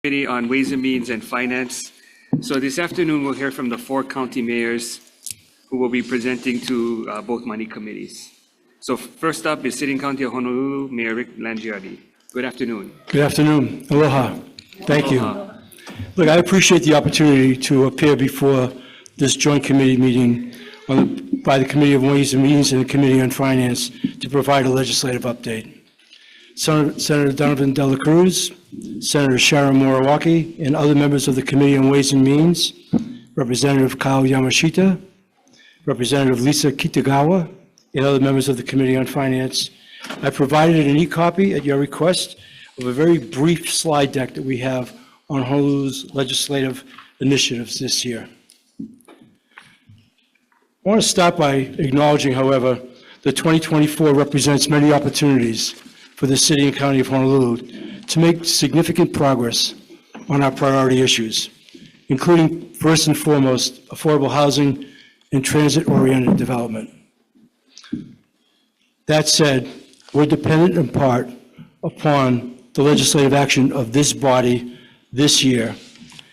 Committee on Ways and Means and Finance. So this afternoon, we'll hear from the 4 county mayors who will be presenting to both money committees. So first up is Sitting County of Honolulu, Mayor Rick Langiardi. Good afternoon. Good afternoon. Aloha. Thank you. Look, I appreciate the opportunity to appear before this joint committee meeting by the Committee of Ways and Means and the Committee on Finance to provide a legislative update. Senator Donovan Dela Cruz, Senator Sharon Morawaki, and other members of the Committee on Ways and Means, Representative Kyle Yamashita, Representative Lisa Kitagawa, and other members of the Committee on Finance. I provided an e-copy at your request of a very brief slide deck that we have on Honolulu's legislative initiatives this year. I want to start by acknowledging, however, that 2024 represents many opportunities for the City and County of Honolulu to make significant progress on our priority issues, including, first and foremost, affordable housing and transit-oriented development. That said, we're dependent in part upon the legislative action of this body this year,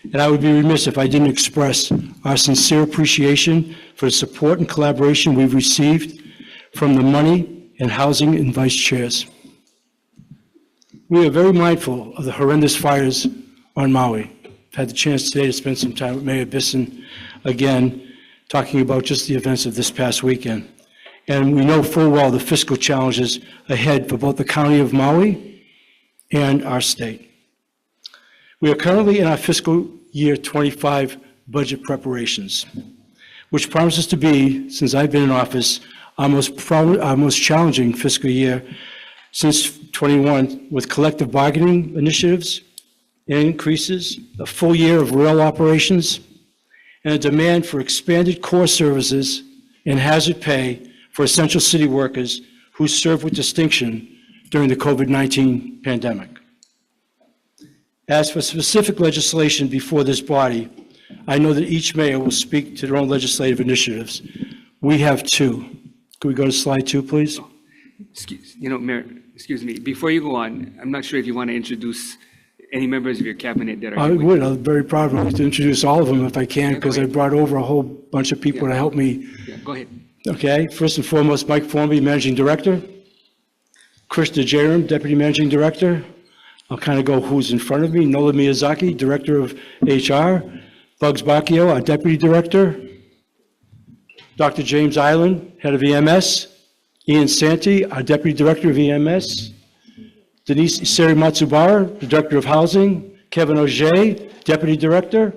and I would be remiss if I didn't express our sincere appreciation for the support and collaboration we've received from the Money and Housing and Vice Chairs. We are very mindful of the horrendous fires on Maui. I've had the chance today to spend some time with Mayor Bisson again, talking about just the events of this past weekend. And we know full well the fiscal challenges ahead for both the County of Maui and our state. We are currently in our fiscal year 25 budget preparations, which promises to be, since I've been in office, our most challenging fiscal year since 21, with collective bargaining initiatives and increases, a full year of rail operations, and a demand for expanded core services and hazard pay for essential city workers who serve with distinction during the COVID-19 pandemic. As for specific legislation before this body, I know that each mayor will speak to their own legislative initiatives. We have 2. Could we go to slide 2, please? Mayor, excuse me, before you go on, I'm not sure if you want to introduce any members of your cabinet that are I would. I'm very proud to introduce all of them if I can, because I brought over a whole bunch of people to help me. Yeah, go ahead. Okay, first and foremost, Mike Formby, Managing Director. Krista Jaram, Deputy Managing Director. I'll kind of go who's in front of me. Nola Miyazaki, Director of HR. Bugs Bacchio, our Deputy Director. Dr. James Island, Head of EMS. Ian Santi, our Deputy Director of EMS. Denise Iseri Matsubara, the Director of Housing. Kevin Auger, Deputy Director.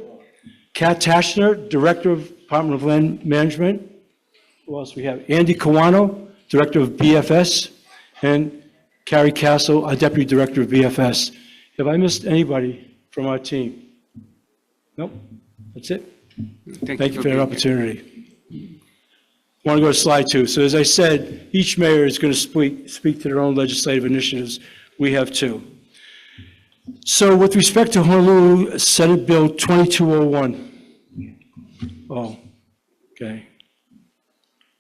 Kat Tashner, Director of Department of Land Management. Who else we have? Andy Kawano, Director of BFS. And Carrie Castle, our Deputy Director of BFS. Have I missed anybody from our team? Nope, that's it. Thank you for that opportunity. I want to go to slide 2. So as I said, each mayor is going to speak to their own legislative initiatives. We have 2. So with respect to Honolulu Senate Bill 2201. Oh, okay.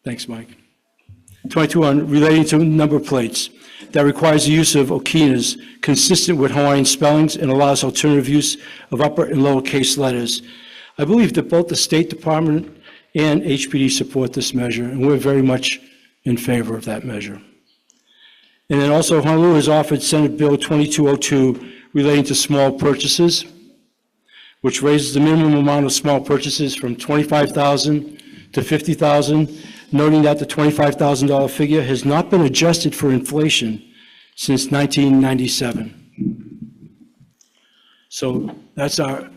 Thanks, Mike. 2201 relating to number plates that requires the use of okinas consistent with Hawaiian spellings and allows alternative use of upper and lowercase letters. I believe that both the State Department and HPD support this measure, and we're very much in favor of that measure. And then also Honolulu has offered Senate Bill 2202 relating to small purchases, which raises the minimum amount of small purchases from $25,000 to $50,000, noting that the $25,000 figure has not been adjusted for inflation since 1997. So that's our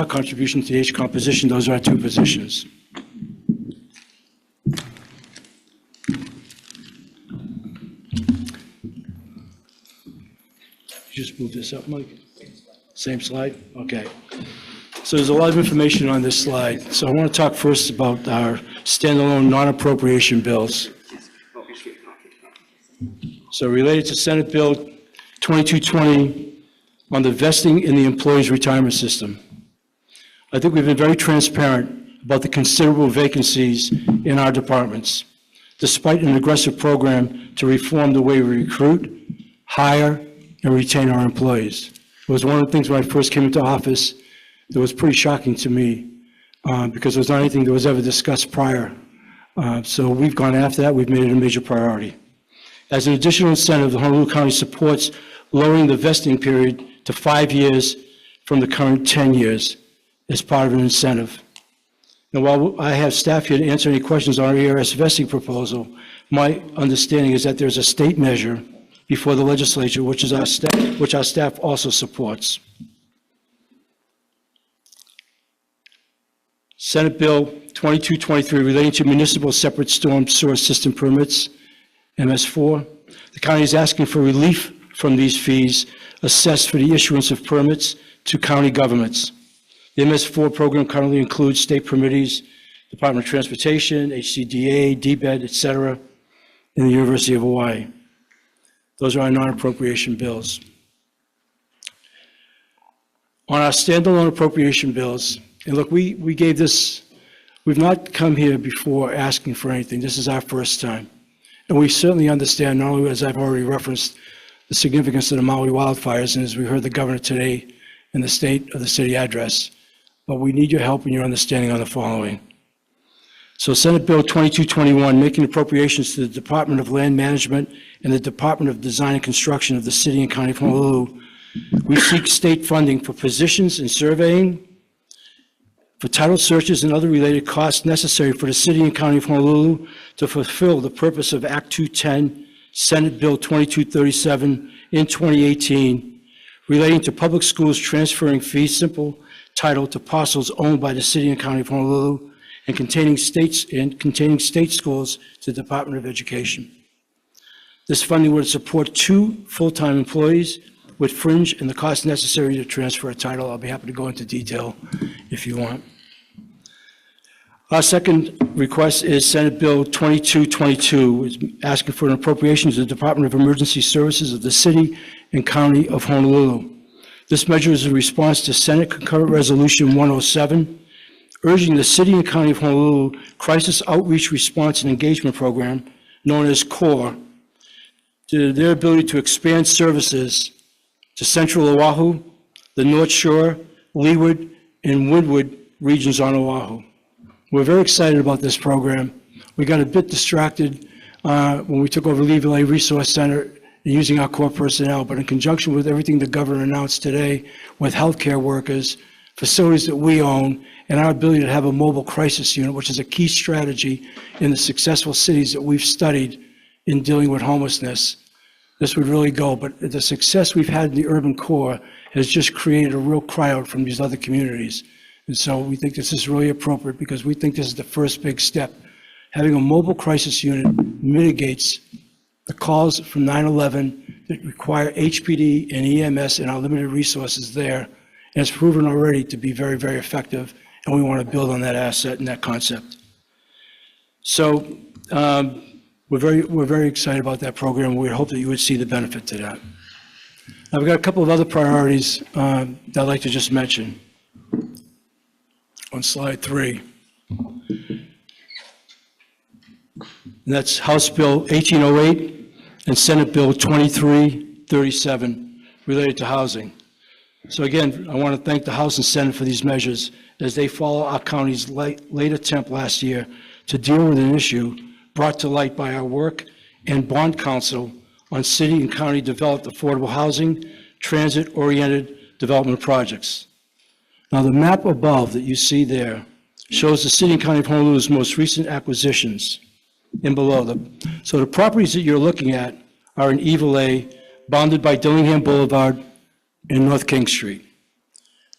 contribution to the H composition. Those are our 2 positions. Just move this up, Mike. Same slide? Okay. So there's a lot of information on this slide. So I want to talk first about our standalone non-appropriation bills. So related to Senate Bill 2220 on the vesting in the employees' retirement system. I think we've been very transparent about the considerable vacancies in our departments, despite an aggressive program to reform the way we recruit, hire, and retain our employees. It was one of the things when I first came into office that was pretty shocking to me because it was not anything that was ever discussed prior. So we've gone after that. We've made it a major priority. As an additional incentive, the Honolulu County supports lowering the vesting period to 5 years from the current 10 years as part of an incentive. Now, while I have staff here to answer any questions on our ERS vesting proposal, my understanding is that there's a state measure before the legislature, which our staff also supports. Senate Bill 2223 relating to municipal separate storm sewer system permits, MS4. The county is asking for relief from these fees assessed for the issuance of permits to county governments. The MS4 program currently includes state permittees, Department of Transportation, HCDA, DBED, et cetera, and the University of Hawaii. Those are our non-appropriation bills. On our standalone appropriation bills, and look, we gave this, we've not come here before asking for anything. This is our first time. And we certainly understand, not only as I've already referenced, the significance of the Maui wildfires, and as we heard the governor today in the State of the City address, but we need your help and your understanding on the following. So Senate Bill 2221, making appropriations to the Department of Land Management and the Department of Design and Construction of the City and County of Honolulu. We seek state funding for positions in surveying, for title searches and other related costs necessary for the City and County of Honolulu to fulfill the purpose of Act 210, Senate Bill 2237 in 2018, relating to public schools transferring fee simple title to parcels owned by the City and County of Honolulu and containing state schools to the Department of Education. This funding would support 2 full-time employees with fringe and the cost necessary to transfer a title. I'll be happy to go into detail if you want. Our second request is Senate Bill 2222, it's asking for an appropriation to the Department of Emergency Services of the City and County of Honolulu. This measure is a response to Senate Concurrent Resolution 107, urging the City and County of Honolulu Crisis Outreach Response and Engagement Program, known as CORE, to their ability to expand services to Central Oahu, the North Shore, Leeward, and Windward regions on Oahu. We're very excited about this program. We got a bit distracted when we took over Leeward Resource Center using our core personnel, but in conjunction with everything the governor announced today with healthcare workers, facilities that we own, and our ability to have a mobile crisis unit, which is a key strategy in the successful cities that we've studied in dealing with homelessness, this would really go. But the success we've had in the urban core has just created a real cry out from these other communities. And so we think this is really appropriate because we think this is the first big step. Having a mobile crisis unit mitigates the calls from 9/11 that require HPD and EMS and our limited resources there. And it's proven already to be very, very effective, and we want to build on that asset and that concept. So we're very excited about that program. We hope that you would see the benefit to that. Now, we've got a couple of other priorities that I'd like to just mention on slide 3. And that's House Bill 1808 and Senate Bill 2337 related to housing. So again, I want to thank the House and Senate for these measures as they follow our county's late attempt last year to deal with an issue brought to light by our work and bond council on city and county developed affordable housing, transit-oriented development projects. Now the map above that you see there shows the City and County of Honolulu's most recent acquisitions and below them. So the properties that you're looking at are in Evil A, bounded by Dillingham Boulevard and North King Street.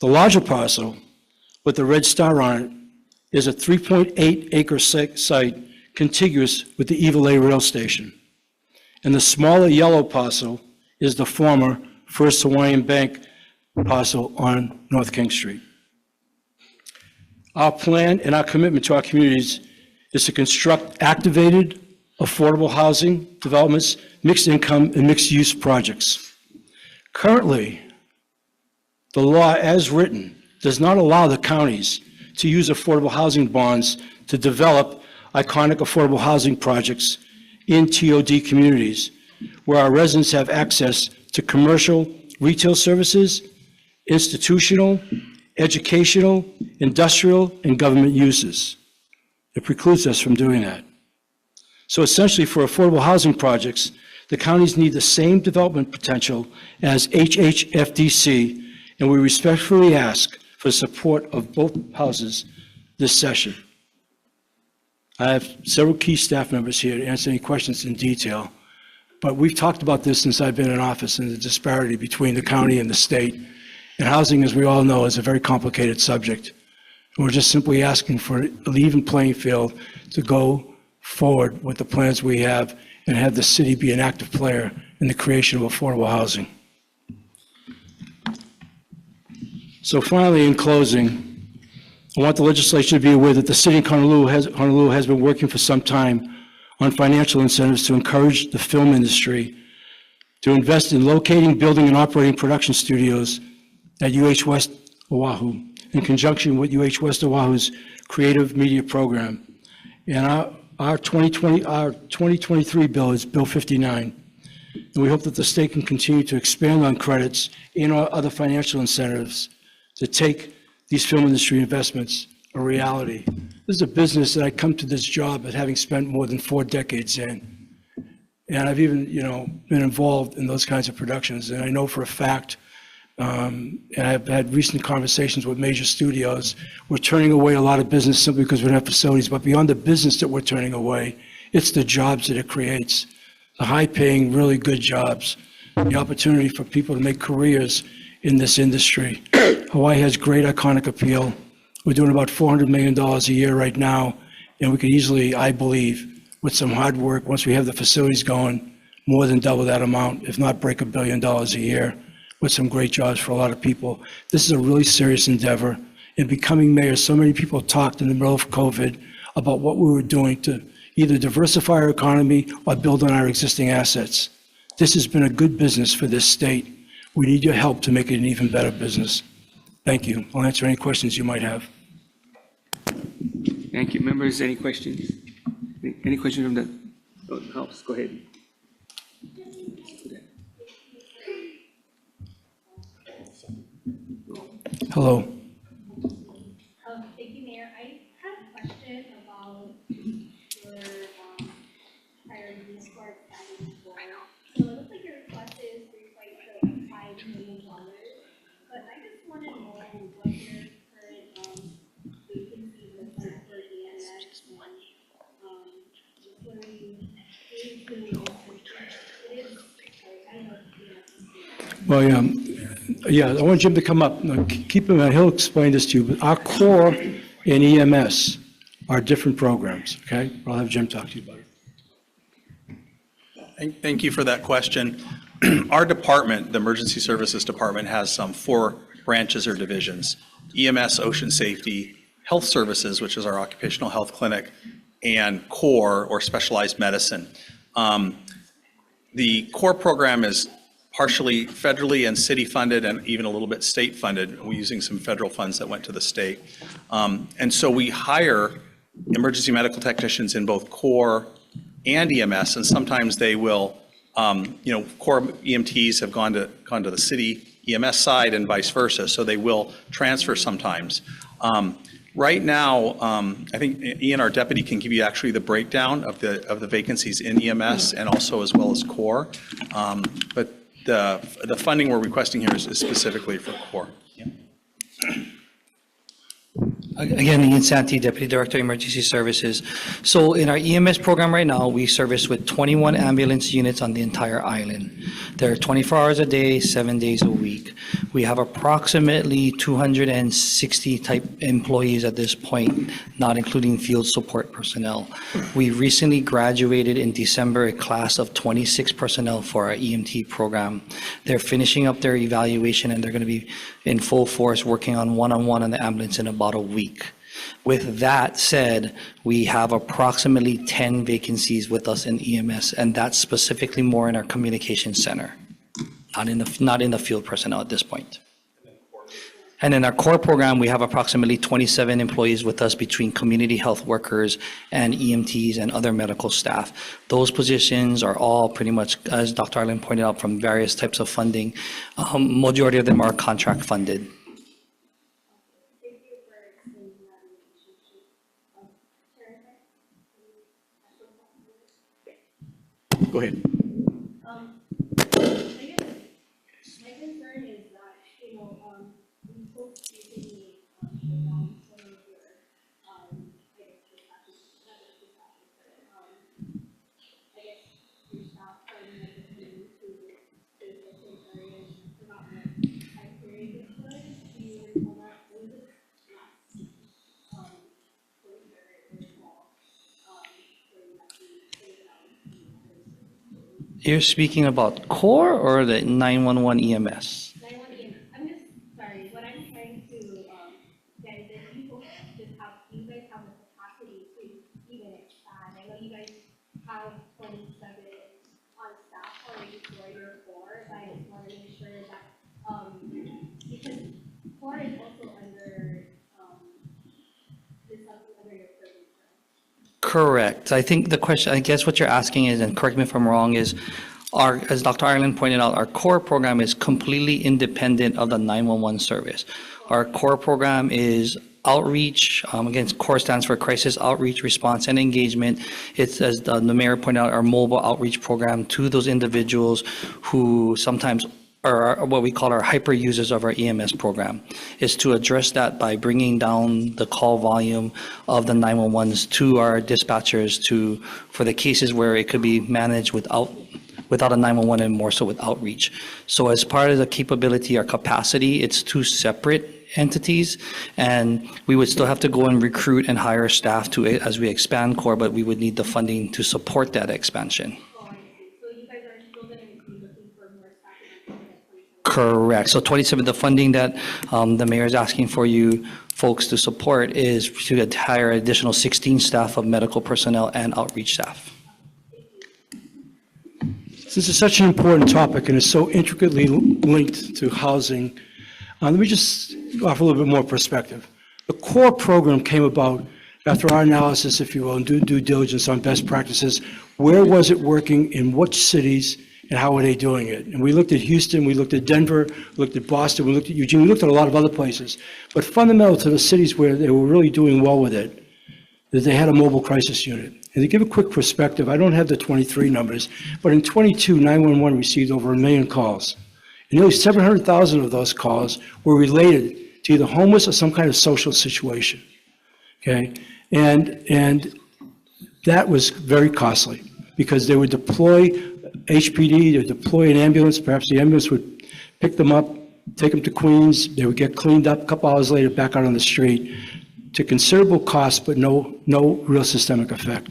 The larger parcel with the red star on it is a 3.8 acre site contiguous with the Evil A rail station. And the smaller yellow parcel is the former First Hawaiian Bank parcel on North King Street. Our plan and our commitment to our communities is to construct activated, affordable housing developments, mixed income, and mixed use projects. Currently, the law as written does not allow the counties to use affordable housing bonds to develop iconic affordable housing projects in TOD communities where our residents have access to commercial, retail services, institutional, educational, industrial, and government uses. It precludes us from doing that. So essentially, for affordable housing projects, the counties need the same development potential as HHFDC, and we respectfully ask for the support of both houses this session. I have several key staff members here to answer any questions in detail, but we've talked about this since I've been in office and the disparity between the county and the state. And housing, as we all know, is a very complicated subject. And we're just simply asking for an even playing field to go forward with the plans we have and have the city be an active player in the creation of affordable housing. So finally, in closing, I want the legislature to be aware that the city of Honolulu has been working for some time on financial incentives to encourage the film industry to invest in locating, building, and operating production studios at UH West Oahu in conjunction with UH West Oahu's creative media program. And our 2023 bill is Bill 59. And we hope that the state can continue to expand on credits and other financial incentives to take these film industry investments a reality. This is a business that I come to this job at having spent more than 4 decades in. And I've even, been involved in those kinds of productions. And I know for a fact, and I've had recent conversations with major studios, we're turning away a lot of business simply because we don't have facilities. But beyond the business that we're turning away, it's the jobs that it creates, the high-paying, really good jobs, the opportunity for people to make careers in this industry. Hawaii has great iconic appeal. We're doing about $400 million a year right now, and we could easily, I believe, with some hard work, once we have the facilities going, more than double that amount, if not break $1 billion a year, with some great jobs for a lot of people. This is a really serious endeavor. In becoming mayor, so many people talked in the middle of COVID about what we were doing to either diversify our economy or build on our existing assets. This has been a good business for this state. We need your help to make it an even better business. Thank you. I'll answer any questions you might have. Thank you. Members, any questions? Any questions from the House? Go ahead. Hello. Thank you, Mayor. I had a question about your priorities for planning for. So it looks like your request is $3.5 million, but I just want to know what your current vacancy looks like for EMS and what are you doing to it is, sorry, I don't know if EMS is. Well, yeah, I want Jim to come up. Now, keep in mind, he'll explain this to you, but our core and EMS are different programs, okay? I'll have Jim talk to you about it. Thank you for that question. Our department, the Emergency Services Department, has 4 branches or divisions: EMS, Ocean Safety, Health Services, which is our occupational health clinic, and CORE, or Specialized Medicine. The CORE program is partially federally and city funded and even a little bit state funded. We're using some federal funds that went to the state. And so we hire emergency medical technicians in both CORE and EMS, and sometimes they will, CORE EMTs have gone to the city EMS side and vice versa, so they will transfer sometimes. Right now, I think Ian, our deputy, can give you actually the breakdown of the vacancies in EMS and also as well as CORE. But the funding we're requesting here is specifically for CORE. Yeah. Again, Ian Santi, Deputy Director, Emergency Services. So in our EMS program right now, we service with 21 ambulance units on the entire island. They're 24 hours a day, 7 days a week. We have approximately 260 type employees at this point, not including field support personnel. We recently graduated in December a class of 26 personnel for our EMT program. They're finishing up their evaluation and they're going to be in full force working on one-on-one on the ambulance in about a week. With that said, we have approximately 10 vacancies with us in EMS, and that's specifically more in our communication center, not in the field personnel at this point. And in our core program, we have approximately 27 employees with us between community health workers and EMTs and other medical staff. Those positions are all pretty much, as Dr. Arlen pointed out, from various types of funding. Majority of them are contract funded. Thank you for explaining that relationship. Chair, Go ahead. I guess my concern is that, we folks recently shut down some of your, I guess, dispatches, not just dispatches, but, I guess, your staff starting at the community to different areas about what time period it was. Do you recall that? It was last, 23rd or fall, where you actually closed down some of those services. You're speaking about core or the 911 EMS? 911, I'm just, sorry, what I'm trying to, get is that you folks just have, you guys have the capacity to even expand. I know you guys have 27 on staff already for your core, but I just want to make sure that, because core is also under, is something under your purview, correct? Correct. I think the question, I guess what you're asking is, and correct me if I'm wrong, is as Dr. Ireland pointed out, our core program is completely independent of the 911 service. Our core program is outreach. Again, CORE stands for Crisis Outreach, Response, and Engagement. It's, as the mayor pointed out, our mobile outreach program to those individuals who sometimes are what we call our hyper users of our EMS program, is to address that by bringing down the call volume of the 911s to our dispatchers for the cases where it could be managed without a 911 and more so with outreach. So as part of the capability or capacity, it's two separate entities, and we would still have to go and recruit and hire staff as we expand core, but we would need the funding to support that expansion. Oh, I see. So you guys are still going to be looking for more staff in that 27? Correct. So 27, the funding that the mayor is asking for you folks to support is to hire additional 16 staff of medical personnel and outreach staff. This is such an important topic and it's so intricately linked to housing. Let me just offer a little bit more perspective. The core program came about after our analysis, if you will, and due diligence on best practices. Where was it working, in which cities, and how were they doing it? And we looked at Houston, we looked at Denver, we looked at Boston, we looked at Eugene, we looked at a lot of other places. But fundamental to the cities where they were really doing well with it, that they had a mobile crisis unit. And to give a quick perspective, I don't have the 23 numbers, but in 22, 911 received over 1 million calls. And nearly 700,000 of those calls were related to either homeless or some kind of social situation, okay? And that was very costly because they would deploy HPD, they would deploy an ambulance, perhaps the ambulance would pick them up, take them to Queens, they would get cleaned up, a couple hours later back out on the street, to considerable cost, but no real systemic effect.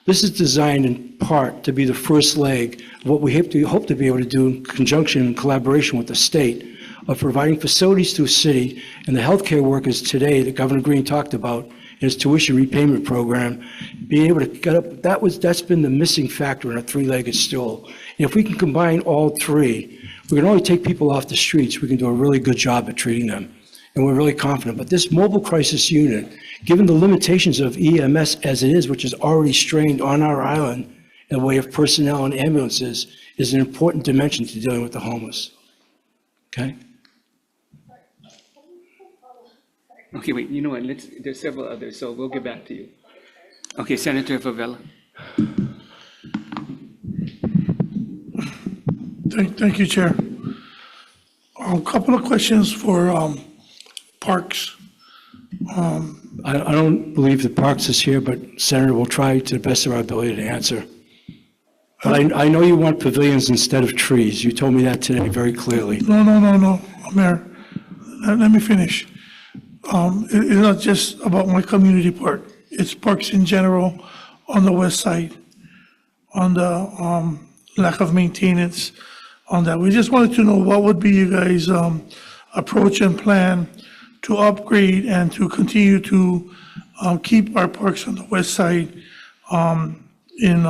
This is designed in part to be the first leg of what we hope to be able to do in conjunction and collaboration with the state of providing facilities to a city and the healthcare workers today that Governor Green talked about in his tuition repayment program, being able to get up, that's been the missing factor in a three-legged stool. And if we can combine all three, we can only take people off the streets, we can do a really good job at treating them. And we're really confident. But this mobile crisis unit, given the limitations of EMS as it is, which is already strained on our island in the way of personnel and ambulances, is an important dimension to dealing with the homeless. Okay? Okay, wait, you know what, there's several others, so we'll get back to you. Okay, Senator Favela. Thank you, Chair. A couple of questions for Parks. I don't believe that Parks is here, but Senator will try to the best of our ability to answer. But I know you want pavilions instead of trees. You told me that today very clearly. No, Mayor. Let me finish. It's not just about my community park. It's parks in general on the west side, on the lack of maintenance on that. We just wanted to know what would be you guys' approach and plan to upgrade and to continue to keep our parks on the west side in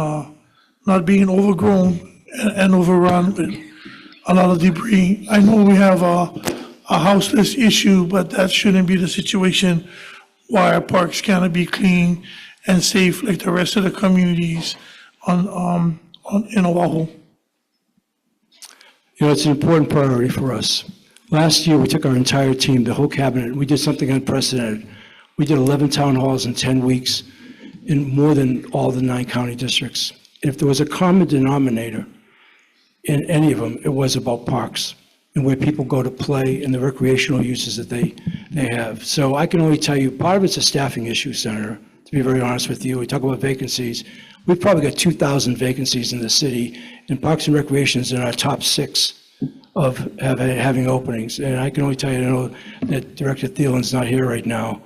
not being overgrown and overrun with a lot of debris. I know we have a houseless issue, but that shouldn't be the situation why our parks cannot be clean and safe like the rest of the communities in Oahu. You know, it's an important priority for us. Last year, we took our entire team, the whole cabinet, and we did something unprecedented. We did 11 town halls in 10 weeks in more than all the 9 county districts. And if there was a common denominator in any of them, it was about parks and where people go to play and the recreational uses that they have. So I can only tell you, part of it's a staffing issue, Senator, to be very honest with you. We talk about vacancies. We've probably got 2,000 vacancies in the city, and Parks and Recreation is in our top 6 of having openings. And I can only tell you, I know that Director Thielen's not here right now.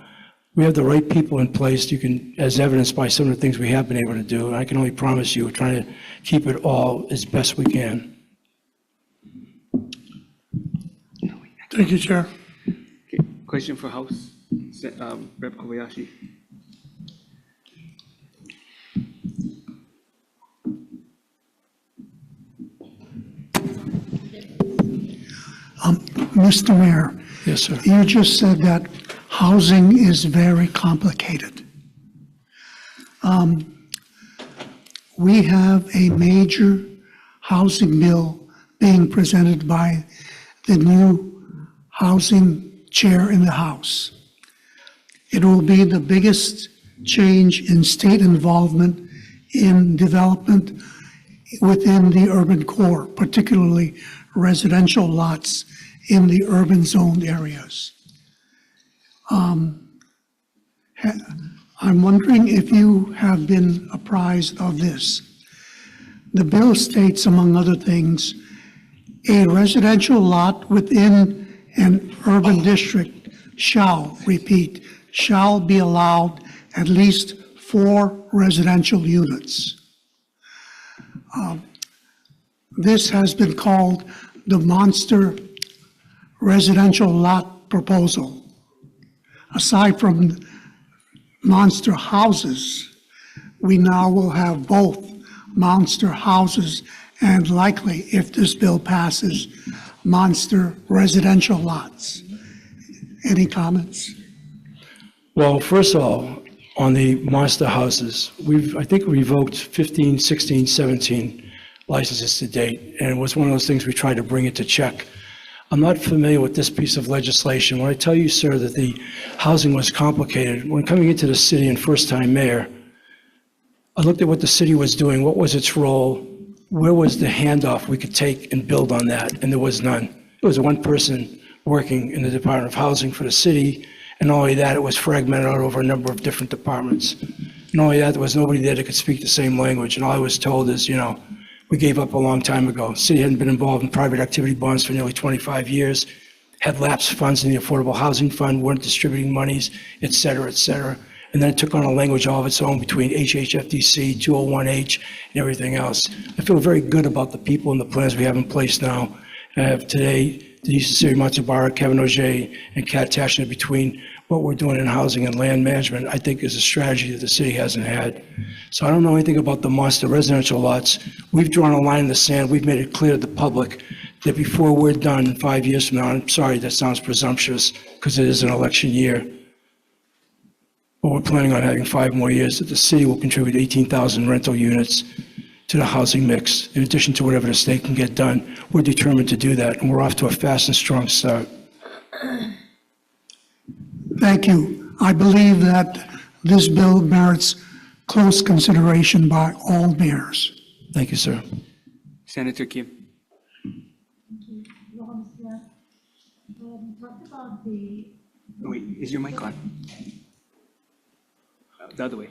We have the right people in place, you can, as evidenced by some of the things we have been able to do. And I can only promise you, we're trying to keep it all as best we can. Thank you, Chair. Okay, question for House, Rep. Kobayashi. Mr. Mayor, Yes, sir. you just said that housing is very complicated. We have a major housing bill being presented by the new housing chair in the House. It will be the biggest change in state involvement in development within the urban core, particularly residential lots in the urban zoned areas. I'm wondering if you have been apprised of this. The bill states, among other things, a residential lot within an urban district shall, repeat, shall be allowed at least 4 residential units. This has been called the monster residential lot proposal. Aside from monster houses, we now will have both monster houses and likely, if this bill passes, monster residential lots. Any comments? Well, first of all, on the monster houses, I think, revoked 15, 16, 17 licenses to date, and it was one of those things we tried to bring it to check. I'm not familiar with this piece of legislation. When I tell you, sir, that the housing was complicated, when coming into the city and first-time mayor, I looked at what the city was doing, what was its role, where was the handoff we could take and build on that, and there was none. There was one person working in the Department of Housing for the city, and not only that, it was fragmented out over a number of different departments. Not only that, there was nobody there that could speak the same language, and all I was told is, we gave up a long time ago. The city hadn't been involved in private activity bonds for nearly 25 years, had lapsed funds in the Affordable Housing Fund, weren't distributing monies, et cetera, et cetera. And then it took on a language all of its own between HHFDC, 201H, and everything else. I feel very good about the people and the plans we have in place now. I have today Denise Siri Matsubara, Kevin Auger, and Kat Tashner between what we're doing in housing and land management, I think is a strategy that the city hasn't had. So I don't know anything about the monster residential lots. We've drawn a line in the sand. We've made it clear to the public that before we're done 5 years from now, I'm sorry, that sounds presumptuous because it is an election year, but we're planning on having 5 more years, that the city will contribute 18,000 rental units to the housing mix, in addition to whatever the state can get done. We're determined to do that, and we're off to a fast and strong start. Thank you. I believe that this bill merits close consideration by all mayors. Thank you, sir. Senator Kim. Wait, is your mic on? The other way.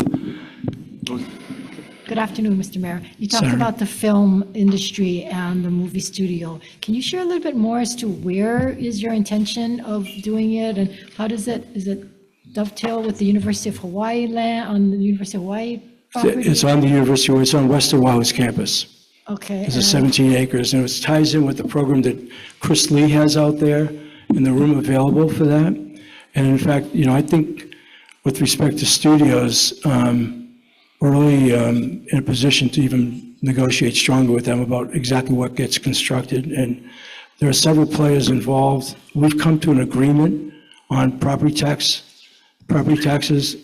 Good afternoon, Mr. Mayor. You talked Senator. about the film industry and the movie studio. Can you share a little bit more as to where is your intention of doing it, and how does it dovetail with the University of Hawaii land, on the University of Hawaii property? It's on the University, it's on West Oahu's campus. Okay. It's a 17 acres, and it ties in with the program that Chris Lee has out there and the room available for that. And in fact, I think with respect to studios, we're really in a position to even negotiate stronger with them about exactly what gets constructed. And There are several players involved. We've come to an agreement on property taxes,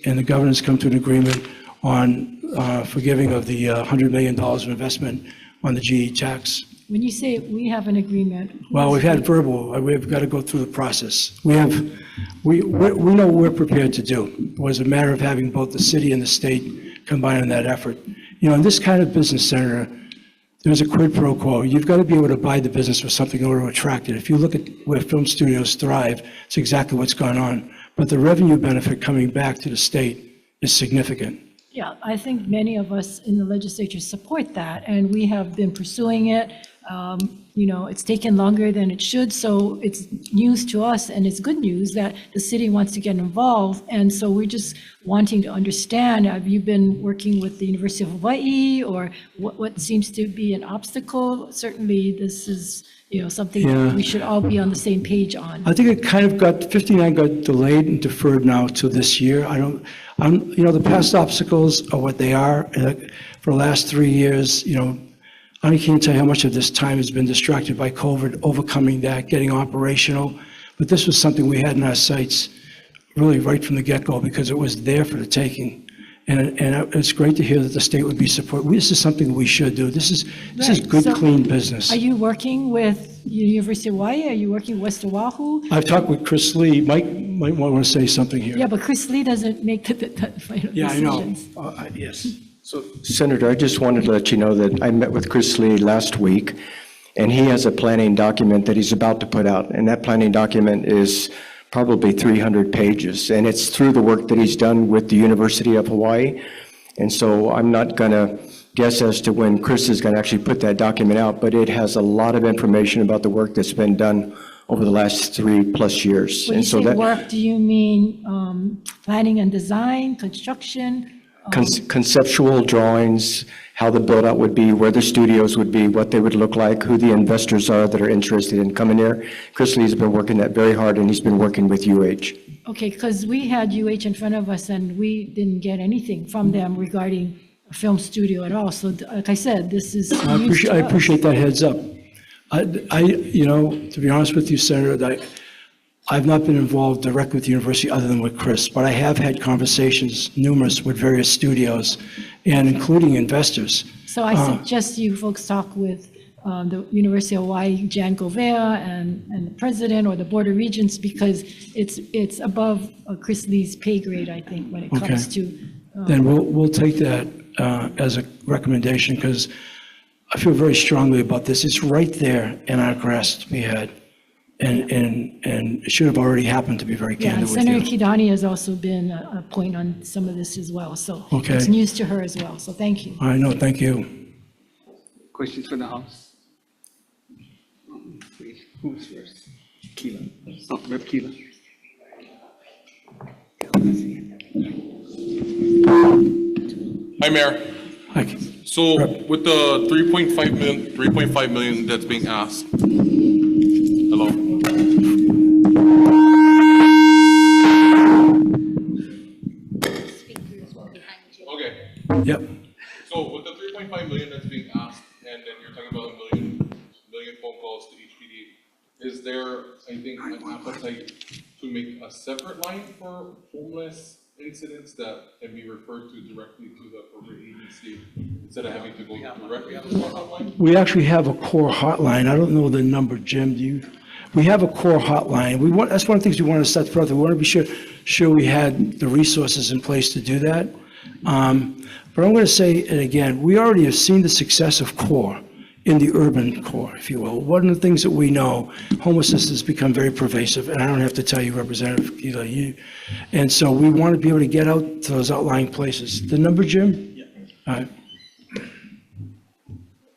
and the governor's come to an agreement on forgiving of the $100 million of investment on the GE tax. When you say we have an agreement. Well, we've had verbal, we've got to go through the process. We know what we're prepared to do. It was a matter of having both the city and the state combine in that effort. You know, in this kind of business, Senator, there's a quid pro quo. You've got to be able to buy the business with something in order to attract it. If you look at where film studios thrive, it's exactly what's gone on. But the revenue benefit coming back to the state is significant. Yeah, I think many of us in the legislature support that, and we have been pursuing it. You know, it's taken longer than it should, so it's news to us, and it's good news that the city wants to get involved. And so we're just wanting to understand, have you been working with the University of Hawaii, or what seems to be an obstacle? Certainly, this is, you know, something that we should all be on the same page on. I think it kind of 59 got delayed and deferred now to this year. You know, the past obstacles are what they are. For the last 3 years, you know, I can't tell you how much of this time has been distracted by COVID, overcoming that, getting operational. But this was something we had in our sights really right from the get-go because it was there for the taking. And it's great to hear that the state would be supportive. This is something we should do. This is good, So, clean business. Are you working with University of Hawaii? Are you working with West Oahu? I've talked with Chris Lee. Mike might want to say something here. Yeah, but Chris Lee doesn't make the final Yeah, I know. decisions. Yes. So, Senator, I just wanted to let you know that I met with Chris Lee last week, and he has a planning document that he's about to put out, and that planning document is probably 300 pages, and it's through the work that he's done with the University of Hawaii. And so I'm not going to guess as to when Chris is going to actually put that document out, but it has a lot of information about the work that's been done over the last 3+ years. When you say work, do you mean planning and design, construction? Conceptual drawings, how the build-out would be, where the studios would be, what they would look like, who the investors are that are interested in coming there. Chris Lee's been working that very hard, and he's been working with UH. Okay, because we had UH in front of us, and we didn't get anything from them regarding a film studio at all. So like I said, this is news to I us. appreciate that heads up. You know, to be honest with you, Senator, I've not been involved directly with the university other than with Chris, but I have had conversations, numerous, with various studios and including investors. So I suggest you folks talk with the University of Hawaii, Jan Govea, and the president or the Board of Regents, because it's above Chris Lee's pay grade, I think, when it comes to. Then we'll take that as a recommendation because I feel very strongly about this. It's right there in our grasp to be had. And it should have already happened, to be very Yeah, candid and with you. Senator Kidani has also been a point on some of this as well, so Okay. it's news to her as well, so thank you. I know, thank you. Questions from the House? Who's first? Keelan. Oh, Rep. Keelan. Hi, Mayor. Hi. So with the 3.5 million that's being asked. Hello? Okay. Yep. So with the 3.5 million that's being asked, and then you're talking about a million phone calls to HPD, is there, I think, an appetite to make a separate line for homeless incidents that can be referred to directly to the appropriate agency instead of having to go directly to the hotline? We actually have a core hotline. I don't know the number, Jim, do you? We have a core hotline. That's one of the things we want to set forth. We want to be sure we had the resources in place to do that. But I'm going to say it again. We already have seen the success of core in the urban core, if you will. One of the things that we know, homelessness has become very pervasive, and I don't have to tell you, Representative Keeler, and so we want to be able to get out to those outlying places. The number, Jim? Yeah. All right.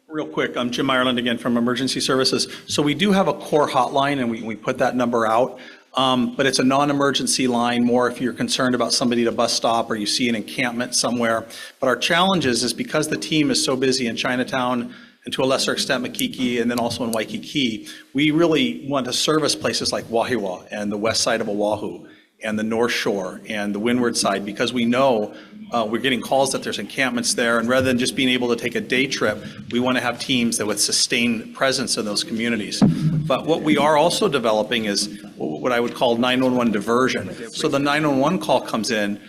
Real quick, I'm Jim Ireland again from Emergency Services. So we do have a core hotline, and we put that number out, but it's a non-emergency line, more if you're concerned about somebody at a bus stop or you see an encampment somewhere. But our challenge is because the team is so busy in Chinatown, and to a lesser extent Makiki, and then also in Waikiki, we really want to service places like Wahiawa and the west side of Oahu. and the North Shore and the Windward side, because we know we're getting calls that there's encampments there, and rather than just being able to take a day trip, we want to have teams that would sustain presence in those communities. But what we are also developing is what I would call 911 diversion. So the 911 call comes in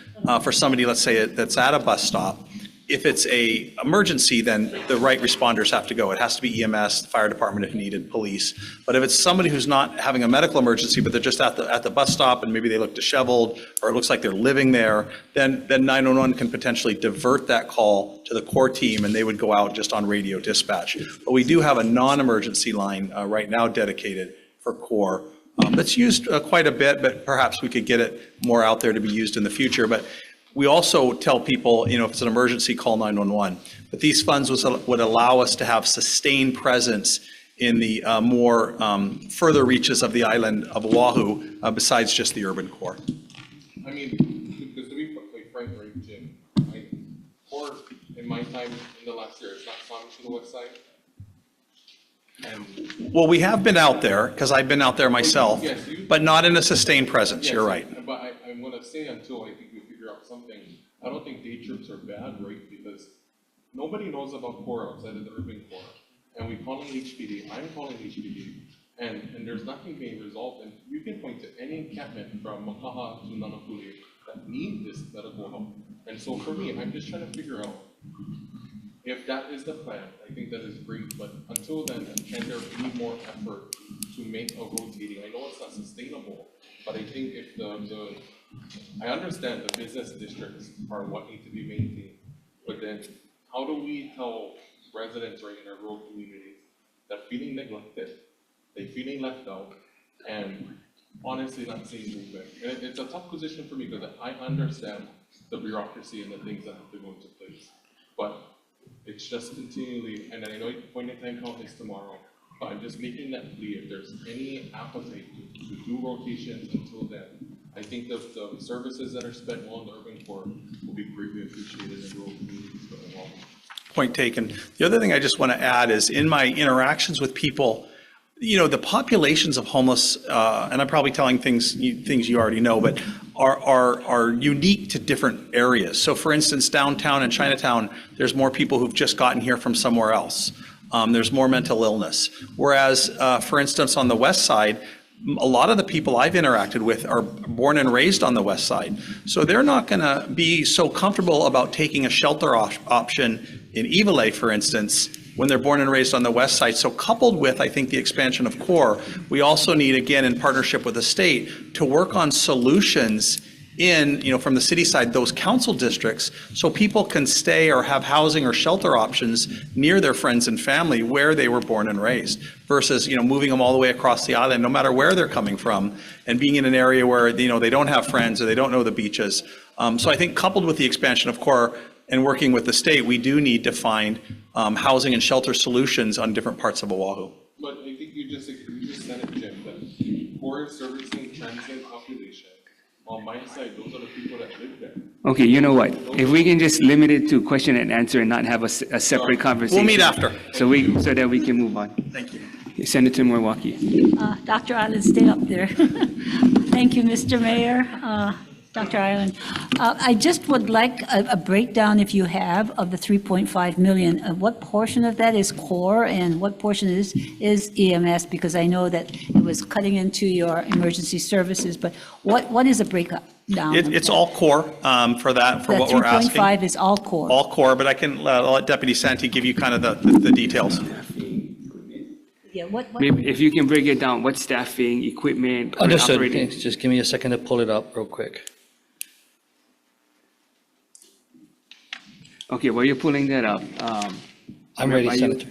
for somebody, let's say, that's at a bus stop. If it's a emergency, then the right responders have to go. It has to be EMS, the fire department if needed, police. But if it's somebody who's not having a medical emergency, but they're just at the bus stop and maybe they look disheveled or it looks like they're living there, then 911 can potentially divert that call to the core team and they would go out just on radio dispatch. But we do have a non-emergency line right now dedicated for core. That's used quite a bit, but perhaps we could get it more out there to be used in the future. But we also tell people, if it's an emergency, call 911. But these funds would allow us to have sustained presence in the more further reaches of the island of Oahu, besides just the urban core. I mean, because to be quite frank, right, Jim, or in my time in the last year, it's not come to the west side. And Well, we have been out there, because I've been out there myself, Yes, but not in a sustained presence, yes, you're right. But I'm gonna say until I think we figure out something, I don't think day trips are bad, right? Because nobody knows about core outside of the urban core. And we calling HPD, I'm calling HPD, and there's nothing being resolved. And you can point to any encampment from Makaha to Nanakuli that need this medical help. And so for me, I'm just trying to figure out if that is the plan. I think that is great, but until then, can there be more effort to make a rotating? I know it's not sustainable, but I think if I understand the business districts are what need to be maintained, but then how do we tell residents right in our rural communities that feeling neglected, they feeling left out, and honestly not seeing movement? And it's a tough position for me because I understand the bureaucracy and the things that have to go into place, but it's just continually, and I know point in time count is tomorrow, but I'm just making that plea. If there's any appetite to do rotations until then, I think the services that are spent well in the urban core will be greatly appreciated in rural communities going along. Point taken. The other thing I just want to add is in my interactions with people, the populations of homeless, and I'm probably telling things you already know, but are unique to different areas. So for instance, downtown in Chinatown, there's more people who've just gotten here from somewhere else. There's more mental illness. Whereas, for instance, on the west side, a lot of the people I've interacted with are born and raised on the west side. So they're not going to be so comfortable about taking a shelter option in Iwilei, for instance, when they're born and raised on the west side. So coupled with, I think, the expansion of CORE, we also need, again, in partnership with the state, to work on solutions in, from the city side, those council districts, so people can stay or have housing or shelter options near their friends and family where they were born and raised, versus, moving them all the way across the island, no matter where they're coming from, and being in an area where, they don't have friends or they don't know the beaches. So I think coupled with the expansion of CORE and working with the state, we do need to find housing and shelter solutions on different parts of Oahu. But I think you just said it, Jim, that core is servicing transient population. On my side, those are the people that live there. Okay, you know what? If we can just limit it to question and answer and not have a separate conversation. We'll meet after. So that we can move on. Thank you. Senator Milwaukee. Dr. Island, stay up there. Thank you, Mr. Mayor. Dr. Island, I just would like a breakdown, if you have, of the 3.5 million. What portion of that is core and what portion is EMS? Because I know that it was cutting into your emergency services, but what is a breakdown? It's all core for what we're asking. 3.5 is all core. All core, but I can I'll let Deputy Santee give you kind of the details. Yeah, what? Maybe if you can break it down, what staffing, equipment, current Understood. operating? Thanks. Just give me a second to pull it up real quick. Okay, while you're pulling that up, I'm ready, are you- Senator.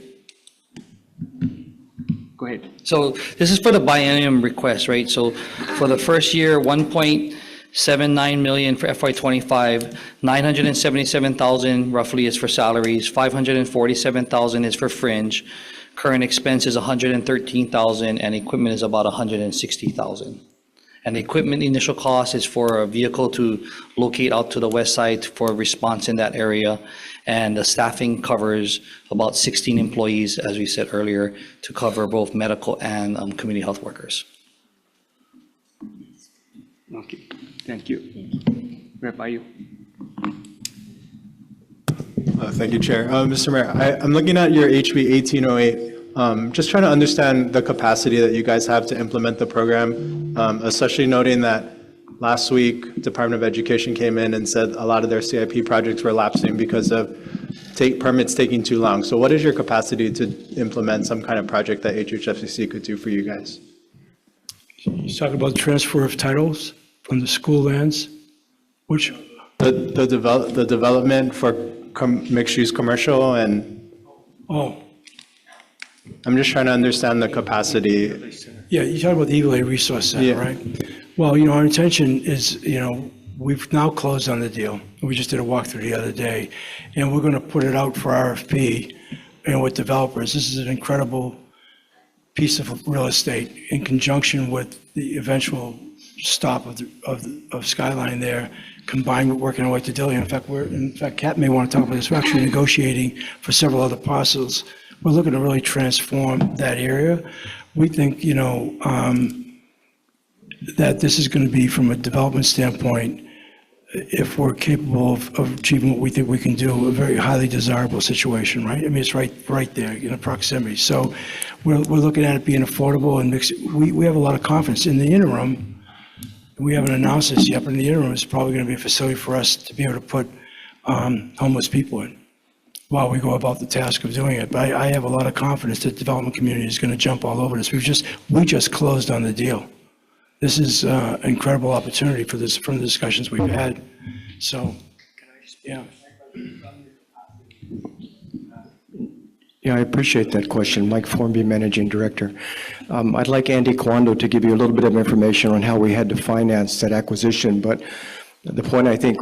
Go ahead. So this is for the biennium request, right? So for the first year, 1.79 million for FY '25, 977,000 roughly is for salaries, 547,000 is for fringe. Current expense is 113,000 and equipment is about 160,000. And the equipment initial cost is for a vehicle to locate out to the west side for response in that area. And the staffing covers about 16 employees, as we said earlier, to cover both medical and community health workers. Okay. Thank you. Rep. Ayu. Thank you, Chair. Mr. Mayor, I'm looking at your HB 1808, just trying to understand the capacity that you guys have to implement the program, especially noting that last week, Department of Education came in and said a lot of their CIP projects were lapsing because of permits taking too long. So what is your capacity to implement some kind of project that HHFCC could do for you guys? You talk about transfer of titles from the school lands, which, The development for mixed-use commercial, and oh, I'm just trying to understand the capacity. yeah, you talk about the Eagle Eye Resource Center, Yeah. right? Well, our intention is, we've now closed on the deal. We just did a walkthrough the other day, and we're going to put it out for RFP and with developers. This is an incredible piece of real estate in conjunction with the eventual stop of Skyline there, combined with working our way to Dilly. In fact, Kat may want to talk about this. We're actually negotiating for several other parcels. We're looking to really transform that area. We think, that this is going to be, from a development standpoint, if we're capable of achieving what we think we can do, a very highly desirable situation, right? I mean, it's right there in proximity. So we're looking at it being affordable and mixed. We have a lot of confidence. In the interim, we haven't announced this yet, but in the interim, it's probably going to be a facility for us to be able to put homeless people in while we go about the task of doing it. But I have a lot of confidence that the development community is going to jump all over this. We just closed on the deal. This is an incredible opportunity for this, from the discussions we've had. So, yeah. Yeah, I appreciate that question. Mike Formby, Managing Director. I'd like Andy Kwando to give you a little bit of information on how we had to finance that acquisition, but the point I think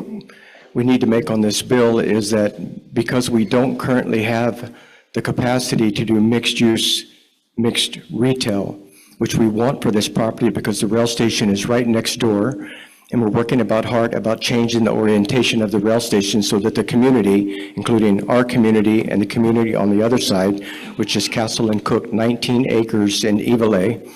we need to make on this bill is that because we don't currently have the capacity to do mixed use, mixed retail, which we want for this property because the rail station is right next door, and we're working hard about changing the orientation of the rail station so that the community, including our community and the community on the other side, which is Castle and Cook, 19 acres in Evilay,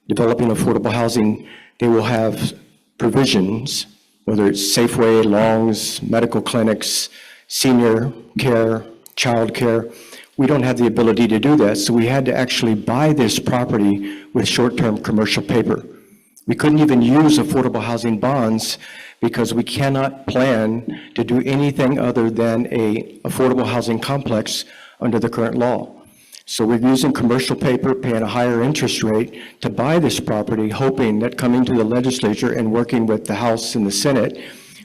developing affordable housing, they will have provisions, whether it's Safeway, Long's, medical clinics, senior care, child care. We don't have the ability to do that, so we had to actually buy this property with short-term commercial paper. We couldn't even use affordable housing bonds because we cannot plan to do anything other than a affordable housing complex under the current law. So we're using commercial paper, paying a higher interest rate to buy this property, hoping that coming to the legislature and working with the House and the Senate,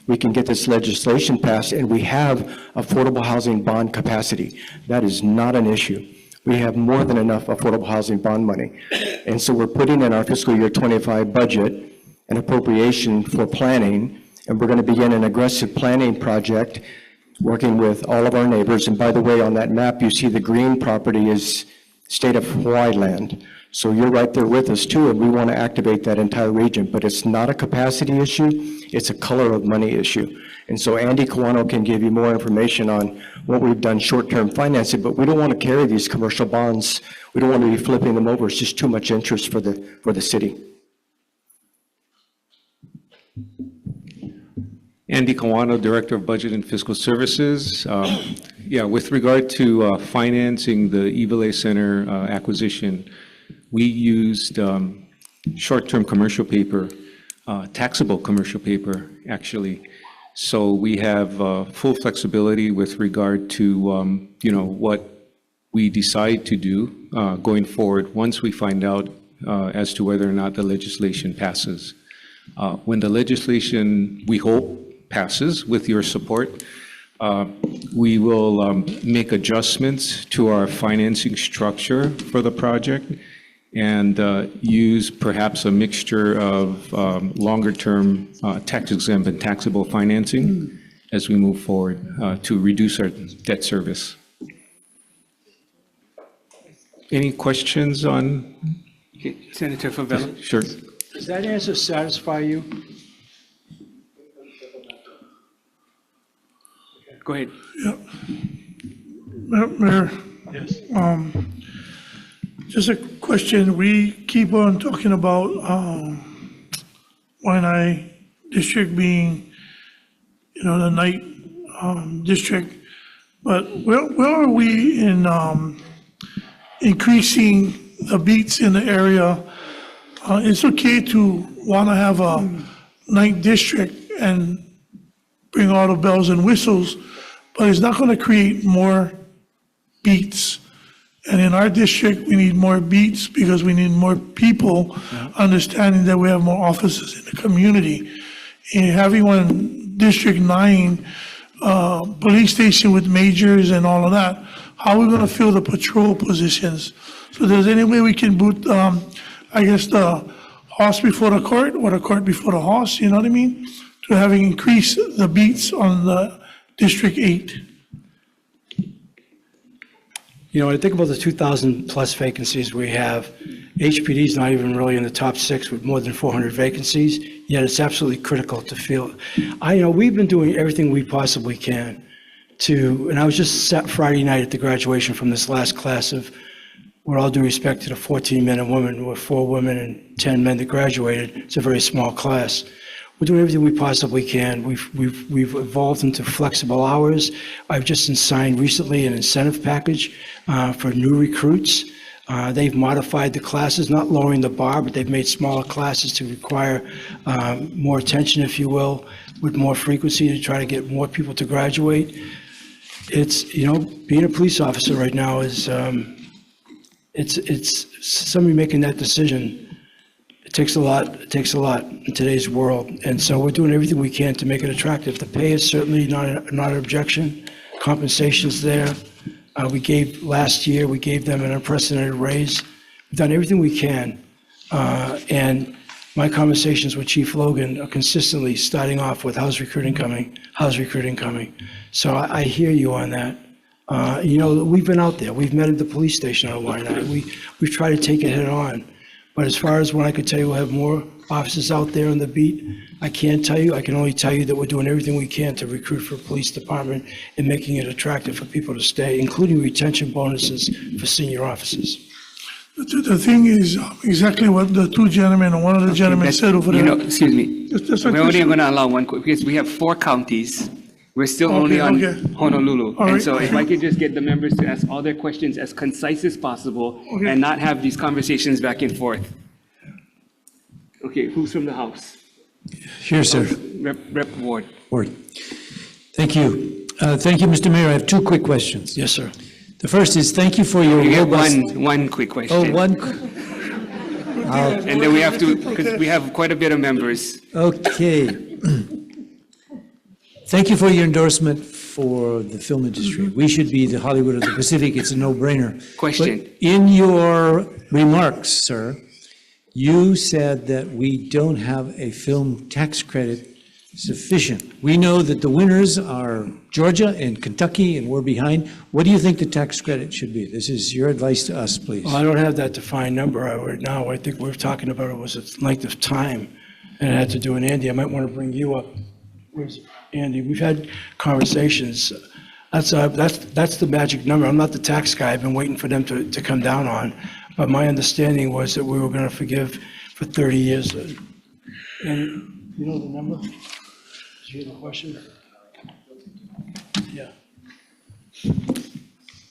we can get this legislation passed, and we have affordable housing bond capacity. That is not an issue. We have more than enough affordable housing bond money. And so we're putting in our fiscal year 25 budget an appropriation for planning, and we're going to begin an aggressive planning project working with all of our neighbors. And by the way, on that map, you see the green property is state of Hawaii land. So you're right there with us too, and we want to activate that entire region, but it's not a capacity issue, it's a color of money issue. And so Andy Kawano can give you more information on what we've done short-term financing, but we don't want to carry these commercial bonds. We don't want to be flipping them over. It's just too much interest for the city. Andy Kawano, Director of Budget and Fiscal Services. Yeah, with regard to financing the Evilay Center acquisition, we used short-term commercial paper, taxable commercial paper, actually. So we have full flexibility with regard to, what we decide to do going forward once we find out as to whether or not the legislation passes. When the legislation, we hope, passes with your support, we will make adjustments to our financing structure for the project and use perhaps a mixture of longer-term tax-exempt and taxable financing as we move forward to reduce our debt service. Any questions on? Okay, Senator Favela. Sure. Does that answer satisfy you? Go ahead. Yeah. Mayor, Yes. just a question. We keep on talking about Waianae district being, the night district. But where are we in increasing the beats in the area? It's okay to want to have a night district and bring all the bells and whistles, but it's not going to create more beats. And in our district, we need more beats because we need more people understanding that we have more officers in the community. And having one District 9 police station with majors and all of that, how are we going to fill the patrol positions? So there's any way we can boot, I guess, the horse before the cart or the cart before the horse, you know what I mean? To having increased the beats on the District 8. I think about the 2,000 plus vacancies we have. HPD is not even really in the top 6 with more than 400 vacancies, yet it's absolutely critical to fill. We've been doing everything we possibly can and I was just sat Friday night at the graduation from this last class of, with all due respect to the 14 men and women, with 4 women and 10 men that graduated. It's a very small class. We're doing everything we possibly can. We've evolved into flexible hours. I've just signed recently an incentive package for new recruits. They've modified the classes, not lowering the bar, but they've made smaller classes to require more attention, if you will, with more frequency to try to get more people to graduate. It's, being a police officer right now is, it's somebody making that decision. It takes a lot in today's world. And so we're doing everything we can to make it attractive. The pay is certainly not an objection. Compensation's there. Last year, we gave them an unprecedented raise. We've done everything we can. And my conversations with Chief Logan are consistently starting off with how's recruiting coming? So I hear you on that. We've been out there. We've met at the police station on Waianae. We've tried to take it head on. But as far as when I could tell you we'll have more officers out there on the beat, I can't tell you. I can only tell you that we're doing everything we can to recruit for the police department and making it attractive for people to stay, including retention bonuses for senior officers. The thing is exactly what the two gentlemen, or one of the gentlemen said over there. Excuse me. That's We're only going to allow one, because we have 4 counties. We're still only on Honolulu. All And right. so if I could just get the members to ask all their questions as concise as possible and not have these conversations back and forth. Okay, who's from the House? Here, sir. Rep Ward. Ward. Thank you. Thank you, Mr. Mayor. I have 2 quick questions. Yes, sir. The first is, thank you for your You get robust... one quick question. Oh, one... And then we have to, because we have quite a bit of members. Okay. Thank you for your endorsement for the film industry. We should be the Hollywood of the Pacific. It's a no-brainer. Question. But in your remarks, sir, you said that we don't have a film tax credit sufficient. We know that the winners are Georgia and Kentucky, and we're behind. What do you think the tax credit should be? This is your advice to us, please. Well, I don't have that defined number right now. I think we're talking about it was its length of time, and it had to do with Andy. I might want to bring you up. Where's Andy? We've had conversations. That's the magic number. I'm not the tax guy. I've been waiting for them to come down on. But my understanding was that we were going to forgive for 30 years. And you know the number? Did you hear the question? Yeah.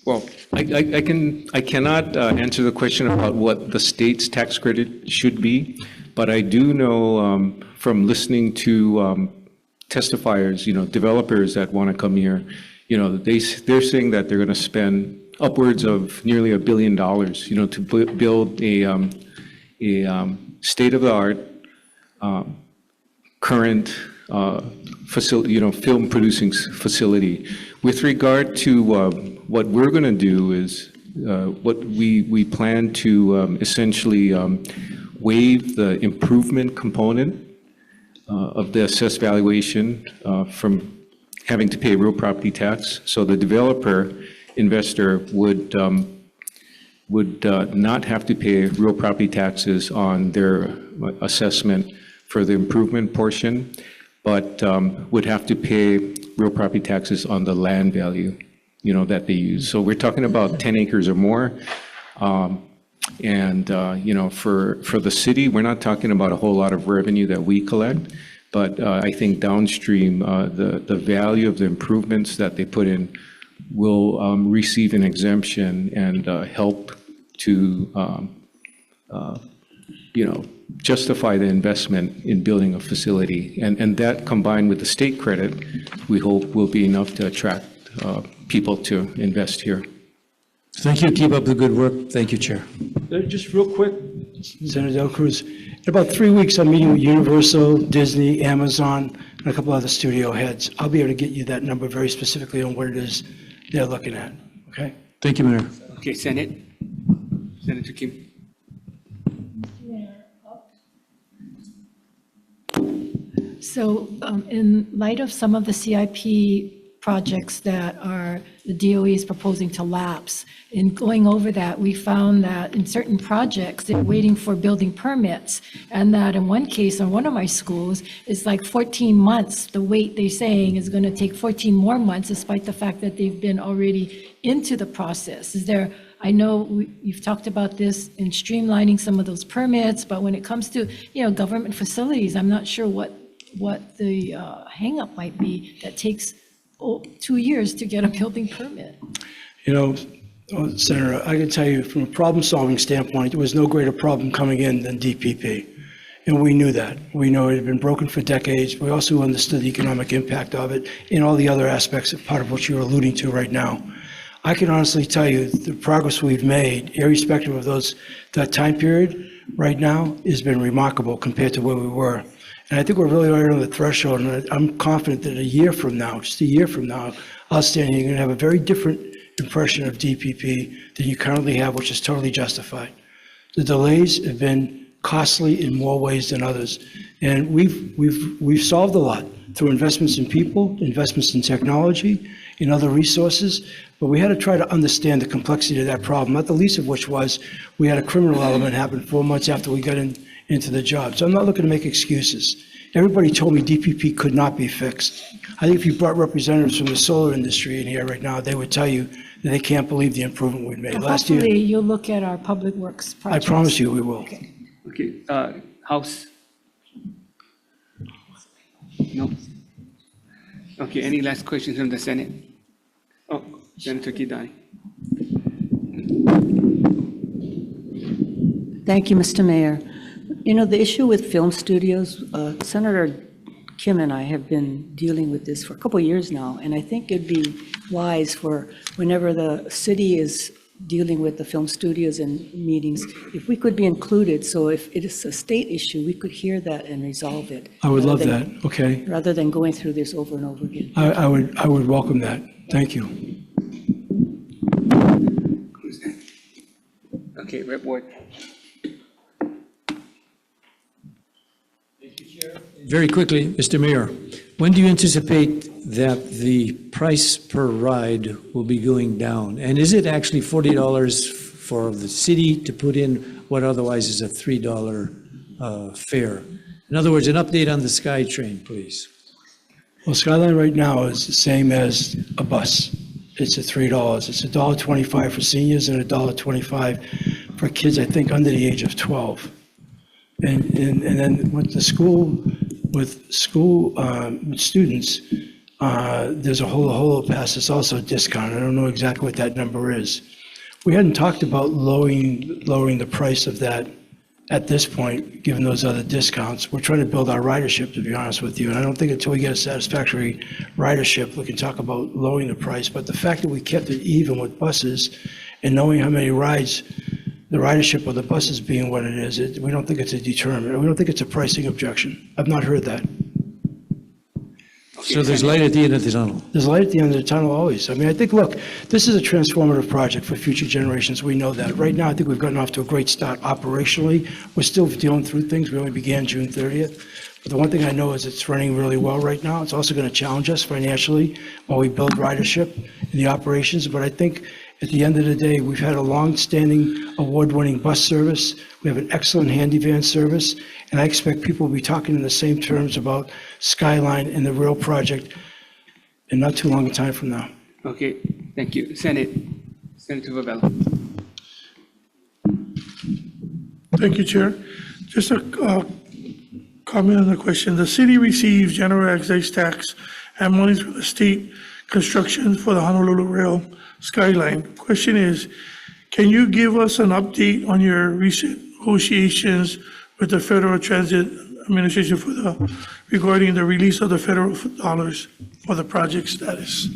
Well, I cannot answer the question about what the state's tax credit should be, but I do know from listening to testifiers, developers that want to come here, they're saying that they're going to spend upwards of nearly $1 billion, to build a state-of-the-art, current facility, film producing facility. With regard to what we're going to do is what we plan to essentially waive the improvement component of the assessed valuation from having to pay real property tax. So the developer investor would not have to pay real property taxes on their assessment for the improvement portion, but would have to pay real property taxes on the land value, that they use. So we're talking about 10 acres or more. And for the city, we're not talking about a whole lot of revenue that we collect, But I think downstream, the value of the improvements that they put in will receive an exemption and help to, justify the investment in building a facility. And that combined with the state credit, we hope will be enough to attract people to invest here. Thank you. Keep up the good work. Thank you, Chair. Just real quick, Senator Del Cruz, in about 3 weeks, I'm meeting with Universal, Disney, Amazon, and a couple other studio heads. I'll be able to get you that number very specifically on what it is they're looking at, okay? Thank you, Mayor. Okay, Senate. Senator Kim. So in light of some of the CIP projects that the DOE is proposing to lapse, in going over that, we found that in certain projects, they're waiting for building permits, and that in one case, on one of my schools, it's like 14 months. The wait, they're saying, is going to take 14 more months, despite the fact that they've been already into the process. I know you've talked about this in streamlining some of those permits, but when it comes to, government facilities, I'm not sure what the hangup might be that takes 2 years to get a building permit. Senator, I can tell you from a problem-solving standpoint, there was no greater problem coming in than DPP. And we knew that. We know it had been broken for decades. We also understood the economic impact of it and all the other aspects of part of what you're alluding to right now. I can honestly tell you the progress we've made, irrespective of that time period, right now has been remarkable compared to where we were. And I think we're really right on the threshold, and I'm confident that just a year from now, I'll stand here, you're going to have a very different impression of DPP than you currently have, which is totally justified. The delays have been costly in more ways than others, and we've solved a lot through investments in people, investments in technology, in other resources, but we had to try to understand the complexity of that problem, not the least of which was we had a criminal element happen 4 months after we got into the job. So I'm not looking to make excuses. Everybody told me DPP could not be fixed. I think if you brought representatives from the solar industry in here right now, they would tell you that they can't believe the improvement we've made. Last year, Hopefully, you'll look at our public works I projects. promise you we will. Okay, House. No? Okay, any last questions from the Senate? Oh, Senator Kidani. Thank you, Mr. Mayor. The issue with film studios, Senator Kim and I have been dealing with this for a couple of years now, and I think it'd be wise for whenever the city is dealing with the film studios and meetings, if we could be included, so if it is a state issue, we could hear that and resolve it. I would love that, okay? Rather than going through this over and over again. I would welcome that. Thank you. Who's that? Okay, Rep. Ward. Very quickly, Mr. Mayor, when do you anticipate that the price per ride will be going down? And is it actually $40 for the city to put in what otherwise is a $3 fare? In other words, an update on the SkyTrain, please. Well, Skyline right now is the same as a bus. It's at $3. It's $1.25 for seniors and $1.25 for kids, I think, under the age of 12. And then with the school, with students, there's a whole pass that's also discounted. I don't know exactly what that number is. We hadn't talked about lowering the price of that at this point, given those other discounts. We're trying to build our ridership, to be honest with you. And I don't think until we get a satisfactory ridership, we can talk about lowering the price. But the fact that we kept it even with buses and knowing how many rides, the ridership of the buses being what it is, we don't think it's a deterrent. We don't think it's a pricing objection. I've not heard that. So there's light at the end of the tunnel. There's light at the end of the tunnel always. I mean, I think, look, this is a transformative project for future generations. We know that. Right now, I think we've gotten off to a great start operationally. We're still dealing through things. We only began June 30th. But the one thing I know is it's running really well right now. It's also going to challenge us financially while we build ridership in the operations. But I think at the end of the day, we've had a long-standing award-winning bus service. We have an excellent handy van service. And I expect people will be talking in the same terms about Skyline and the rail project in not too long a time from now. Okay, thank you. Senator Vavella. Thank you, Chair. Just a comment on the question. The city receives general excise tax and monies from the state construction for the Honolulu Rail Skyline. Question is, can you give us an update on your recent negotiations with the Federal Transit Administration regarding the release of the federal dollars for the project status?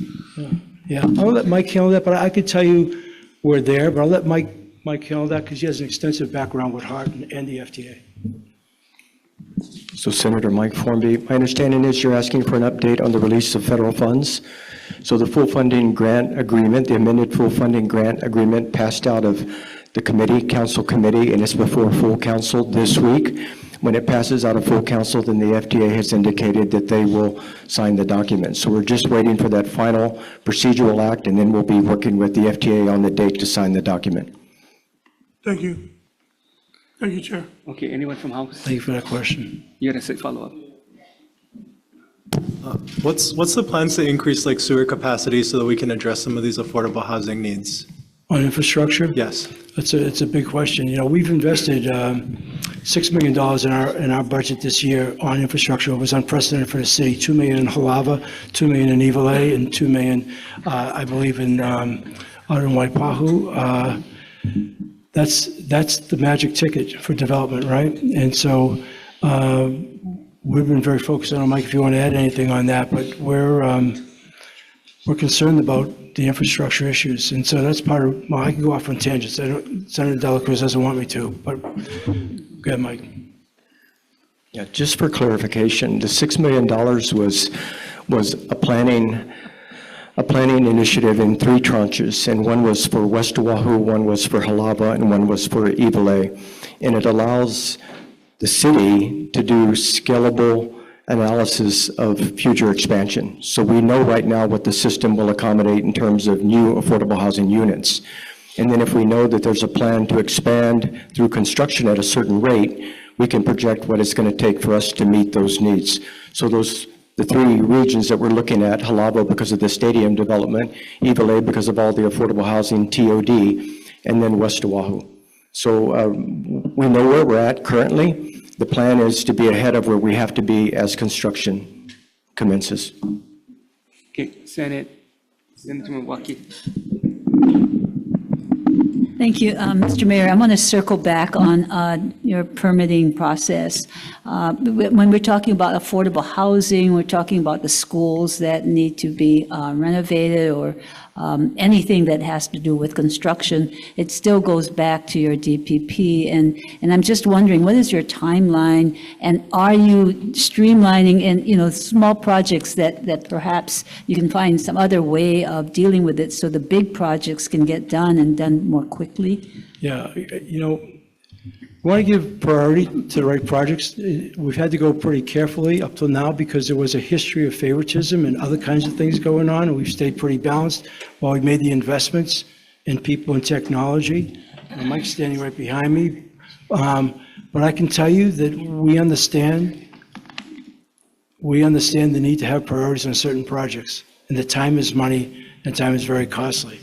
Yeah, I'll let Mike handle that, but I could tell you we're there, but I'll let Mike handle that because he has an extensive background with HART and the FTA. So Senator Mike Formby, my understanding is you're asking for an update on the release of federal funds. So the full funding grant agreement, the amended full funding grant agreement passed out of the committee, council committee, and it's before full council this week. When it passes out of full council, then the FDA has indicated that they will sign the document. So we're just waiting for that final procedural act, and then we'll be working with the FDA on the date to sign the document. Thank you. Thank you, Chair. Okay, anyone from House? Thank you for that question. You had a follow-up. What's the plans to increase like sewer capacity so that we can address some of these affordable housing needs? On infrastructure? Yes. It's a big question. You know, we've invested $6 million in our budget this year on infrastructure. It was unprecedented for the city. $2 million in Halava, $2 million in Ivalai, and $2 million, I believe, in out in Waipahu. That's the magic ticket for development, right? And so we've been very focused on it. Mike, if you want to add anything on that, but we're concerned about the infrastructure issues. And so that's part of, well, I can go off on tangents. Senator Dela Cruz doesn't want me to, but go ahead, Mike. Yeah, just for clarification, the $6 million was a planning initiative in 3 tranches, and one was for West Oahu, one was for Halava, and one was for Ivalai. And it allows the city to do scalable analysis of future expansion. So we know right now what the system will accommodate in terms of new affordable housing units. And then if we know that there's a plan to expand through construction at a certain rate, we can project what it's going to take for us to meet those needs. So the 3 regions that we're looking at, Halava because of the stadium development, Ivalai because of all the affordable housing TOD, and then West Oahu. So we know where we're at currently. The plan is to be ahead of where we have to be as construction commences. Okay, Senator Milwaukee. Thank you, Mr. Mayor. I want to circle back on your permitting process. When we're talking about affordable housing, we're talking about the schools that need to be renovated or anything that has to do with construction. It still goes back to your DPP. And I'm just wondering, what is your timeline? And are you streamlining in, small projects that perhaps you can find some other way of dealing with it so the big projects can get done and done more quickly? Yeah, we want to give priority to the right projects. We've had to go pretty carefully up till now because there was a history of favoritism and other kinds of things going on, and we've stayed pretty balanced while we made the investments in people and technology. And Mike's standing right behind me. But I can tell you that we understand the need to have priorities on certain projects, and the time is money, and time is very costly.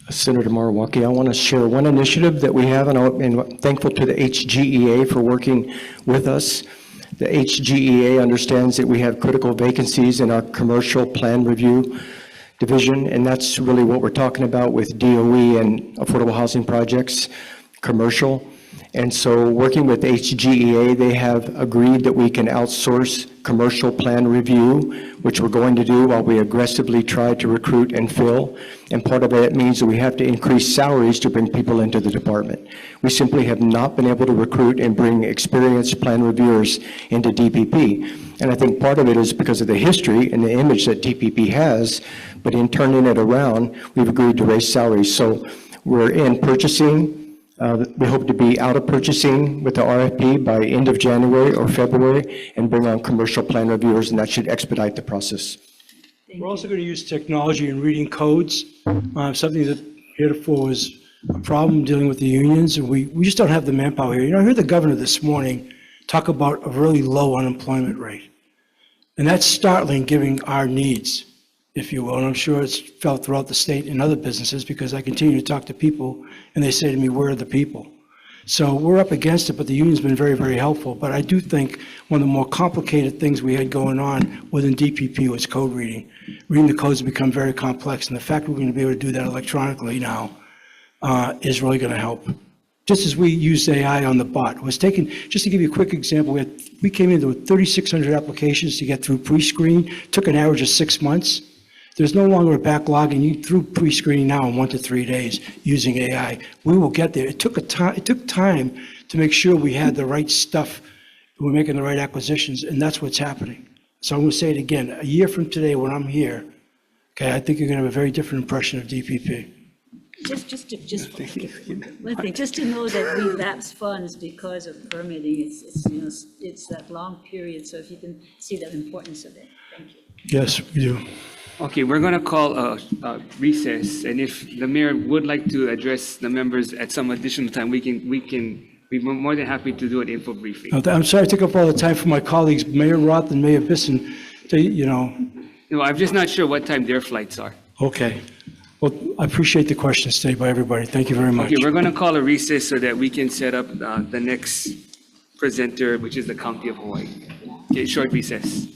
Senator Milwaukee, I want to share one initiative that we have, and I'm thankful to the HGEA for working with us. The HGEA understands that we have critical vacancies in our commercial plan review division, and that's really what we're talking about with DOE and affordable housing projects, commercial. And so working with HGEA, they have agreed that we can outsource commercial plan review, which we're going to do while we aggressively try to recruit and fill. And part of that means that we have to increase salaries to bring people into the department. We simply have not been able to recruit and bring experienced plan reviewers into DPP. And I think part of it is because of the history and the image that DPP has, but in turning it around, we've agreed to raise salaries. So we're in purchasing. We hope to be out of purchasing with the RFP by end of January or February and bring on commercial plan reviewers, and that should expedite the process. We're also going to use technology in reading codes, something that heretofore was a problem dealing with the unions, and we just don't have the manpower here. I heard the governor this morning talk about a really low unemployment rate, and that's startling given our needs, if you will, and I'm sure it's felt throughout the state and other businesses because I continue to talk to people, and they say to me, where are the people? So we're up against it, but the union's been very, very helpful. But I do think one of the more complicated things we had going on within DPP was code reading. Reading the codes has become very complex, and the fact we're going to be able to do that electronically now is really going to help. Just as we used AI on the bot, it was taken, just to give you a quick example, we came into 3,600 applications to get through pre-screen, took an average of 6 months. There's no longer a backlog, and you through pre-screening now in 1 to 3 days using AI. We will get there. It took time to make sure we had the right stuff, we're making the right acquisitions, and that's what's happening. So I'm going to say it again, a year from today when I'm here, okay, I think you're going to have a very different impression of DPP. One thing, just to know that we lapse funds because of permitting, it's that long period, so if you can see the importance of it, thank you. Yes, we do. Okay, we're going to call a recess, and if the mayor would like to address the members at some additional time, we can be more than happy to do an info briefing. I'm sorry I took up all the time for my colleagues, Mayor Roth and Mayor Bisson, No, I'm just not sure what time their flights are. Okay. Well, I appreciate the questions today by everybody. Thank you very much. Okay, we're going to call a recess so that we can set up the next presenter, which is the County of Hawaii. Okay, short recess.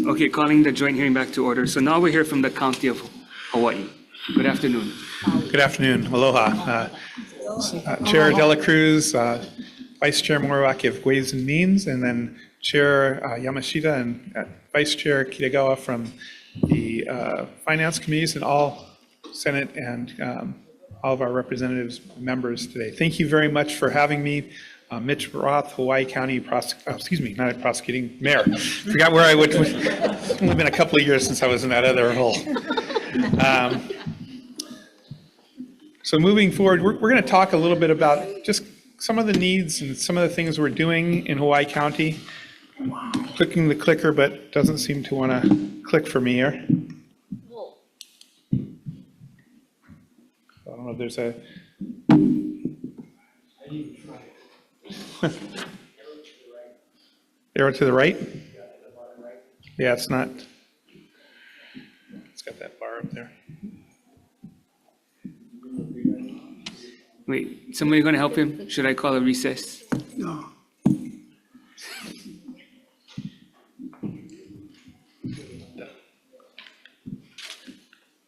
Okay, calling the joint hearing back to order. So now we hear from the County of Hawaii. Good afternoon. Good afternoon. Aloha. Chair Dela Cruz, Vice Chair Moriwaki of Ways and Means, and then Chair Yamashita and Vice Chair Kitagawa from the Finance Committees and all Senate and all of our representatives, members today. Thank you very much for having me. Mitch Roth, Hawaii County not prosecuting mayor. Forgot where I would. It's only been a couple of years since I was in that other role. So moving forward, we're going to talk a little bit about just some of the needs and some of the things we're doing in Hawaii County. Clicking the clicker, but doesn't seem to want to click for me here. I don't know if there's a. Arrow to the right? Yeah, it's not. It's got that bar up there. Wait, somebody going to help him? Should I call a recess? No.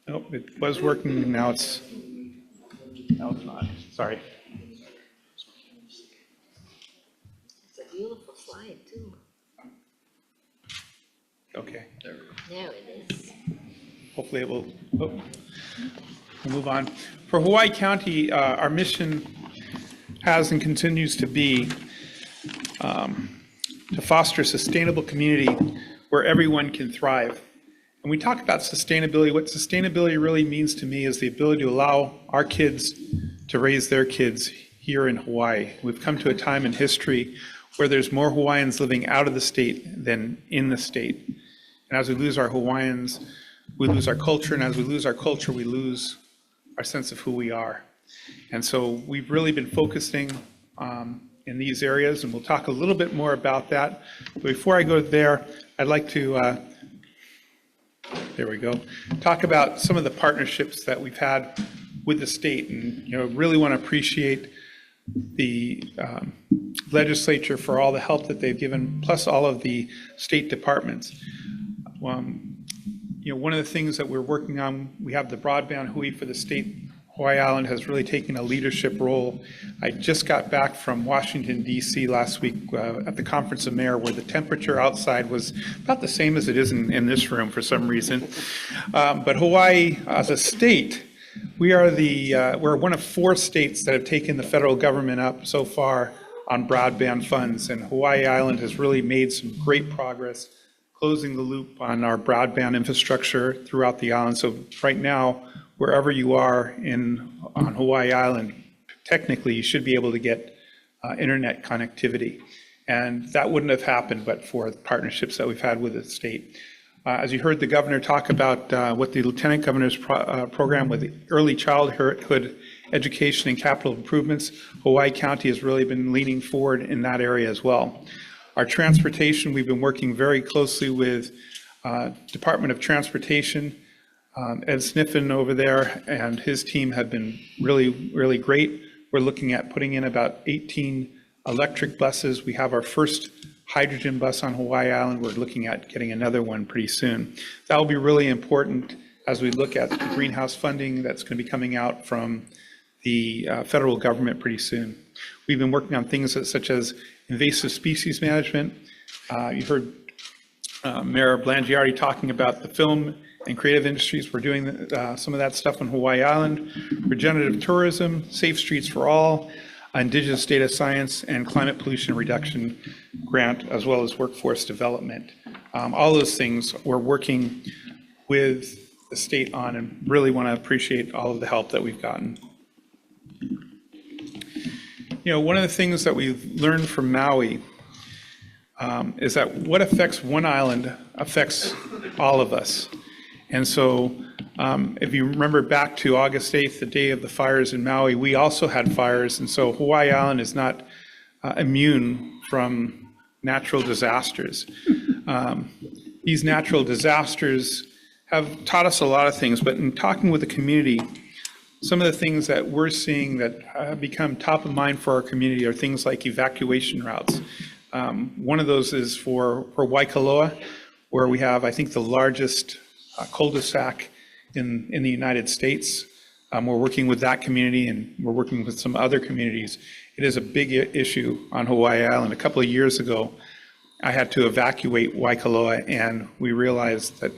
Nope, it was working, now it's not. Sorry. It's a beautiful slide, too. Okay, there. There it is. Hopefully it will, we'll move on. For Hawaii County, our mission has and continues to be to foster a sustainable community where everyone can thrive. When we talk about sustainability, what sustainability really means to me is the ability to allow our kids to raise their kids here in Hawaii. We've come to a time in history where there's more Hawaiians living out of the state than in the state. And as we lose our Hawaiians, we lose our culture, and as we lose our culture, we lose our sense of who we are. And so we've really been focusing in these areas, and we'll talk a little bit more about that. But before I go there, I'd like to there we go, talk about some of the partnerships that we've had with the state, and really want to appreciate the legislature for all the help that they've given, plus all of the state departments. One of the things that we're working on, we have the broadband Hui for the state. Hawaii Island has really taken a leadership role. I just got back from Washington, D.C. last week at the Conference of Mayors, where the temperature outside was about the same as it is in this room for some reason. But Hawaii, as a state, we're one of 4 states that have taken the federal government up so far on broadband funds, and Hawaii Island has really made some great progress closing the loop on our broadband infrastructure throughout the island. So right now, wherever you are on Hawaii Island, technically you should be able to get internet connectivity. And that wouldn't have happened but for the partnerships that we've had with the state. As you heard the governor talk about what the lieutenant governor's program with early childhood education and capital improvements, Hawaii County has really been leaning forward in that area as well. Our transportation, we've been working very closely with Department of Transportation. Ed Sniffen over there and his team have been really, really great. We're looking at putting in about 18 electric buses. We have our first hydrogen bus on Hawaii Island. We're looking at getting another one pretty soon. That will be really important as we look at the greenhouse funding that's going to be coming out from the federal government pretty soon. We've been working on things such as invasive species management. You heard Mayor Blangiardi talking about the film and creative industries. We're doing some of that stuff on Hawaii Island. Regenerative tourism, safe streets for all, indigenous data science, and climate pollution reduction grant, as well as workforce development. All those things we're working with the state on, and really want to appreciate all of the help that we've gotten. One of the things that we've learned from Maui is that what affects one island affects all of us. And so if you remember back to August 8th, the day of the fires in Maui, we also had fires. And so Hawaii Island is not immune from natural disasters. These natural disasters have taught us a lot of things, but in talking with the community, some of the things that we're seeing that have become top of mind for our community are things like evacuation routes. One of those is for Waikoloa, where we have, I think, the largest cul-de-sac in the United States. We're working with that community, and we're working with some other communities. It is a big issue on Hawaii Island. A couple of years ago, I had to evacuate Waikoloa, and we realized that,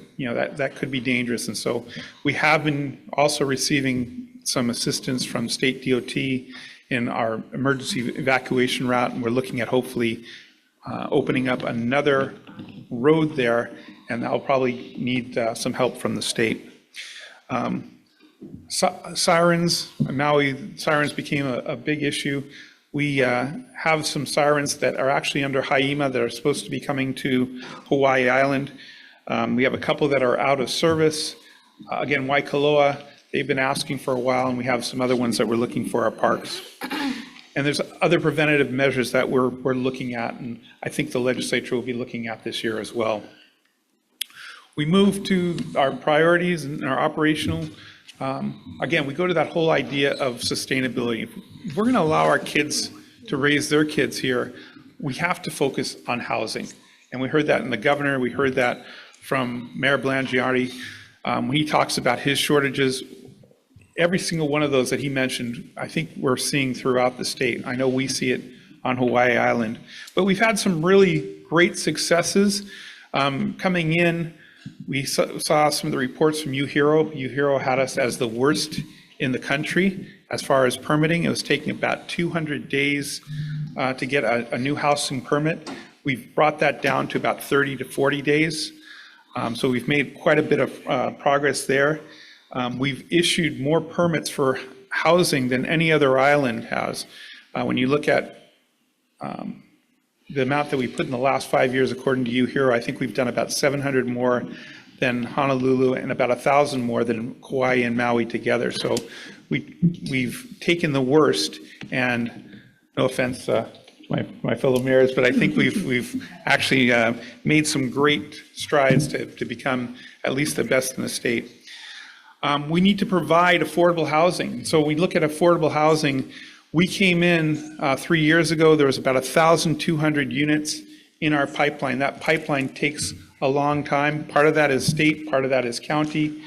that could be dangerous. And so we have been also receiving some assistance from state DOT in our emergency evacuation route, and we're looking at hopefully opening up another road there, and that'll probably need some help from the state. Sirens, Maui sirens became a big issue. We have some sirens that are actually under HIEMA that are supposed to be coming to Hawaii Island. We have a couple that are out of service. Again, Waikoloa, they've been asking for a while, and we have some other ones that we're looking for our parks. And there's other preventative measures that we're looking at, and I think the legislature will be looking at this year as well. We move to our priorities and our operational. Again, we go to that whole idea of sustainability. If we're going to allow our kids to raise their kids here, we have to focus on housing. And we heard that in the governor. We heard that from Mayor Blangiardi. When he talks about his shortages, every single one of those that he mentioned, I think we're seeing throughout the state. I know we see it on Hawaii Island. But we've had some really great successes coming in. We saw some of the reports from UHERO. UHERO had us as the worst in the country as far as permitting. It was taking about 200 days to get a new housing permit. We've brought that down to about 30 to 40 days. So we've made quite a bit of progress there. We've issued more permits for housing than any other island has. When you look at the amount that we put in the last 5 years, according to UHERO, I think we've done about 700 more than Honolulu and about 1,000 more than Kauai and Maui together. So we've taken the worst, and no offense to my fellow mayors, but I think we've actually made some great strides to become at least the best in the state. We need to provide affordable housing. So when we look at affordable housing, we came in 3 years ago, there was about 1,200 units in our pipeline. That pipeline takes a long time. Part of that is state, part of that is county.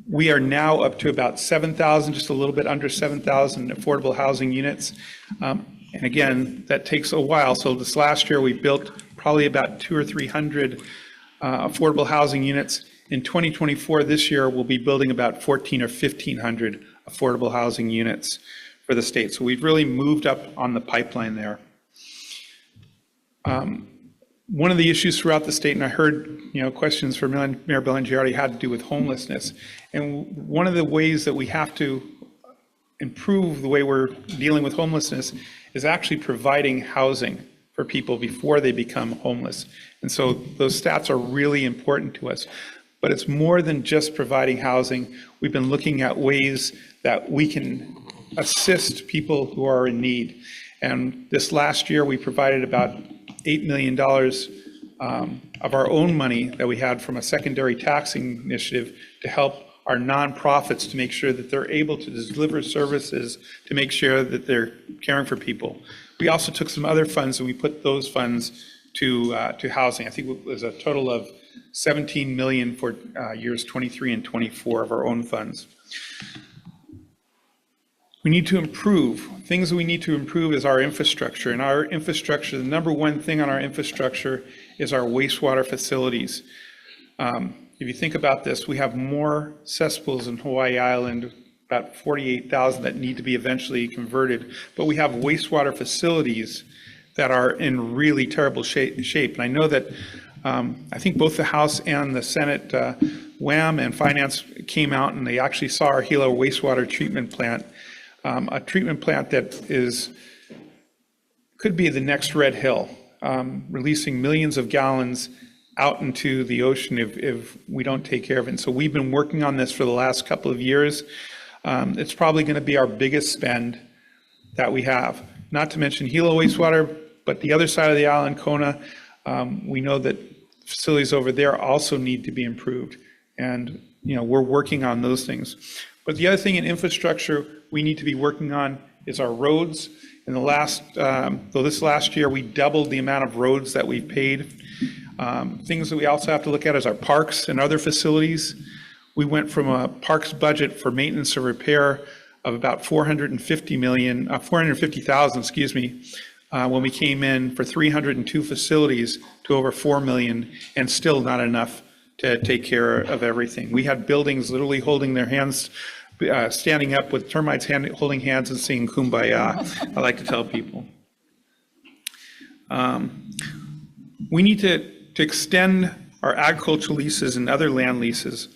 We are now up to about 7,000, just a little bit under 7,000 affordable housing units. And again, that takes a while. So this last year, we built probably about 200 or 300 affordable housing units. In 2024, this year, we'll be building about 1,400 or 1,500 affordable housing units for the state. So we've really moved up on the pipeline there. One of the issues throughout the state, and I heard questions from Mayor Blangiardi, had to do with homelessness. And one of the ways that we have to improve the way we're dealing with homelessness is actually providing housing for people before they become homeless. And so those stats are really important to us. But it's more than just providing housing. We've been looking at ways that we can assist people who are in need. And this last year, we provided about $8 million of our own money that we had from a secondary taxing initiative to help our nonprofits to make sure that they're able to deliver services to make sure that they're caring for people. We also took some other funds and we put those funds to housing. I think it was a total of 17 million for years 23 and 24 of our own funds. We need to improve. Things we need to improve is our infrastructure. And our infrastructure, the number one thing on our infrastructure is our wastewater facilities. If you think about this, we have more cesspools in Hawaii Island, about 48,000 that need to be eventually converted, but we have wastewater facilities that are in really terrible shape. And I know that I think both the House and the Senate, WAM and Finance came out and they actually saw our Hilo wastewater treatment plant, a treatment plant that could be the next Red Hill, releasing millions of gallons out into the ocean if we don't take care of it. And so we've been working on this for the last couple of years. It's probably going to be our biggest spend that we have. Not to mention Hilo wastewater, but the other side of the island, Kona, we know that facilities over there also need to be improved. And we're working on those things. But the other thing in infrastructure we need to be working on is our roads. In this last year, we doubled the amount of roads that we've paid. Things that we also have to look at is our parks and other facilities. We went from a parks budget for maintenance or repair of about 450,000, excuse me, when we came in for 302 facilities to over 4 million, and still not enough to take care of everything. We had buildings literally holding their hands, standing up with termites holding hands and singing Kumbaya, I like to tell people. We need to extend our agricultural leases and other land leases,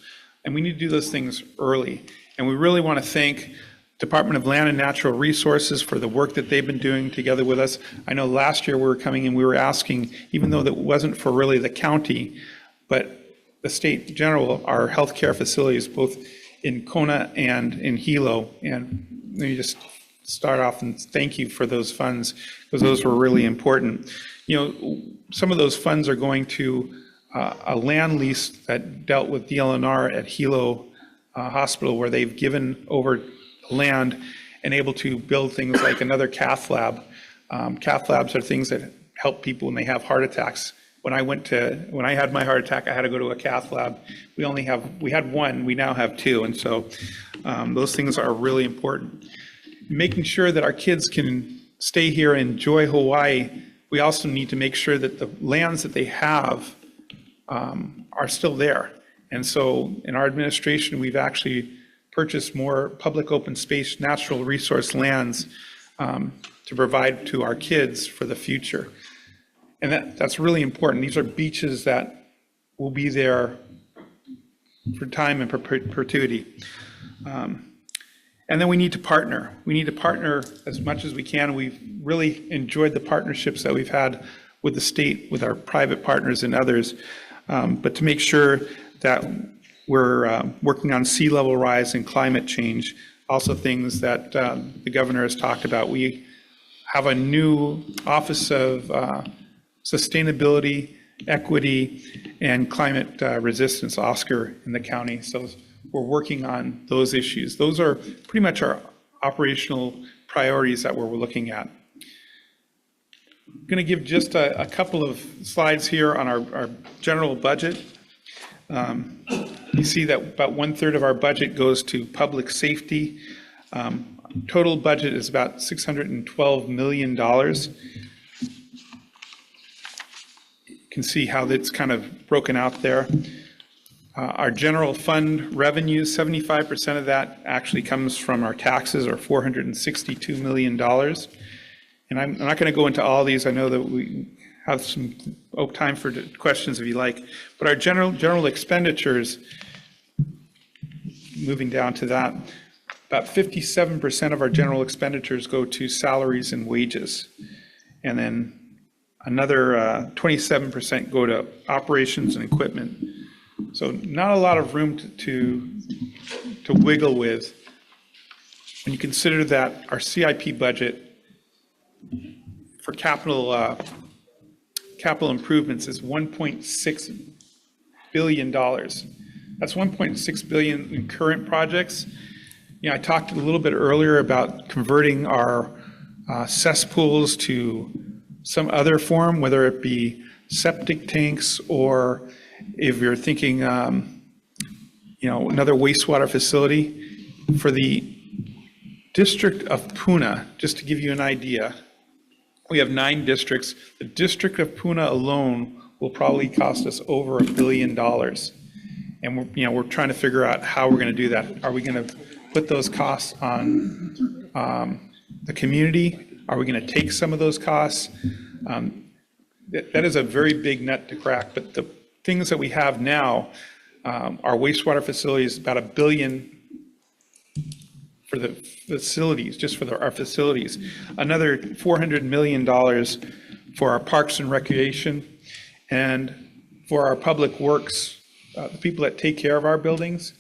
and we need to do those things early. And we really want to thank Department of Land and Natural Resources for the work that they've been doing together with us. I know last year we were coming in, we were asking, even though that wasn't for really the county, but the state in general, our healthcare facilities, both in Kona and in Hilo. And let me just start off and thank you for those funds, because those were really important. You know, some of those funds are going to a land lease that dealt with DLNR at Hilo Hospital, where they've given over land and able to build things like another cath lab. Cath labs are things that help people when they have heart attacks. When I had my heart attack, I had to go to a cath lab. We had one, we now have two. And so those things are really important. Making sure that our kids can stay here and enjoy Hawaii, we also need to make sure that the lands that they have are still there. And so in our administration, we've actually purchased more public open space natural resource lands to provide to our kids for the future. And that's really important. These are beaches that will be there for time and perpetuity. And then we need to partner. We need to partner as much as we can. We've really enjoyed the partnerships that we've had with the state, with our private partners and others. But to make sure that we're working on sea level rise and climate change, also things that the governor has talked about. We have a new Office of Sustainability, Equity, and Climate Resistance, OSCAR, in the county. So we're working on those issues. Those are pretty much our operational priorities that we're looking at. I'm going to give just a couple of slides here on our general budget. You see that about 1/3 of our budget goes to public safety. Total budget is about $612 million. You can see how that's kind of broken out there. Our general fund revenue, 75% of that actually comes from our taxes, or $462 million. And I'm not going to go into all these. I know that we have some time for questions if you like. But our general expenditures, moving down to that, about 57% of our general expenditures go to salaries and wages. And then another 27% go to operations and equipment. So not a lot of room to wiggle with. When you consider that our CIP budget for capital improvements is $1.6 billion. That's $1.6 billion in current projects. You know, I talked a little bit earlier about converting our cesspools to some other form, whether it be septic tanks, or if you're thinking, you know, another wastewater facility. For the District of Puna, just to give you an idea, we have 9 districts. The District of Puna alone will probably cost us over $1 billion. And we're trying to figure out how we're going to do that. Are we going to put those costs on the community? Are we going to take some of those costs? That is a very big nut to crack. But the things that we have now, our wastewater facility is about $1 billion for the facilities, just for our facilities. Another $400 million for our parks and recreation, and for our public works, the people that take care of our buildings.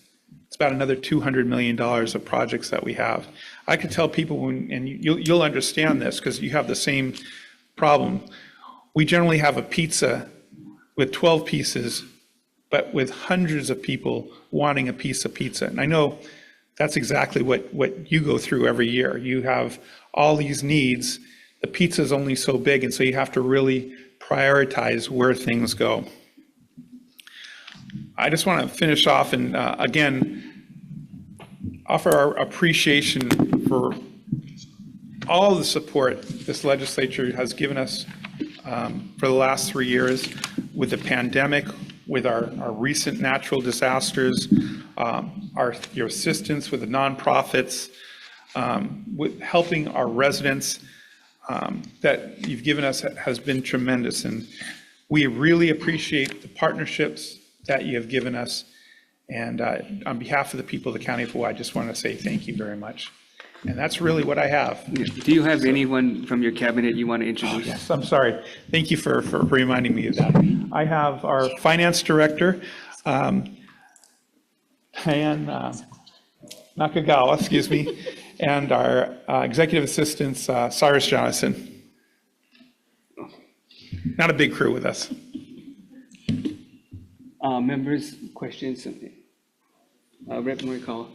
It's about another $200 million of projects that we have. I could tell people, and you'll understand this because you have the same problem. We generally have a pizza with 12 pieces, but with hundreds of people wanting a piece of pizza. And I know that's exactly what you go through every year. You have all these needs. The pizza is only so big, and so you have to really prioritize where things go. I just want to finish off and, again, offer our appreciation for all the support this legislature has given us for the last 3 years with the pandemic, with our recent natural disasters, your assistance with the nonprofits, with helping our residents that you've given us has been tremendous. And we really appreciate the partnerships that you have given us. And on behalf of the people of the County of Hawaii, I just want to say thank you very much. And that's really what I have. Do you have anyone from your cabinet you want to introduce? Yes, I'm sorry. Thank you for reminding me of that. I have our finance director, Diane Nakagawa, excuse me, and our executive assistants, Cyrus Jonathan. Not a big crew with us. Members, questions? Rep. Morikawa.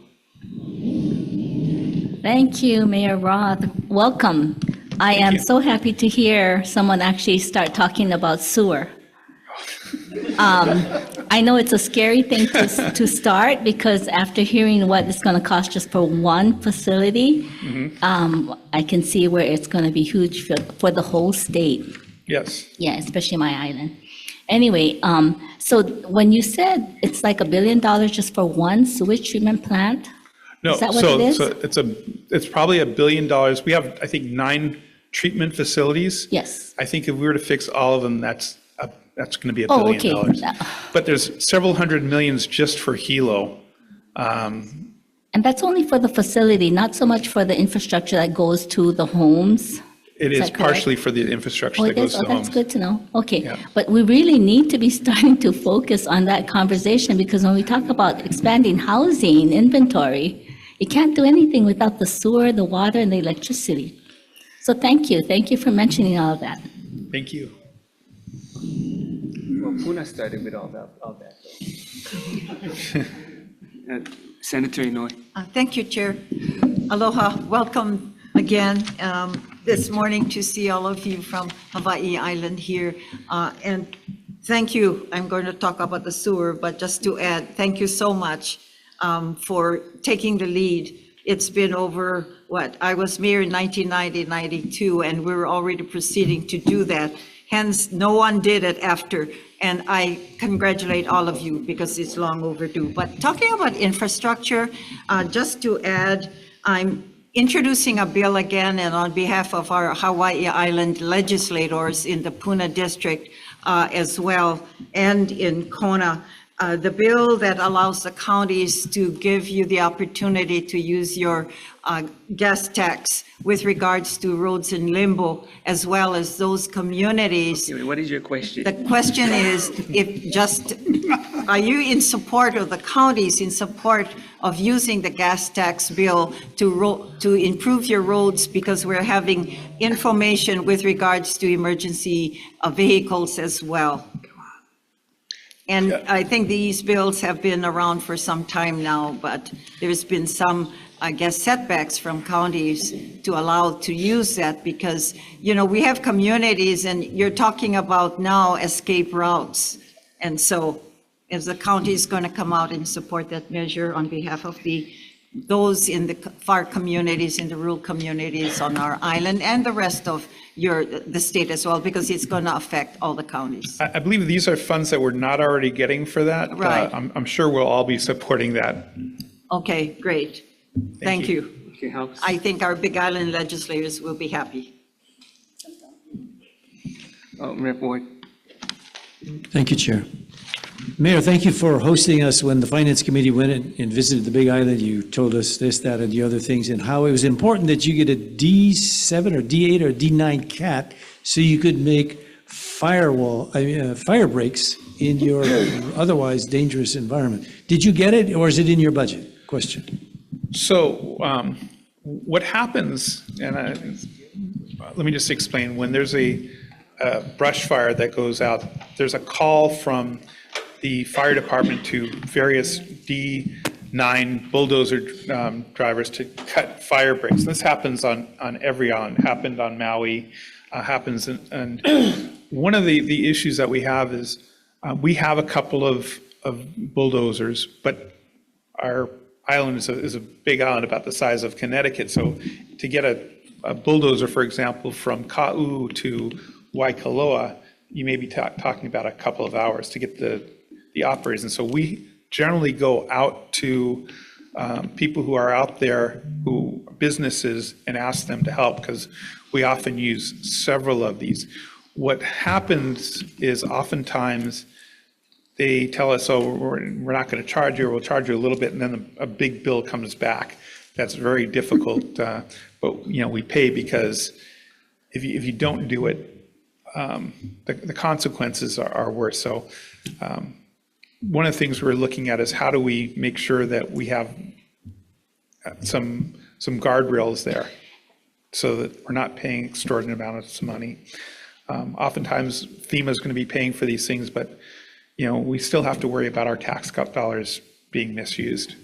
Thank you, Mayor Roth. Welcome. I am so happy to hear someone actually start talking about sewer. I know it's a scary thing to start because after hearing what it's going to cost just for one facility, I can see where it's going to be huge for the whole state. Yes. Yeah, especially my island. Anyway, so when you said it's like $1 billion just for one sewage treatment plant? No, Is that what it is? so it's probably $1 billion. We have, I think, 9 treatment facilities. Yes. I think if we were to fix all of them, that's going to be $1 Oh, billion. okay. But there's several hundred millions just for Hilo. And that's only for the facility, not so much for the infrastructure that goes to the homes? It Is is that correct? partially for the infrastructure Oh, that it goes is? to Oh, the homes. that's good to know. Okay. Yeah. But we really need to be starting to focus on that conversation because when we talk about expanding housing inventory, you can't do anything without the sewer, the water, and the electricity. So thank you. Thank you for mentioning all of that. Thank you. Well, Puna started with all that. Senator Inouye. Thank you, Chair. Aloha, welcome again this morning to see all of you from Hawaii Island here. And thank you, I'm going to talk about the sewer, but just to add, thank you so much for taking the lead. It's been over, I was mayor in 1990, 92, and we were already proceeding to do that. Hence, no one did it after. And I congratulate all of you because it's long overdue. But talking about infrastructure, just to add, I'm introducing a bill again, and on behalf of our Hawaii Island legislators in the Puna District as well, and in Kona, the bill that allows the counties to give you the opportunity to use your gas tax with regards to roads in limbo, as well as those communities. What is your question? The question is, are you in support of the counties, in support of using the gas tax bill to improve your roads because we're having information with regards to emergency vehicles as well? And I think these bills have been around for some time now, but there's been some, I guess, setbacks from counties to allow to use that because, we have communities and you're talking about now escape routes. And so is the county is going to come out and support that measure on behalf of those in the far communities, in the rural communities on our island and the rest of the state as well, because it's going to affect all the counties. I believe these are funds that we're not already getting for that. Right. I'm sure we'll all be supporting that. Okay, great. Thank you. Okay, I think our Big Island legislators will be happy. Rep. Ward. Thank you, Chair. Mayor, thank you for hosting us when the Finance Committee went and visited the Big Island. You told us this, that, and the other things, and how it was important that you get a D7 or D8 or D9 cat so you could make fire breaks in your otherwise dangerous environment. Did you get it, or is it in your budget? Question. So what happens, and let me just explain, when there's a brush fire that goes out, there's a call from the fire department to various D9 bulldozer drivers to cut fire breaks. This happens on every island, happened on Maui, and one of the issues that we have is we have a couple of bulldozers, but our island is a big island about the size of Connecticut. So to get a bulldozer, for example, from Ka'u to Waikoloa, you may be talking about a couple of hours to get the operators. And so we generally go out to people who are out there, who businesses, and ask them to help, because we often use several of these. What happens is oftentimes they tell us, oh, we're not going to charge you, or we'll charge you a little bit, and then a big bill comes back. That's very difficult, but we pay, because if you don't do it, the consequences are worse. So one of the things we're looking at is how do we make sure that we have some guardrails there, so that we're not paying extraordinary amounts of money. Oftentimes FEMA is going to be paying for these things, but we still have to worry about our tax dollars being misused.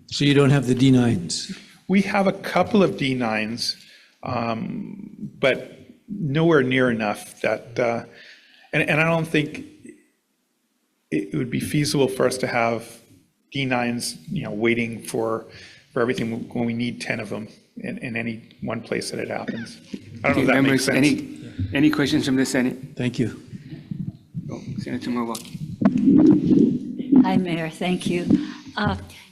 So you don't have the D9s? We have a couple of D9s, but nowhere near enough that, and I don't think it would be feasible for us to have D9s, waiting for everything when we need 10 of them in any one place that it happens. I don't know if that makes sense. Any questions from the Senate? Thank you. Oh, Senator Milwaukee. Hi, Mayor, thank you.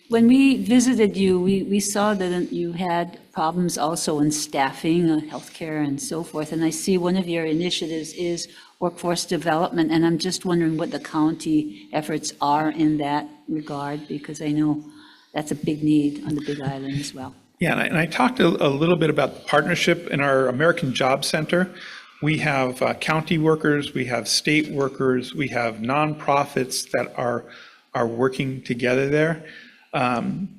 When we visited you, we saw that you had problems also in staffing, healthcare and so forth. And I see one of your initiatives is workforce development, and I'm just wondering what the county efforts are in that regard, because I know that's a big need on the Big Island as well. Yeah, and I talked a little bit about the partnership in our American Job Center. We have county workers, we have state workers, we have nonprofits that are working together there,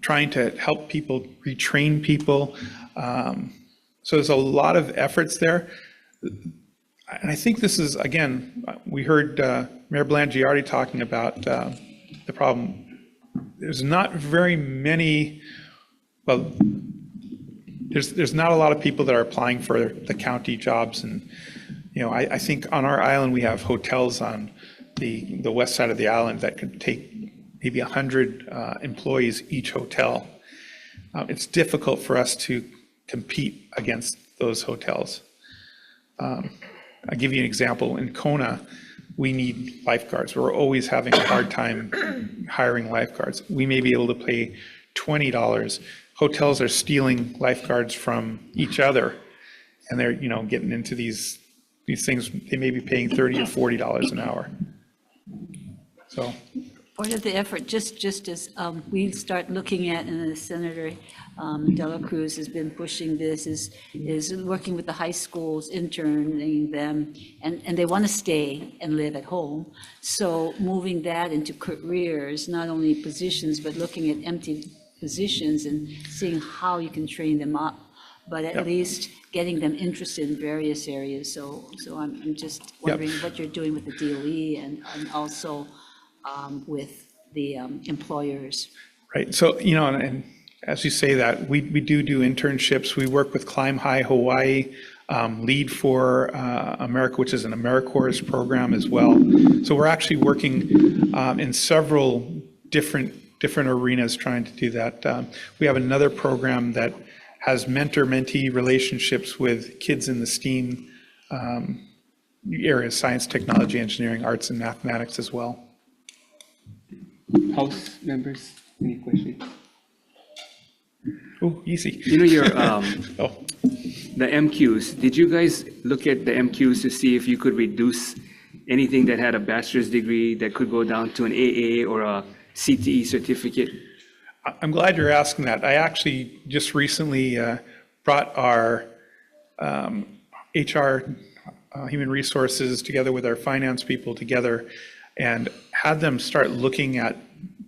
trying to help people, retrain people. So there's a lot of efforts there. And I think this is, again, we heard Mayor Blangiardi talking about the problem. There's not very many, well, there's not a lot of people that are applying for the county jobs. And, I think on our island, we have hotels on the west side of the island that could take maybe 100 employees each hotel. It's difficult for us to compete against those hotels. I'll give you an example. In Kona, we need lifeguards. We're always having a hard time hiring lifeguards. We may be able to pay $20. Hotels are stealing lifeguards from each other, and they're getting into these things. They may be paying $30 or $40 an hour. So Part of the effort, just as we start looking at, and Senator De La Cruz has been pushing this, is working with the high schools, interning them, and they want to stay and live at home. So moving that into careers, not only positions, but looking at empty positions and seeing how you can train them up, but at least getting them interested in various areas. So I'm just wondering what you're doing with the DOE and also with the employers. Right. So, and as you say that, we do internships. We work with Climb High Hawaii, Lead for America, which is an AmeriCorps program as well. So we're actually working in several different arenas trying to do that. We have another program that has mentor-mentee relationships with kids in the STEAM areas, science, technology, engineering, arts, and mathematics as well. House members, any questions? Oh, easy. Your the MQs, did you guys look at the MQs to see if you could reduce anything that had a bachelor's degree that could go down to an AA or a CTE certificate? I'm glad you're asking that. I actually just recently brought our HR, human resources, together with our finance people together, and had them start looking at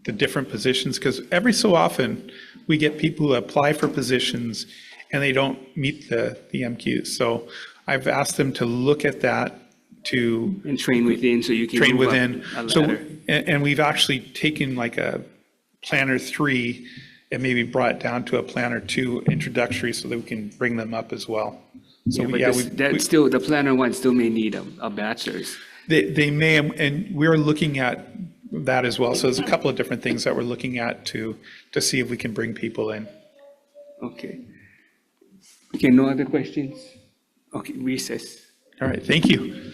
the different positions, because every so often we get people who apply for positions and they don't meet the MQs. So I've asked them to look at that and train within, so you can train move up within. a So ladder. and we've actually taken like a Planner 3 and maybe brought it down to a Planner 2 introductory so that we can bring them up as well. So Still, the Planner 1 still may need a bachelor's. They may, and we're looking at that as well. So there's a couple of different things that we're looking at to see if we can bring people in. Okay. Okay, no other questions? Okay, recess. All right, thank you.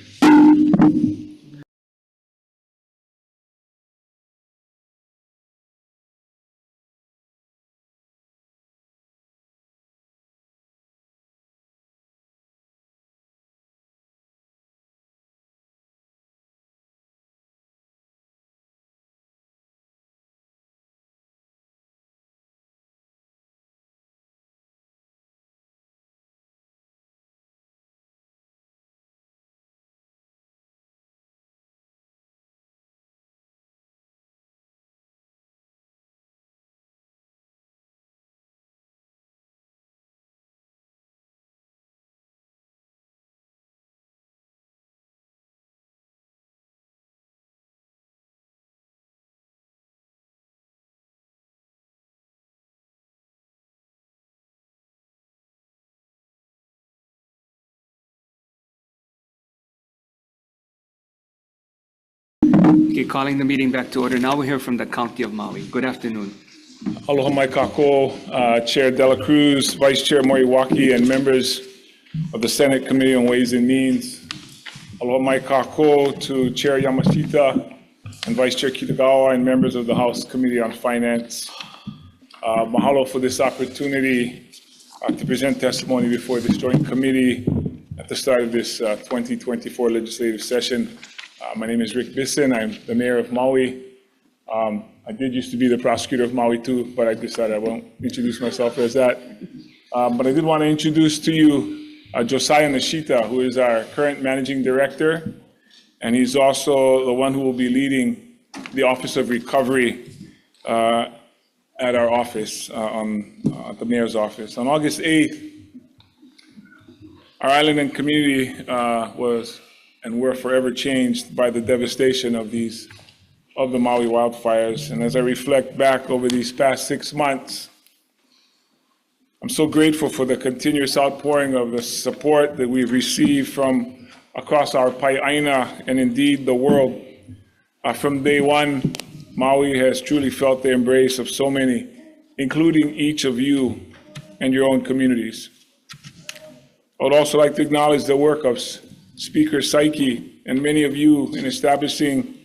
Okay, calling the meeting back to order. Now we'll hear from the County of Maui. Good afternoon. Aloha mai kako, Chair Dela Cruz, Vice Chair Moriwaki, and members of the Senate Committee on Ways and Means. Aloha mai kako to Chair Yamashita and Vice Chair Kitagawa and members of the House Committee on Finance. Mahalo for this opportunity to present testimony before this joint committee at the start of this 2024 legislative session. My name is Rick Bisson. I'm the mayor of Maui. I did used to be the prosecutor of Maui too, but I decided I won't introduce myself as that. But I did want to introduce to you Josiah Nishita, who is our current managing director, and he's also the one who will be leading the Office of Recovery at our office, at the mayor's office. On August 8th, our island and community was and were forever changed by the devastation of the Maui wildfires. And as I reflect back over these past 6 months, I'm so grateful for the continuous outpouring of the support that we've received from across our Pai'aina and indeed the world. From day one, Maui has truly felt the embrace of so many, including each of you and your own communities. I would also like to acknowledge the work of Speaker Saiki and many of you in establishing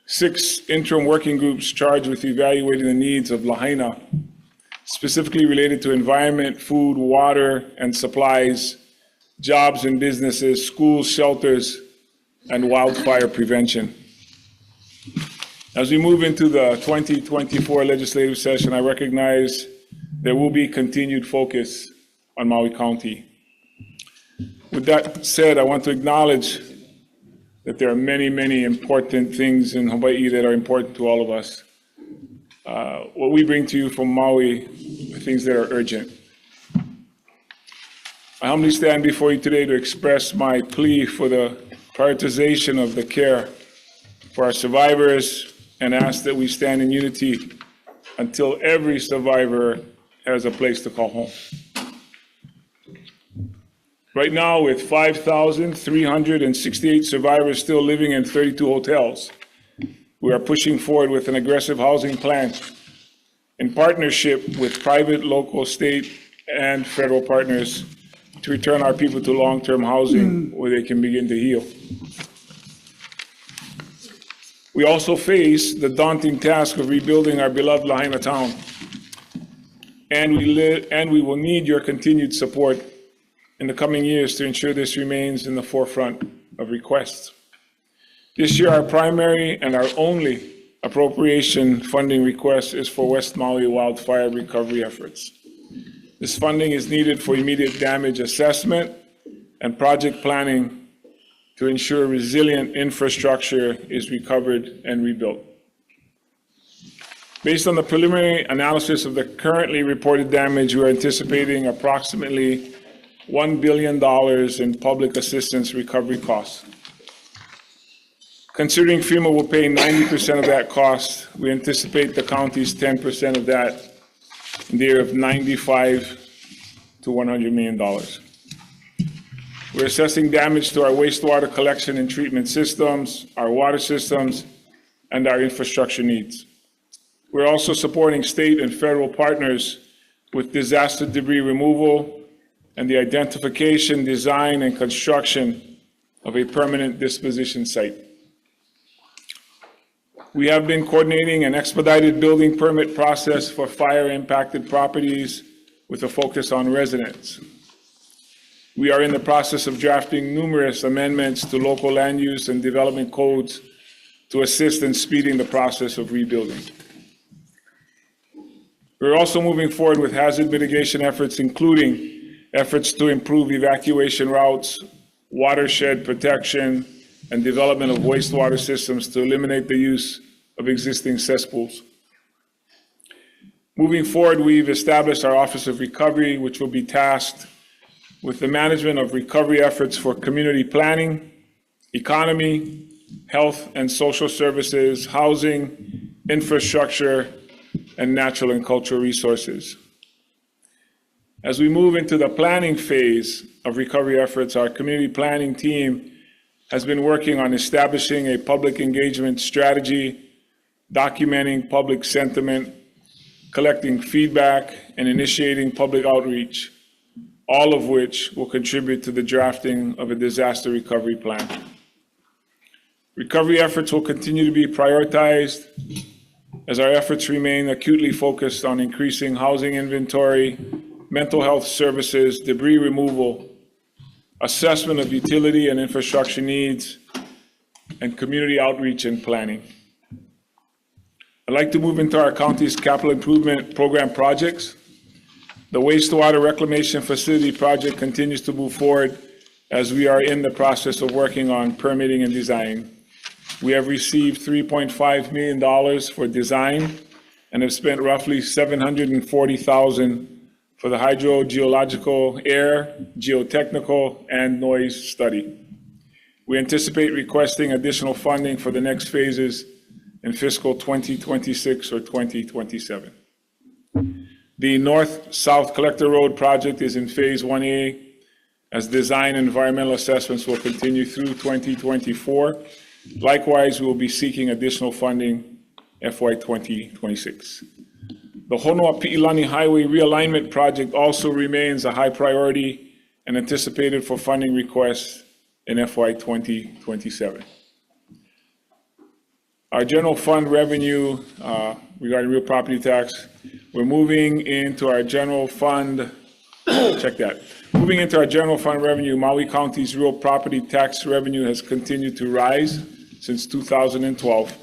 6 interim working groups charged with evaluating the needs of Lahaina, specifically related to environment, food, water, and supplies, jobs and businesses, schools, shelters, and wildfire prevention. As we move into the 2024 legislative session, I recognize there will be continued focus on Maui County. With that said, I want to acknowledge that there are many, many important things in Hawaii that are important to all of us. What we bring to you from Maui are things that are urgent. I humbly stand before you today to express my plea for the prioritization of the care for our survivors and ask that we stand in unity until every survivor has a place to call home. Right now, with 5,368 survivors still living in 32 hotels, we are pushing forward with an aggressive housing plan in partnership with private, local, state, and federal partners to return our people to long-term housing where they can begin to heal. We also face the daunting task of rebuilding our beloved Lahaina town, and we will need your continued support in the coming years to ensure this remains in the forefront of requests. This year, our primary and our only appropriation funding request is for West Maui wildfire recovery efforts. This funding is needed for immediate damage assessment and project planning to ensure resilient infrastructure is recovered and rebuilt. Based on the preliminary analysis of the currently reported damage, we are anticipating approximately $1 billion in public assistance recovery costs. Considering FEMA will pay 90% of that cost, we anticipate the county's 10% of that in the year of $95 to $100 million. We're assessing damage to our wastewater collection and treatment systems, our water systems, and our infrastructure needs. We're also supporting state and federal partners with disaster debris removal and the identification, design, and construction of a permanent disposition site. We have been coordinating an expedited building permit process for fire-impacted properties with a focus on residents. We are in the process of drafting numerous amendments to local land use and development codes to assist in speeding the process of rebuilding. We're also moving forward with hazard mitigation efforts, including efforts to improve evacuation routes, watershed protection, and development of wastewater systems to eliminate the use of existing cesspools. Moving forward, we've established our Office of Recovery, which will be tasked with the management of recovery efforts for community planning, economy, health and social services, housing, infrastructure, and natural and cultural resources. As we move into the planning phase of recovery efforts, our community planning team has been working on establishing a public engagement strategy, documenting public sentiment, collecting feedback, and initiating public outreach, all of which will contribute to the drafting of a disaster recovery plan. Recovery efforts will continue to be prioritized as our efforts remain acutely focused on increasing housing inventory, mental health services, debris removal, assessment of utility and infrastructure needs, and community outreach and planning. I'd like to move into our county's capital improvement program projects. The wastewater reclamation facility project continues to move forward as we are in the process of working on permitting and design. We have received $3.5 million for design and have spent roughly $740,000 for the hydrogeological, air, geotechnical, and noise study. We anticipate requesting additional funding for the next phases in fiscal 2026 or 2027. The North-South Collector Road project is in Phase 1A, as design and environmental assessments will continue through 2024. Likewise, we will be seeking additional funding FY 2026. The Honolulu Highway Realignment Project also remains a high priority and anticipated for funding requests in FY 2027. Our general fund revenue regarding real property tax, we're moving into our general fund, check that. Moving into our general fund revenue, Maui County's real property tax revenue has continued to rise since 2012.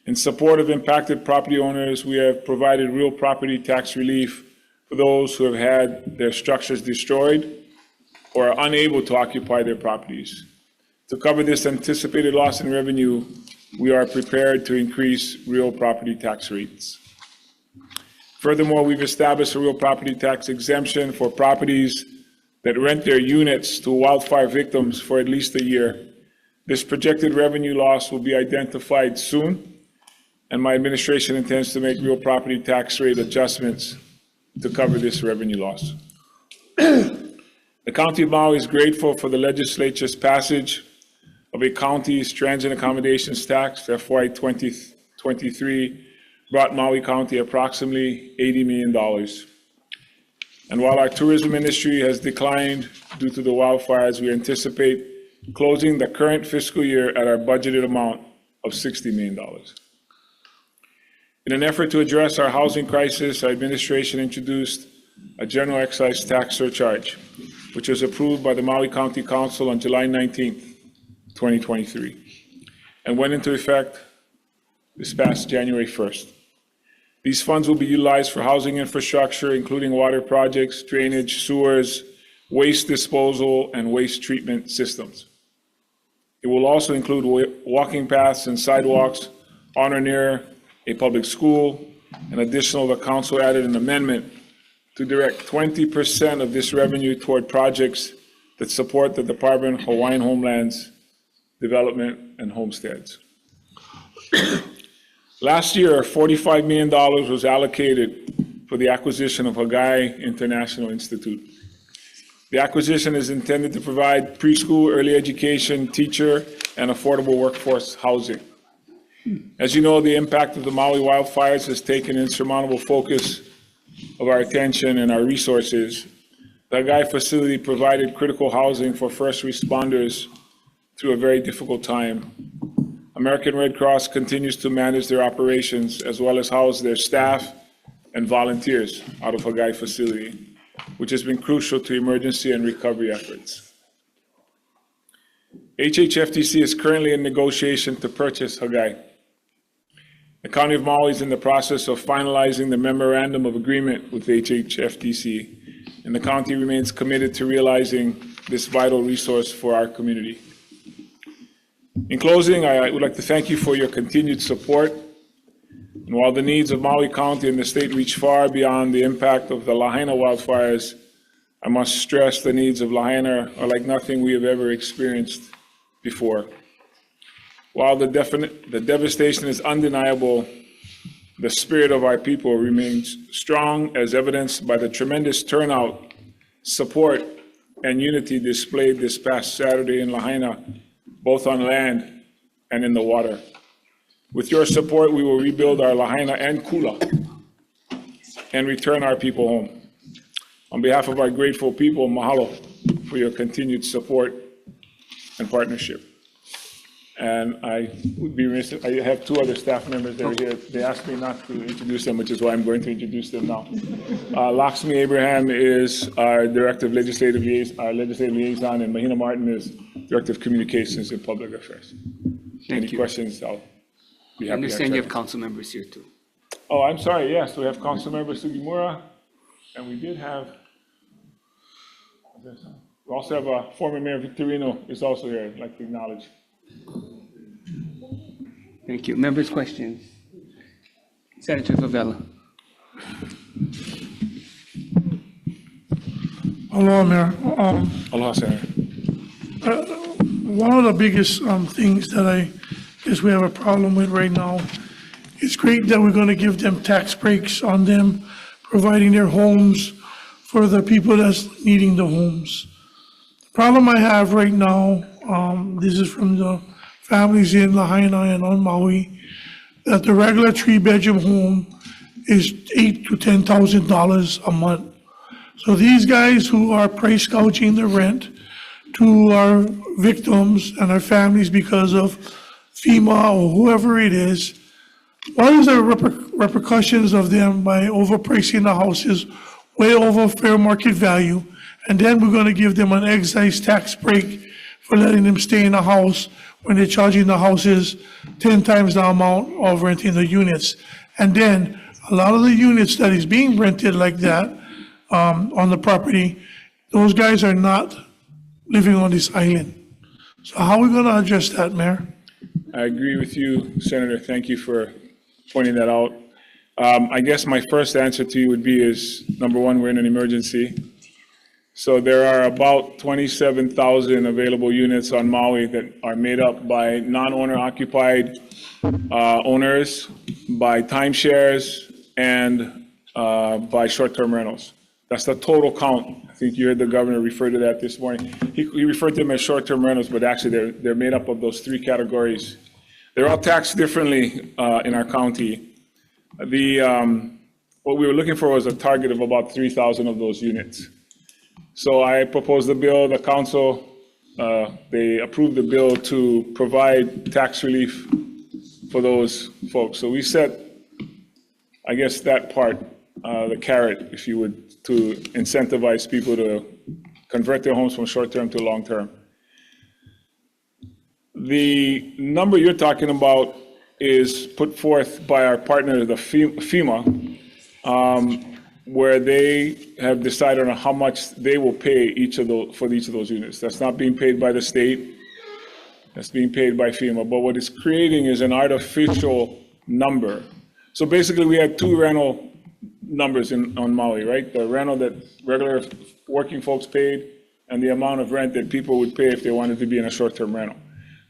In support of impacted property owners, we have provided real property tax relief for those who have had their structures destroyed or are unable to occupy their properties. To cover this anticipated loss in revenue, we are prepared to increase real property tax rates. Furthermore, we've established a real property tax exemption for properties that rent their units to wildfire victims for at least a year. This projected revenue loss will be identified soon, and my administration intends to make real property tax rate adjustments to cover this revenue loss. The County of Maui is grateful for the legislature's passage of a county's transient accommodations tax. FY 2023 brought Maui County approximately $80 million. And while our tourism industry has declined due to the wildfires, we anticipate closing the current fiscal year at our budgeted amount of $60 million. In an effort to address our housing crisis, our administration introduced a general excise tax surcharge, which was approved by the Maui County Council on July 19th, 2023, and went into effect this past January 1st. These funds will be utilized for housing infrastructure, including water projects, drainage, sewers, waste disposal, and waste treatment systems. It will also include walking paths and sidewalks on or near a public school. In addition, the council added an amendment to direct 20% of this revenue toward projects that support the Department of Hawaiian Homeland's development and homesteads. Last year, $45 million was allocated for the acquisition of Hagai International Institute. The acquisition is intended to provide preschool, early education, teacher, and affordable workforce housing. As you know, the impact of the Maui wildfires has taken insurmountable focus of our attention and our resources. The Kauai facility provided critical housing for first responders through a very difficult time. American Red Cross continues to manage their operations as well as house their staff and volunteers out of Kauai facility, which has been crucial to emergency and recovery efforts. HHFTC is currently in negotiation to purchase Kauai. The County of Maui is in the process of finalizing the memorandum of agreement with HHFTC, and the county remains committed to realizing this vital resource for our community. In closing, I would like to thank you for your continued support. And while the needs of Maui County and the state reach far beyond the impact of the Lahaina wildfires, I must stress the needs of Lahaina are like nothing we have ever experienced before. While the devastation is undeniable, the spirit of our people remains strong, as evidenced by the tremendous turnout, support, and unity displayed this past Saturday in Lahaina, both on land and in the water. With your support, we will rebuild our Lahaina and Kula and return our people home. On behalf of our grateful people, mahalo for your continued support and partnership. And I would be remiss, I have two other staff members that are here. They asked me not to introduce them, which is why I'm going to introduce them now. Lakshmi Abraham is our Director of Legislative Liaison, and Mahina Martin is Director of Communications and Public Affairs. Any questions, I'll be happy to answer. I understand you have council members here too. Oh, I'm sorry, yes, we have Councilmember Sugimura, and we did have, we also have a former Mayor Victorino is also here, I'd like to acknowledge. Thank you. Members' questions? Senator Favela. Hello, Mayor. Aloha, Senator. One of the biggest things that I guess we have a problem with right now, it's great that we're going to give them tax breaks on them providing their homes for the people that's needing the homes. The problem I have right now, this is from the families in Lahaina and on Maui, that the regular 3-bedroom home is $8,000 to $10,000 a month. So these guys who are price gouging the rent to our victims and our families because of FEMA or whoever it is, what is the repercussions of them by overpricing the houses way over fair market value? And then we're going to give them an excise tax break for letting them stay in the house when they're charging the houses 10 times the amount of renting the units. And then a lot of the units that is being rented like that on the property, those guys are not living on this island. So how are we going to address that, Mayor? I agree with you, Senator. Thank you for pointing that out. I guess my first answer to you would be is, number one, we're in an emergency. So there are about 27,000 available units on Maui that are made up by non-owner occupied owners, by timeshares, and by short-term rentals. That's the total count. I think you heard the governor refer to that this morning. He referred to them as short-term rentals, but actually they're made up of those three categories. They're all taxed differently in our county. What we were looking for was a target of about 3,000 of those units. So I proposed the bill, the council, they approved the bill to provide tax relief for those folks. So we set, I guess, that part, the carrot, if you would, to incentivize people to convert their homes from short-term to long-term. The number you're talking about is put forth by our partner, the FEMA, where they have decided on how much they will pay for each of those units. That's not being paid by the state. That's being paid by FEMA. But what it's creating is an artificial number. So basically, we had two rental numbers on Maui, right? The rental that regular working folks paid and the amount of rent that people would pay if they wanted to be in a short-term rental.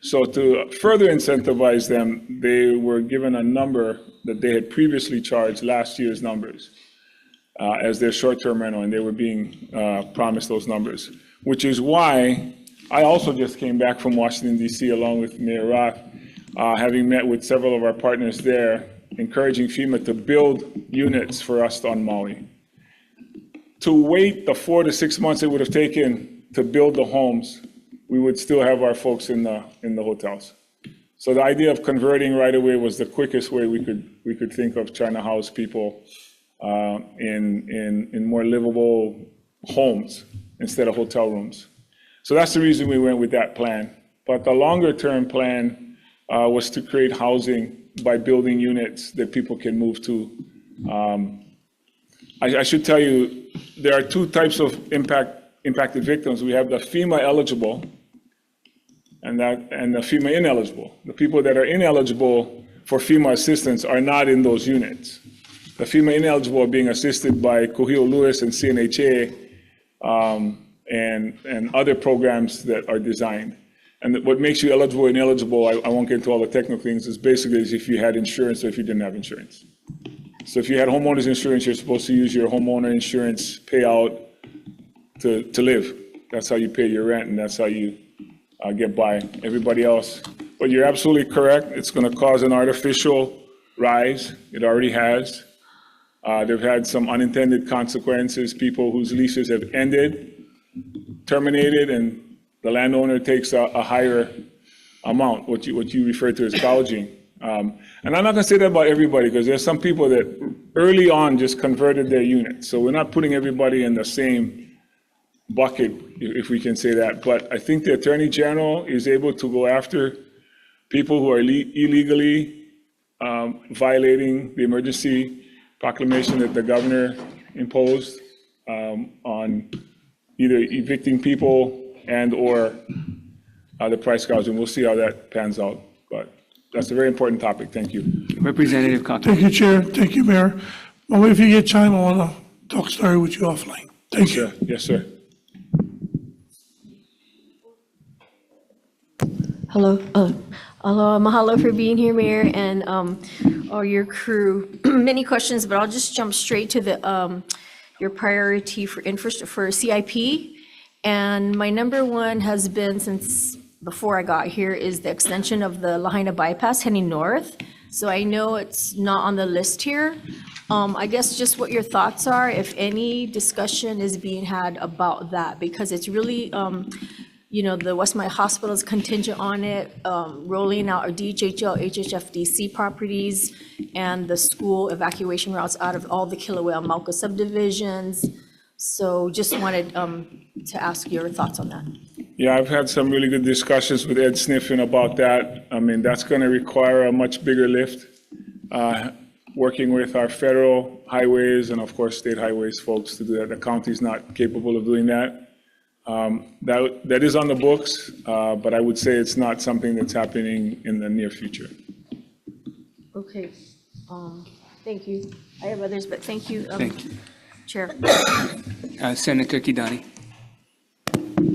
So to further incentivize them, they were given a number that they had previously charged last year's numbers as their short-term rental, and they were being promised those numbers, which is why I also just came back from Washington, D.C. along with Mayor Roth. having met with several of our partners there, encouraging FEMA to build units for us on Maui. To wait the 4 to 6 months it would have taken to build the homes, we would still have our folks in the hotels. So the idea of converting right away was the quickest way we could think of trying to house people in more livable homes instead of hotel rooms. So that's the reason we went with that plan. But the longer term plan was to create housing by building units that people can move to. I should tell you, there are two types of impacted victims. We have the FEMA eligible and the FEMA ineligible. The people that are ineligible for FEMA assistance are not in those units. The FEMA ineligible are being assisted by Kuhio Lewis and CNHA and other programs that are designed. And what makes you eligible and ineligible, I won't get into all the technical things, is basically if you had insurance or if you didn't have insurance. So if you had homeowner's insurance, you're supposed to use your homeowner insurance payout to live. That's how you pay your rent, and that's how you get by. Everybody else. But you're absolutely correct. It's going to cause an artificial rise. It already has. They've had some unintended consequences, people whose leases have ended, terminated, and the landowner takes a higher amount, what you refer to as gouging. And I'm not going to say that about everybody, because there's some people that early on just converted their units. So we're not putting everybody in the same bucket, if we can say that. But I think the Attorney General is able to go after people who are illegally violating the emergency proclamation that the governor imposed on either evicting people and/or the price gouging. We'll see how that pans out, but that's a very important topic. Thank you. Representative Kaka. Thank you, Chair. Thank you, Mayor. Well, if you get time, I want to talk story with you offline. Thank you. Yes, sir. Hello. Aloha, mahalo for being here, Mayor, and all your crew. Many questions, but I'll just jump straight to the your priority for CIP. And my number one has been, since before I got here, is the extension of the Lahaina bypass heading north. So I know it's not on the list here. I guess just what your thoughts are, if any discussion is being had about that, because it's really, you know, the West Maui Hospital is contingent on it, rolling out our DHHL, HHFDC properties, and the school evacuation routes out of all the Kilauea and Mauka subdivisions. So just wanted to ask your thoughts on that. Yeah, I've had some really good discussions with Ed Sniffen about that. I mean, that's going to require a much bigger lift, working with our federal highways and, of course, state highways folks to do that. The county's not capable of doing that. That is on the books, but I would say it's not something that's happening in the near future. Okay, thank you. I have others, but thank you, Thank you. Chair. Senator Kidani.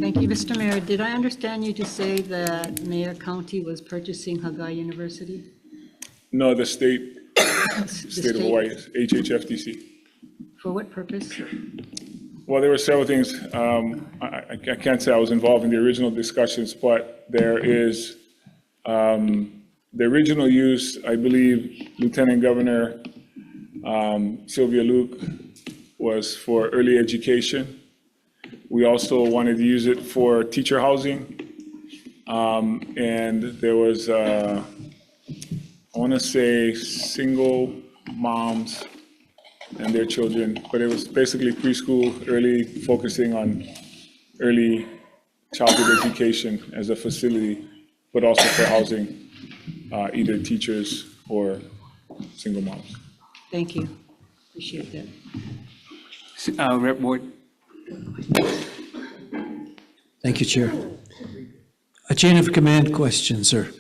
Thank you, Mr. Mayor. Did I understand you to say that Mayor County was purchasing Hawaii University? No, the state of Hawaii, HHFDC. For what purpose? Well, there were several things. I can't say I was involved in the original discussions, but there is the original use, I believe, Lieutenant Governor Sylvia Luke was for early education. We also wanted to use it for teacher housing. And there was, I want to say, single moms and their children, but it was basically preschool, early, focusing on early childhood education as a facility, but also for housing, either teachers or single moms. Thank you. Appreciate that. Rep. Ward. Thank you, Chair. A chain of command question, sir.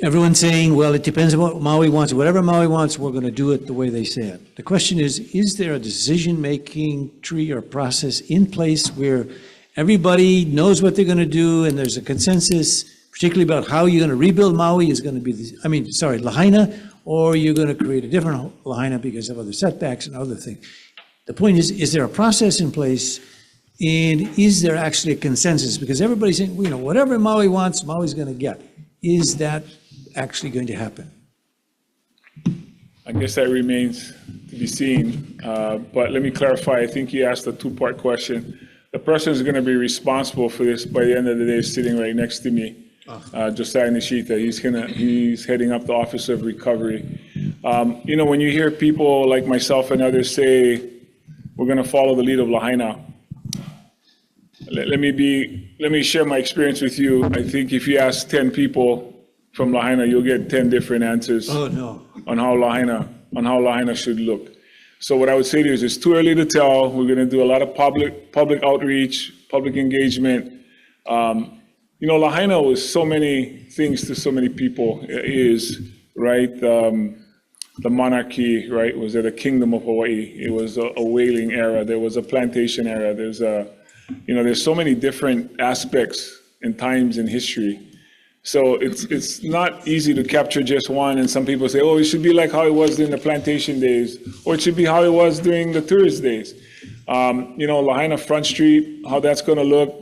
Everyone's saying, well, it depends on what Maui wants. Whatever Maui wants, we're going to do it the way they say it. The question is there a decision-making tree or process in place where everybody knows what they're going to do and there's a consensus, particularly about how you're going to rebuild Maui is going to be, Lahaina, or you're going to create a different Lahaina because of other setbacks and other things. The point is there a process in place, and is there actually a consensus? Because everybody's saying, whatever Maui wants, Maui's going to get. Is that actually going to happen? I guess that remains to be seen. But let me clarify, I think you asked a two-part question. The person who's going to be responsible for this by the end of the day is sitting right next to me, Josiah Nishita. He's heading up the Office of Recovery. You know, when you hear people like myself and others say, we're going to follow the lead of Lahaina, let me share my experience with you. I think if you ask 10 people from Lahaina, you'll get 10 different answers. Oh, no. On how Lahaina should look. So what I would say to you is it's too early to tell. We're going to do a lot of public outreach, public engagement. You know, Lahaina was so many things to so many people. It is, right? The monarchy, right, was at the Kingdom of Hawaii. It was a whaling era. There was a plantation era. There's so many different aspects and times in history. So it's not easy to capture just one, and some people say, oh, it should be like how it was during the plantation days, or it should be how it was during the tourist days. You know, Lahaina Front Street, how that's going to look.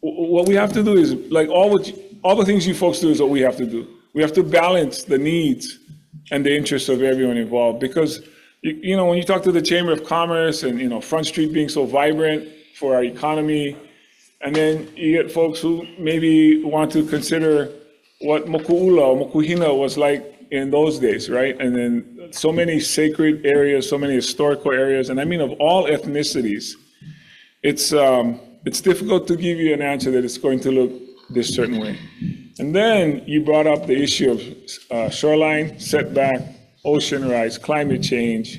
What we have to do is, like all the things you folks do is what we have to do. We have to balance the needs and the interests of everyone involved, because, you know, when you talk to the Chamber of Commerce and, you know, Front Street being so vibrant for our economy, and then you get folks who maybe want to consider what Moku'ula or Mokuhina was like in those days, right? And then so many sacred areas, so many historical areas, and I mean of all ethnicities. It's difficult to give you an answer that it's going to look this certain way. And then you brought up the issue of shoreline, setback, ocean rise, climate change,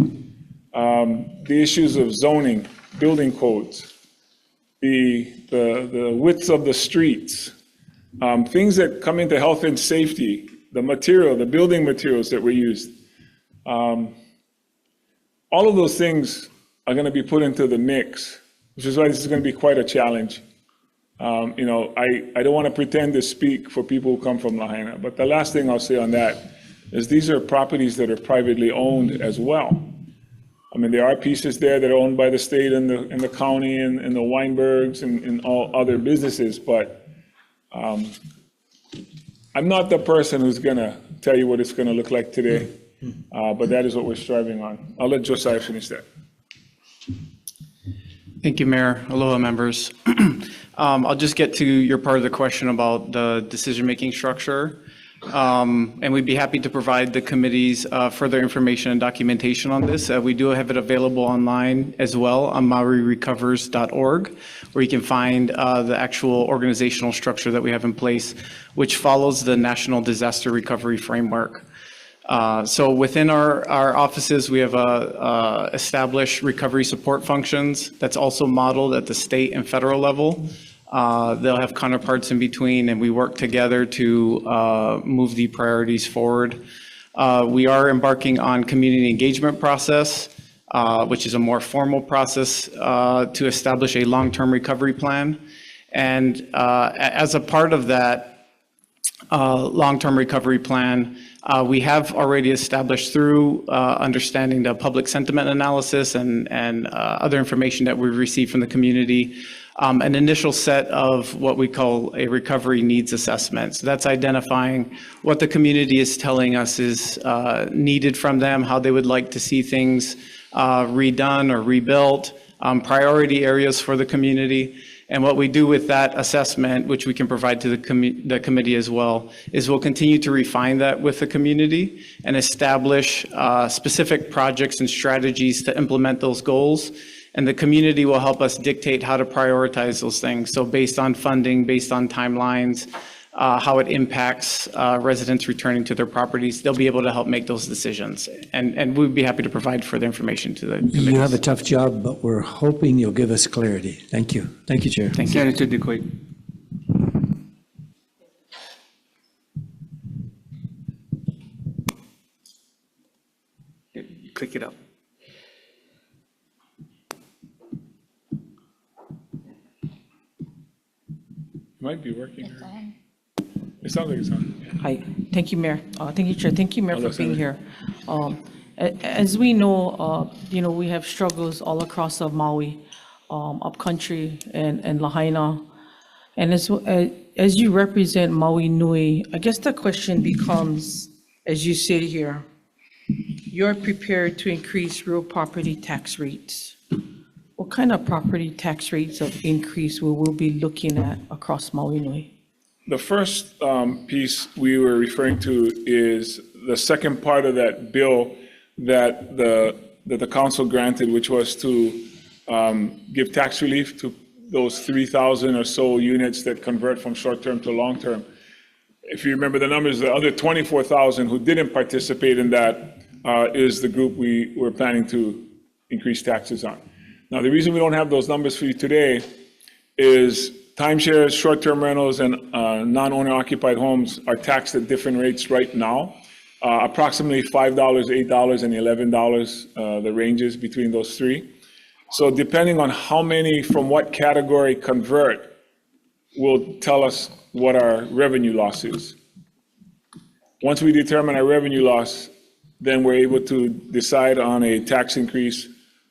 the issues of zoning, building codes, the width of the streets, things that come into health and safety, the material, the building materials that were used. All of those things are going to be put into the mix, which is why this is going to be quite a challenge. You know, I don't want to pretend to speak for people who come from Lahaina, but the last thing I'll say on that is these are properties that are privately owned as well. I mean, there are pieces there that are owned by the state and the county and the Weinbergs and all other businesses, but I'm not the person who's going to tell you what it's going to look like today, but that is what we're striving on. I'll let Josiah finish that. Thank you, Mayor. Aloha, members. I'll just get to your part of the question about the decision-making structure. And we'd be happy to provide the committees further information and documentation on this. We do have it available online as well on mauirecovers.org, where you can find the actual organizational structure that we have in place, which follows the National Disaster Recovery Framework. So within our offices, we have established recovery support functions that's also modeled at the state and federal level. They'll have counterparts in between, and we work together to move the priorities forward. We are embarking on community engagement process, which is a more formal process to establish a long-term recovery plan. And as a part of that long-term recovery plan, we have already established through understanding the public sentiment analysis and other information that we've received from the community, an initial set of what we call a recovery needs assessment. So that's identifying what the community is telling us is needed from them, how they would like to see things redone or rebuilt, priority areas for the community. And what we do with that assessment, which we can provide to the committee as well, is we'll continue to refine that with the community and establish specific projects and strategies to implement those goals. And the community will help us dictate how to prioritize those things. So based on funding, based on timelines, how it impacts residents returning to their properties, they'll be able to help make those decisions. And we'd be happy to provide further information to the committee. You have a tough job, but we're hoping you'll give us clarity. Thank you. Thank you, Chair. Thank you. Senator DeQuaid. Click it up. Might be working. It sounds like it's on. Hi, thank you, Mayor. Thank you, Chair. Thank you, Mayor, for being here. As we know, we have struggles all across of Maui, upcountry and Lahaina. And as you represent Maui Nui, I guess the question becomes, as you sit here, you're prepared to increase real property tax rates. What kind of property tax rates of increase will we be looking at across Maui Nui? The first piece we were referring to is the second part of that bill that the council granted, which was to give tax relief to those 3,000 or so units that convert from short-term to long-term. If you remember the numbers, the other 24,000 who didn't participate in that is the group we were planning to increase taxes on. Now, the reason we don't have those numbers for you today is timeshares, short-term rentals, and non-owner occupied homes are taxed at different rates right now. Approximately $5, $8, and $11, the ranges between those three. So depending on how many from what category convert will tell us what our revenue loss is. Once we determine our revenue loss, then we're able to decide on a tax increase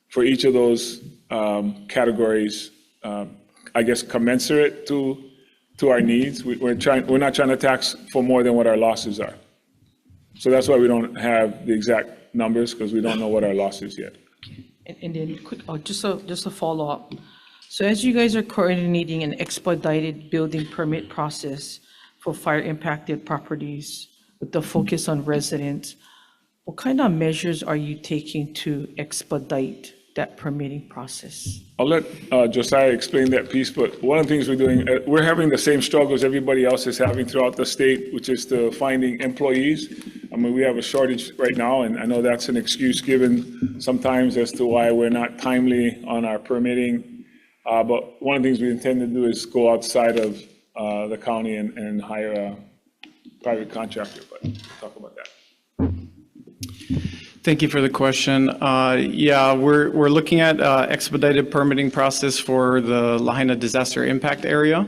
for each of those categories, I guess commensurate to our needs. We're not trying to tax for more than what our losses are. So that's why we don't have the exact numbers, because we don't know what our loss is yet. And then quick, just a follow-up. So as you guys are coordinating an expedited building permit process for fire impacted properties with the focus on residents, what kind of measures are you taking to expedite that permitting process? I'll let Josiah explain that piece, but one of the things we're doing, we're having the same struggles everybody else is having throughout the state, which is to finding employees. I mean, we have a shortage right now, and I know that's an excuse given sometimes as to why we're not timely on our permitting. But one of the things we intend to do is go outside of the county and hire a private contractor, but we'll talk about that. Thank you for the question. Yeah, we're looking at expedited permitting process for the Lahaina disaster impact area.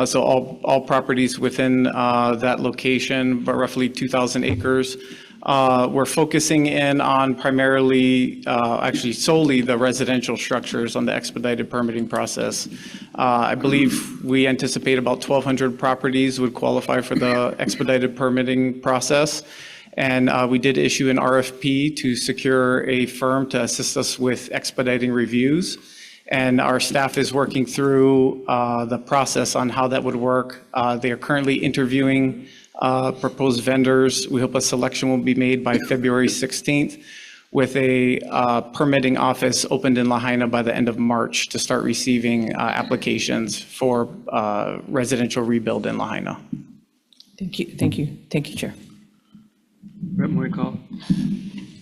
So all properties within that location, but roughly 2,000 acres. We're focusing in on primarily, actually solely the residential structures on the expedited permitting process. I believe we anticipate about 1,200 properties would qualify for the expedited permitting process. And we did issue an RFP to secure a firm to assist us with expediting reviews. And our staff is working through the process on how that would work. They are currently interviewing proposed vendors. We hope a selection will be made by February 16th with a permitting office opened in Lahaina by the end of March to start receiving applications for residential rebuild in Lahaina. Thank you, Chair. Rep. Moikal.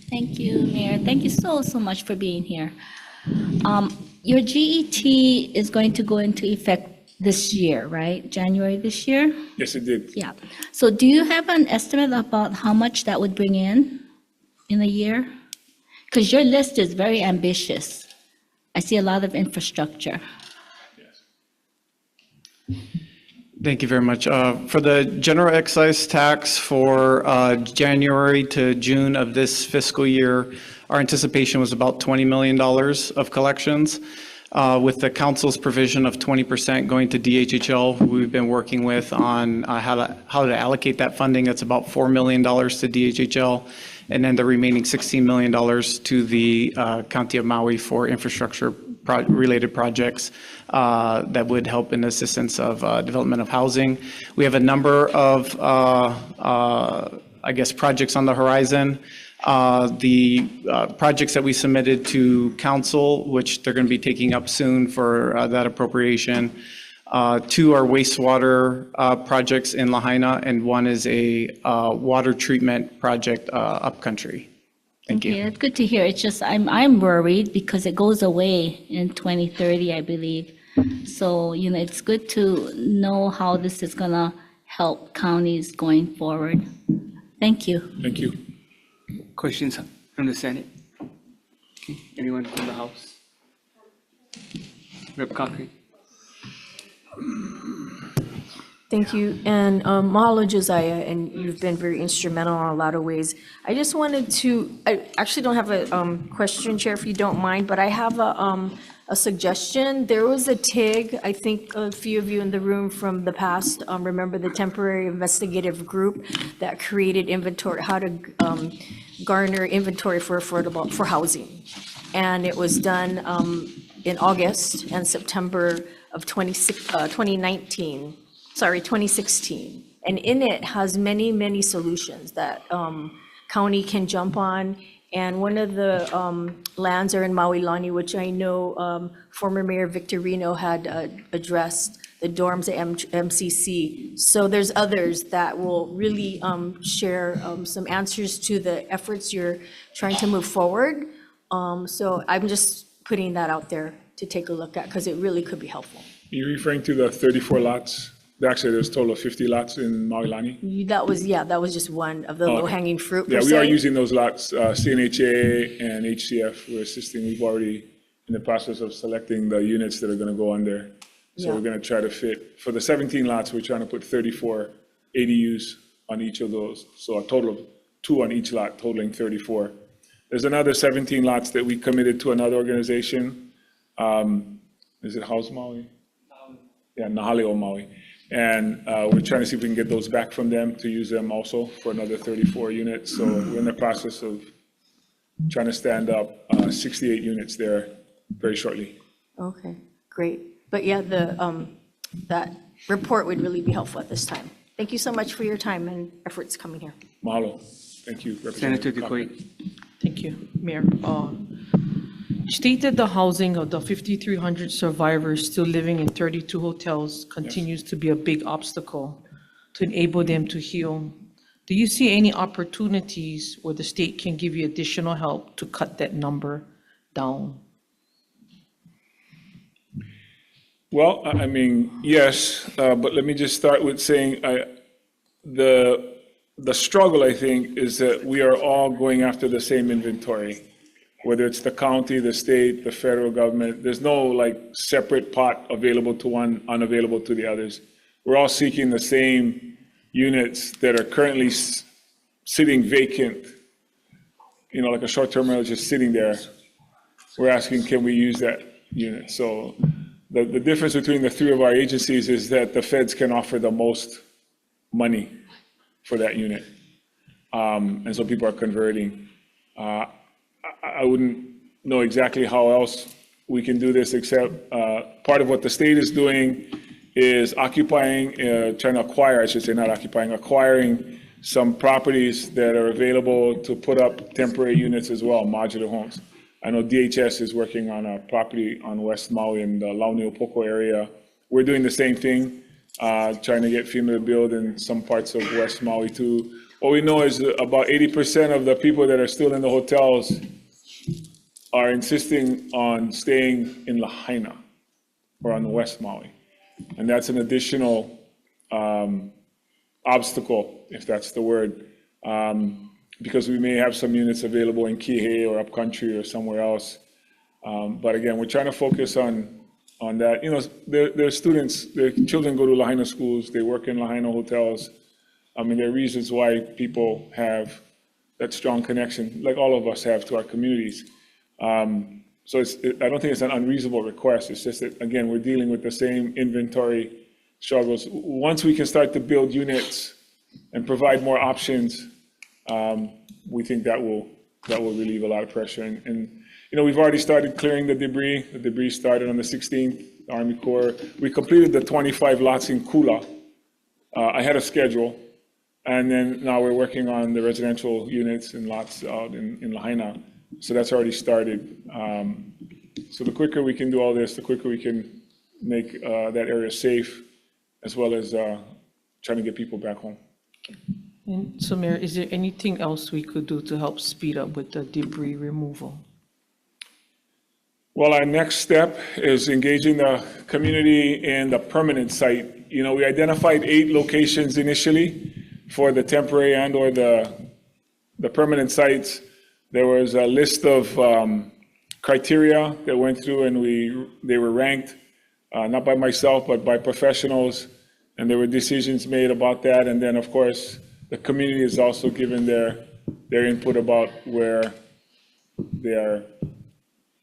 Thank you, Mayor. Thank you so much for being here. Your GET is going to go into effect this year, right? January this year? Yes, it did. Yeah. So do you have an estimate about how much that would bring in a year? Because your list is very ambitious. I see a lot of infrastructure. Thank you very much. For the general excise tax for January to June of this fiscal year, our anticipation was about $20 million of collections. With the council's provision of 20% going to DHHL, who we've been working with on how to allocate that funding. That's about $4 million to DHHL, and then the remaining $16 million to the County of Maui for infrastructure related projects that would help in assistance of development of housing. We have a number of, I guess, projects on the horizon. The projects that we submitted to council, which they're going to be taking up soon for that appropriation. Two are wastewater projects in Lahaina, and one is a water treatment project upcountry. Thank you. It's good to hear. It's just I'm worried because it goes away in 2030, I believe. So, it's good to know how this is going to help counties going forward. Thank you. Thank you. Questions from the Senate? Okay. Anyone from the House? Rep. Cochran. Thank you, and mahalo, Josiah, and you've been very instrumental in a lot of ways. I just wanted to, I actually don't have a question, Chair, if you don't mind, but I have a suggestion. There was a TIG, I think a few of you in the room from the past remember the temporary investigative group that created inventory, how to garner inventory for affordable, for housing. And it was done in August and September of 2019, sorry, 2016. And in it has many, many solutions that county can jump on. And one of the lands are in Maui Lani, which I know former Mayor Victorino had addressed, the dorms at MCC. So there's others that will really share some answers to the efforts you're trying to move forward. So I'm just putting that out there to take a look at, because it really could be helpful. You're referring to the 34 lots? Actually, there's a total of 50 lots in Maui Lani? That was just one of the low-hanging fruit, per Yeah, we are se. using those lots. CNHA and HCF, we're assisting. We've already in the process of selecting the units that are going to go on there. So Yeah. we're going to try to fit, for the 17 lots, we're trying to put 34 ADUs on each of those. So a total of 2 on each lot, totaling 34. There's another 17 lots that we committed to another organization. Is it House Maui? Yeah, Nahaleo Maui. And we're trying to see if we can get those back from them to use them also for another 34 units. So we're in the process of trying to stand up 68 units there very shortly. Okay, great. But yeah, that report would really be helpful at this time. Thank you so much for your time and efforts coming here. Mahalo. Thank you, Senator Representative Cochran. Thank you, Mayor. You stated the housing of the 5,300 survivors still living in 32 hotels continues to be a big obstacle to enable them to heal. Do you see any opportunities where the state can give you additional help to cut that number down? Well, I mean, yes, but let me just start with saying the struggle, I think, is that we are all going after the same inventory, whether it's the county, the state, the federal government. There's no like separate pot available to one, unavailable to the others. We're all seeking the same units that are currently sitting vacant, you know, like a short-term rental just sitting there. We're asking, can we use that unit? So the difference between the three of our agencies is that the feds can offer the most money for that unit. And so people are converting. I wouldn't know exactly how else we can do this, except part of what the state is doing is occupying, trying to acquire, I should say, not occupying, acquiring some properties that are available to put up temporary units as well, modular homes. I know DHS is working on a property on West Maui in the Launiopoko area. We're doing the same thing, trying to get FEMA to build in some parts of West Maui too. What we know is about 80% of the people that are still in the hotels are insisting on staying in Lahaina or on West Maui. And that's an additional obstacle, if that's the word, because we may have some units available in Kihei or upcountry or somewhere else. But again, we're trying to focus on that. You know, their students, their children go to Lahaina schools, they work in Lahaina hotels. I mean, there are reasons why people have that strong connection, like all of us have, to our communities. So I don't think it's an unreasonable request. It's just that, again, we're dealing with the same inventory struggles. Once we can start to build units and provide more options, we think that will relieve a lot of pressure. And you know, we've already started clearing the debris. The debris started on the 16th, Army Corps. We completed the 25 lots in Kula ahead of schedule. And then now we're working on the residential units and lots out in Lahaina. So that's already started. So the quicker we can do all this, the quicker we can make that area safe, as well as trying to get people back home. And so, Mayor, is there anything else we could do to help speed up with the debris removal? Well, our next step is engaging the community in the permanent site. You know, we identified 8 locations initially for the temporary and or the permanent sites. There was a list of criteria that went through, and they were ranked, not by myself, but by professionals, and there were decisions made about that. And then, of course, the community has also given their input about where they are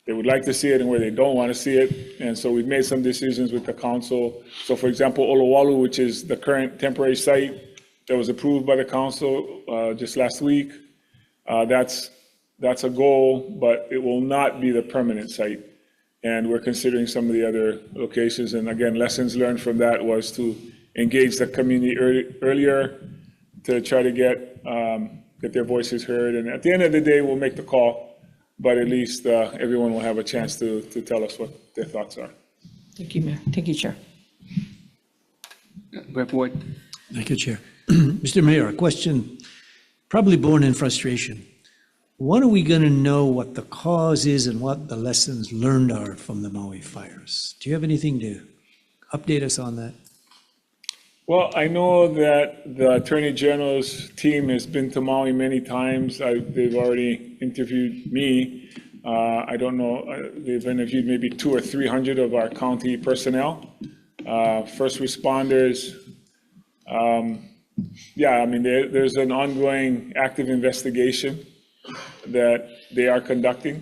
they would like to see it and where they don't want to see it. And so we've made some decisions with the council. So for example, Olowalu, which is the current temporary site that was approved by the council just last week, that's a goal, but it will not be the permanent site. And we're considering some of the other locations. And again, lessons learned from that was to engage the community earlier to try to get their voices heard. And at the end of the day, we'll make the call. But at least everyone will have a chance to tell us what their thoughts are. Thank you, Mayor. Thank you, Chair. Rep. Ward. Thank you, Chair. Mr. Mayor, a question probably born in frustration. When are we going to know what the cause is and what the lessons learned are from the Maui fires? Do you have anything to update us on that? Well, I know that the Attorney General's team has been to Maui many times. They've already interviewed me. I don't know, they've interviewed maybe 200 or 300 of our county personnel, first responders. Yeah, I mean, there's an ongoing active investigation that they are conducting.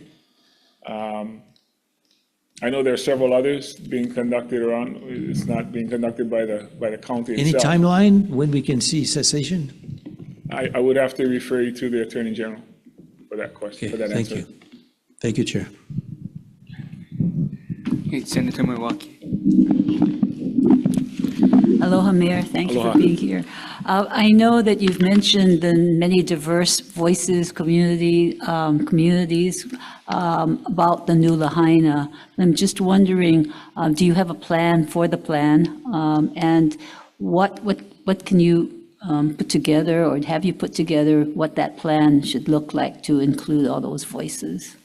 I know there are several others being conducted around. It's not being conducted by the county Any itself. timeline when we can see cessation? I would have to refer you to the Attorney General for that question, for that Thank answer. you. Thank you, Chair. Okay, Senator Moriwaki. Aloha, Mayor. Thank you Aloha. for being here. I know that you've mentioned the many diverse voices, communities about the new Lahaina. I'm just wondering, do you have a plan for the plan? And what can you put together, or have you put together what that plan should look like to include all those voices?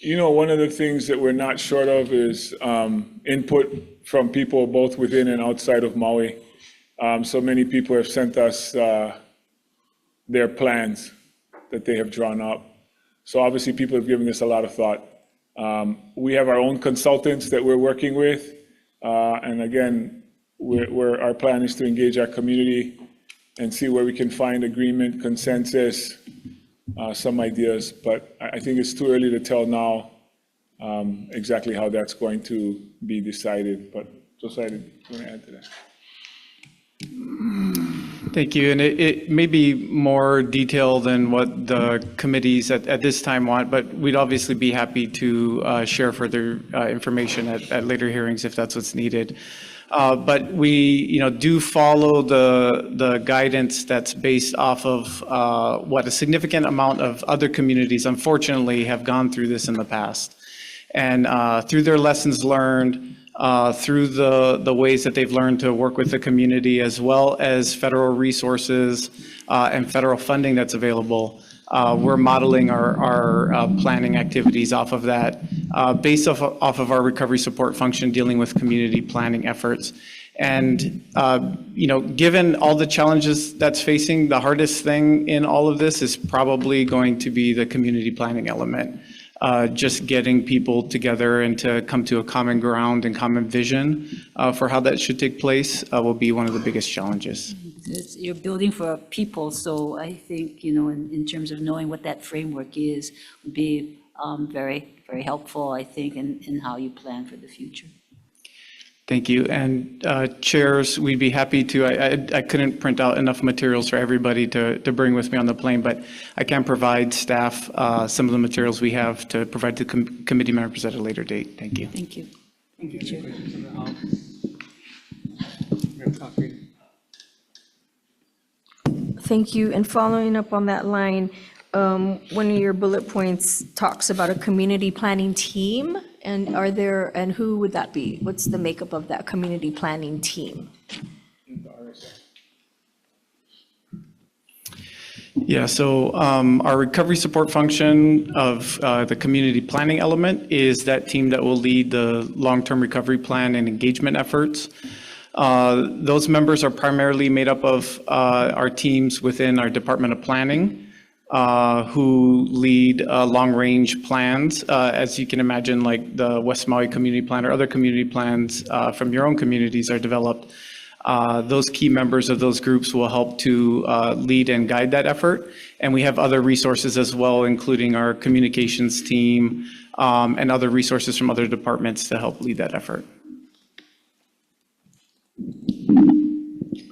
You know, one of the things that we're not short of is input from people both within and outside of Maui. So many people have sent us their plans that they have drawn up. So obviously people have given this a lot of thought. We have our own consultants that we're working with. And again, our plan is to engage our community and see where we can find agreement, consensus, some ideas. But I think it's too early to tell now exactly how that's going to be decided. But Josiah, do you want to add to that? Thank you. And it may be more detailed than what the committees at this time want, but we'd obviously be happy to share further information at later hearings if that's what's needed. But we, do follow the guidance that's based off of what a significant amount of other communities, unfortunately, have gone through this in the past. And through their lessons learned, through the ways that they've learned to work with the community, as well as federal resources and federal funding that's available, we're modeling our planning activities off of that, based off of our recovery support function dealing with community planning efforts. And, given all the challenges that's facing, the hardest thing in all of this is probably going to be the community planning element. Just getting people together and to come to a common ground and common vision for how that should take place will be one of the biggest challenges. You're building for people, so I think, in terms of knowing what that framework is, would be very, very helpful, I think, in how you plan for the future. Thank you. And chairs, we'd be happy to, I couldn't print out enough materials for everybody to bring with me on the plane, but I can provide staff some of the materials we have to provide to committee members at a later date. Thank you. Thank you. Thank you, Chair. Thank you. And following up on that line, one of your bullet points talks about a community planning team. And and who would that be? What's the makeup of that community planning team? Yeah, so our recovery support function of the community planning element is that team that will lead the long-term recovery plan and engagement efforts. Those members are primarily made up of our teams within our Department of Planning, who lead long-range plans. As you can imagine, like the West Maui Community Plan or other community plans from your own communities are developed. Those key members of those groups will help to lead and guide that effort. And we have other resources as well, including our communications team and other resources from other departments to help lead that effort.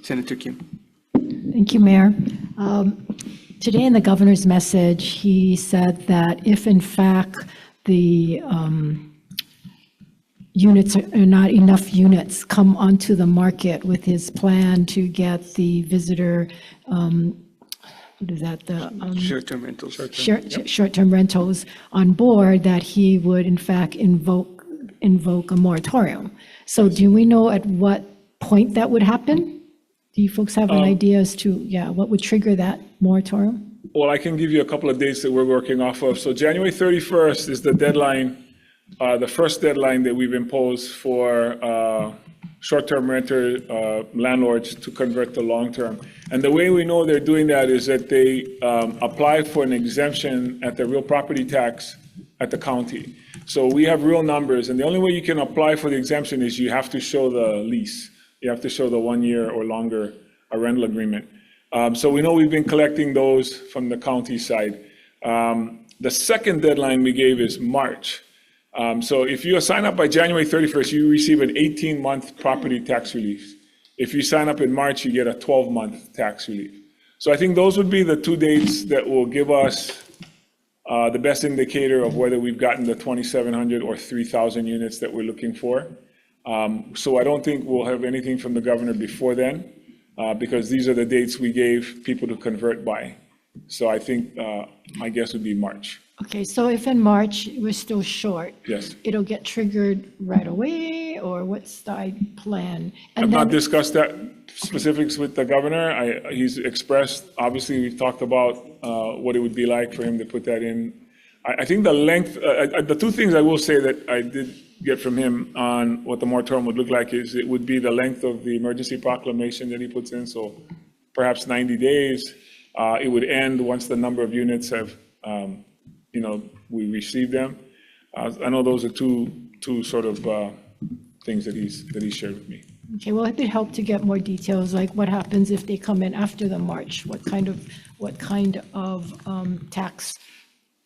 Senator Kim. Thank you, Mayor. Today in the governor's message, he said that if in fact the units are not enough units come onto the market with his plan to get the visitor, what is that, the Short-term rentals. short-term rentals on board, that he would in fact invoke a moratorium. So do we know at what point that would happen? Do you folks have an idea as to, what would trigger that moratorium? Well, I can give you a couple of dates that we're working off of. So January 31st is the deadline, the first deadline that we've imposed for short-term renter landlords to convert to long-term. And the way we know they're doing that is that they apply for an exemption at the real property tax at the county. So we have real numbers, and the only way you can apply for the exemption is you have to show the lease. You have to show the 1 year or longer a rental agreement. So we know we've been collecting those from the county side. The second deadline we gave is March. So if you sign up by January 31st, you receive an 18-month property tax relief. If you sign up in March, you get a 12-month tax relief. So I think those would be the 2 dates that will give us the best indicator of whether we've gotten the 2,700 or 3,000 units that we're looking for. So I don't think we'll have anything from the governor before then, because these are the dates we gave people to convert by. So I think my guess would be March. Okay, so if in March we're still short, Yes. it'll get triggered right away, or what's the plan? I've And not then, discussed that specifics with the governor. He's expressed, obviously, we've talked about what it would be like for him to put that in. I think the length, the 2 things I will say that I did get from him on what the moratorium would look like is it would be the length of the emergency proclamation that he puts in, so perhaps 90 days. It would end once the number of units have, we receive them. I know those are two sort of things that he's shared with me. okay, well, it'd help to get more details, like what happens if they come in after the March? What kind of tax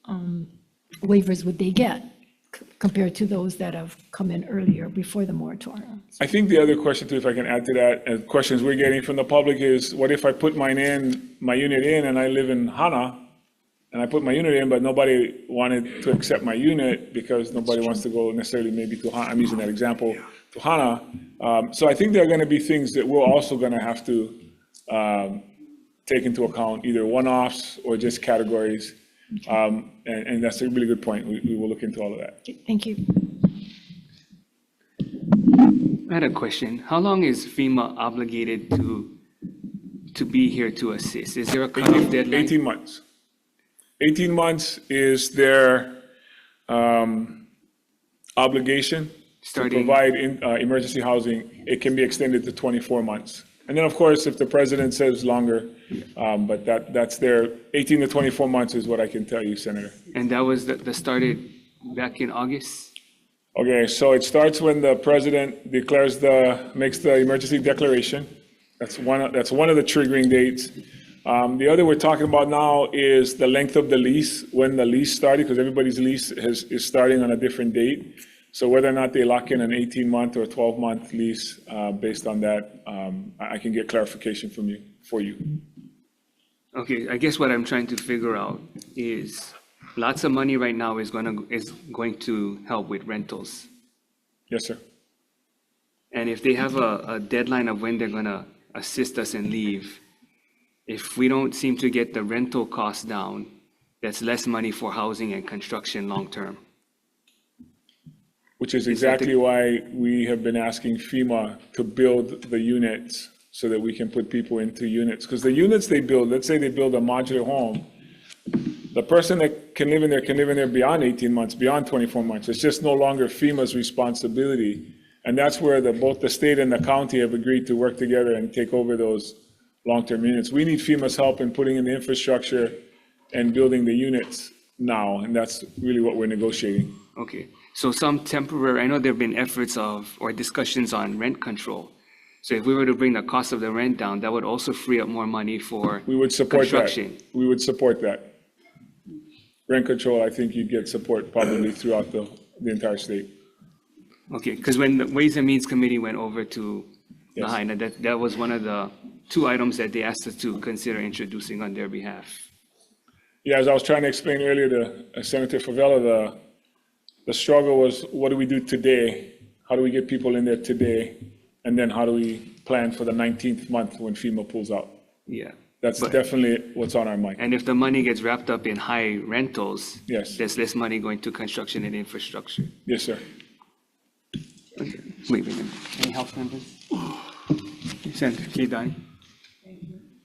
waivers would they get compared to those that have come in earlier before the moratorium? I think the other question too, if I can add to that, and questions we're getting from the public is, what if I put my unit in and I live in Hana, and I put my unit in, but nobody wanted to accept my unit because nobody wants to go necessarily maybe to Hana, I'm using that example, to Hana. So I think there are going to be things that we're also going to have to take into account, either one-offs or just categories. And that's a really good point. We will look into all of that. Thank you. I had a question. How long is FEMA obligated to be here to assist? Is there a cutoff deadline? 18 months. 18 months is their obligation to provide emergency housing. It can be extended to 24 months. And then, of course, if the president says longer, but that's their 18 to 24 months is what I can tell you, Senator. And that was that started back in August? Okay, so it starts when the president makes the emergency declaration. That's one of the triggering dates. The other we're talking about now is the length of the lease, when the lease started, because everybody's lease is starting on a different date. So whether or not they lock in an 18-month or 12-month lease, based on that, I can get clarification for you. Okay, I guess what I'm trying to figure out is lots of money right now is going to help with rentals. Yes, sir. And if they have a deadline of when they're going to assist us and leave, if we don't seem to get the rental costs down, that's less money for housing and construction long-term. Which is exactly why we have been asking FEMA to build the units so that we can put people into units. Because the units they build, let's say they build a modular home, the person that can live in there beyond 18 months, beyond 24 months. It's just no longer FEMA's responsibility. And that's where both the state and the county have agreed to work together and take over those long-term units. We need FEMA's help in putting in the infrastructure and building the units now, and that's really what we're negotiating. Okay, so some temporary, I know there have been efforts or discussions on rent control. So if we were to bring the cost of the rent down, that would also free up more money for We would support that. construction. We would support that. Rent control, I think you'd get support probably throughout the entire state. Okay, because when the Ways and Means Committee went over to Yes. Lahaina, that was one of the two items that they asked us to consider introducing on their behalf. Yeah, as I was trying to explain earlier to Senator Favela, the struggle was, what do we do today? How do we get people in there today? And then how do we plan for the 19th month when FEMA pulls out? Yeah. That's definitely what's on our mind. And if the money gets wrapped up in high rentals, Yes. there's less money going to construction and infrastructure. Yes, sir. Wait. Any help, members? Senator Kidani?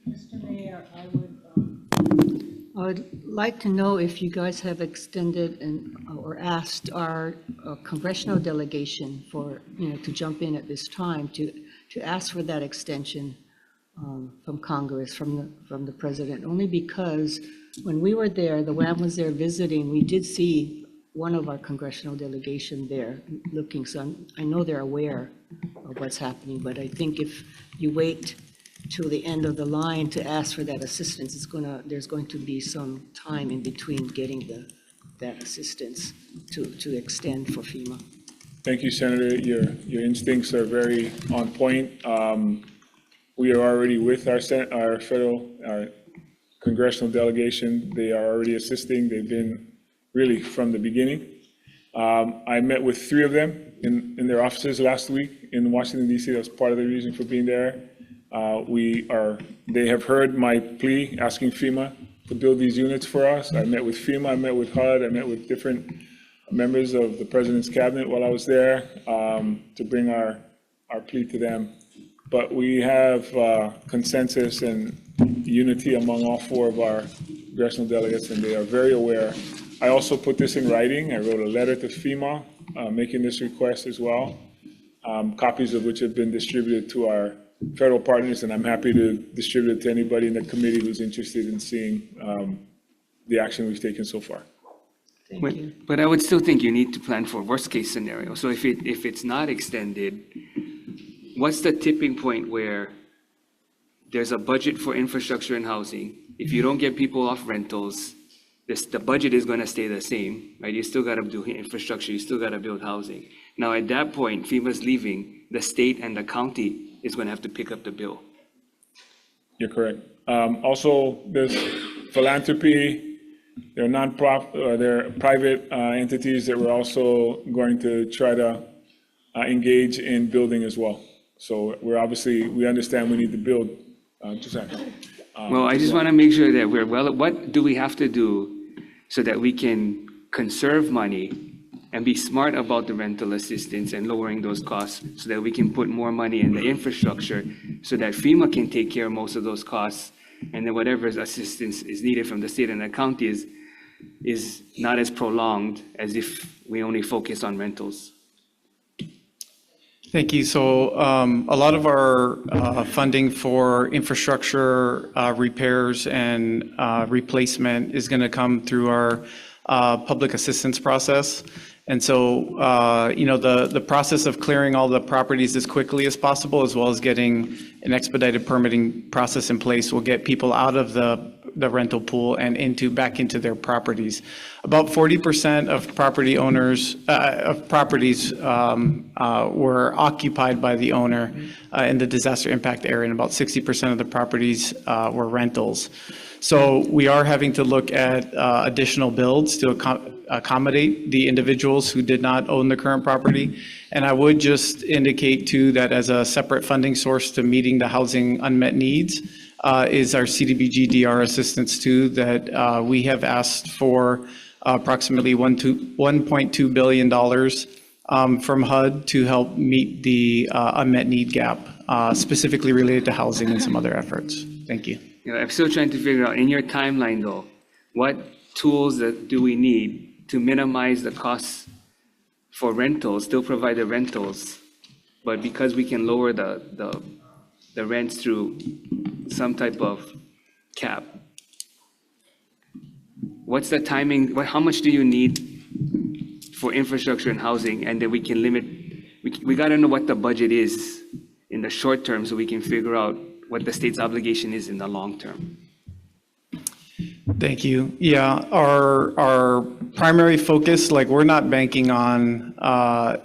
Mr. Mayor, I would like to know if you guys have extended or asked our congressional delegation for, to jump in at this time to ask for that extension from Congress, from the president, only because when we were there, the WAM was there visiting, we did see one of our congressional delegation there looking, so I know they're aware of what's happening, but I think if you wait till the end of the line to ask for that assistance, there's going to be some time in between getting that assistance to extend for FEMA. Thank you, Senator. Your instincts are very on point. We are already with our congressional delegation. They are already assisting. They've been really from the beginning. I met with 3 of them in their offices last week in Washington, D.C. That's part of the reason for being there. They have heard my plea asking FEMA to build these units for us. I met with FEMA, I met with HUD, I met with different members of the President's cabinet while I was there to bring our plea to them. But we have consensus and unity among all 4 of our congressional delegates, and they are very aware. I also put this in writing. I wrote a letter to FEMA making this request as well, copies of which have been distributed to our federal partners, and I'm happy to distribute it to anybody in the committee who's interested in seeing the action we've taken so far. But I would still think you need to plan for worst-case scenario. So if it's not extended, what's the tipping point where there's a budget for infrastructure and housing? If you don't get people off rentals, the budget is going to stay the same, right? You still got to do infrastructure, you still got to build housing. Now, at that point, FEMA's leaving, the state and the county is going to have to pick up the bill. You're correct. Also, there's philanthropy. There are nonprofit, there are private entities that we're also going to try to engage in building as well. So we understand we need to build. Well, I just want to make sure that what do we have to do so that we can conserve money and be smart about the rental assistance and lowering those costs so that we can put more money in the infrastructure so that FEMA can take care of most of those costs, and then whatever assistance is needed from the state and the county is not as prolonged as if we only focus on rentals. Thank you. So a lot of our funding for infrastructure repairs and replacement is going to come through our public assistance process. And so, the process of clearing all the properties as quickly as possible, as well as getting an expedited permitting process in place, will get people out of the rental pool and back into their properties. About 40% of property owners, of properties were occupied by the owner in the disaster impact area, and about 60% of the properties were rentals. So we are having to look at additional builds to accommodate the individuals who did not own the current property. And I would just indicate too that as a separate funding source to meeting the housing unmet needs is our CDBG DR assistance too, that we have asked for approximately $1.2 billion from HUD to help meet the unmet need gap, specifically related to housing and some other efforts. Thank you. I'm still trying to figure out, in your timeline though, what tools do we need to minimize the costs for rentals, still provide the rentals, but because we can lower the rents through some type of cap? What's the timing? How much do you need for infrastructure and housing? And then we can limit, we got to know what the budget is in the short term so we can figure out what the state's obligation is in the long term? Thank you. Yeah, our primary focus, like, we're not banking on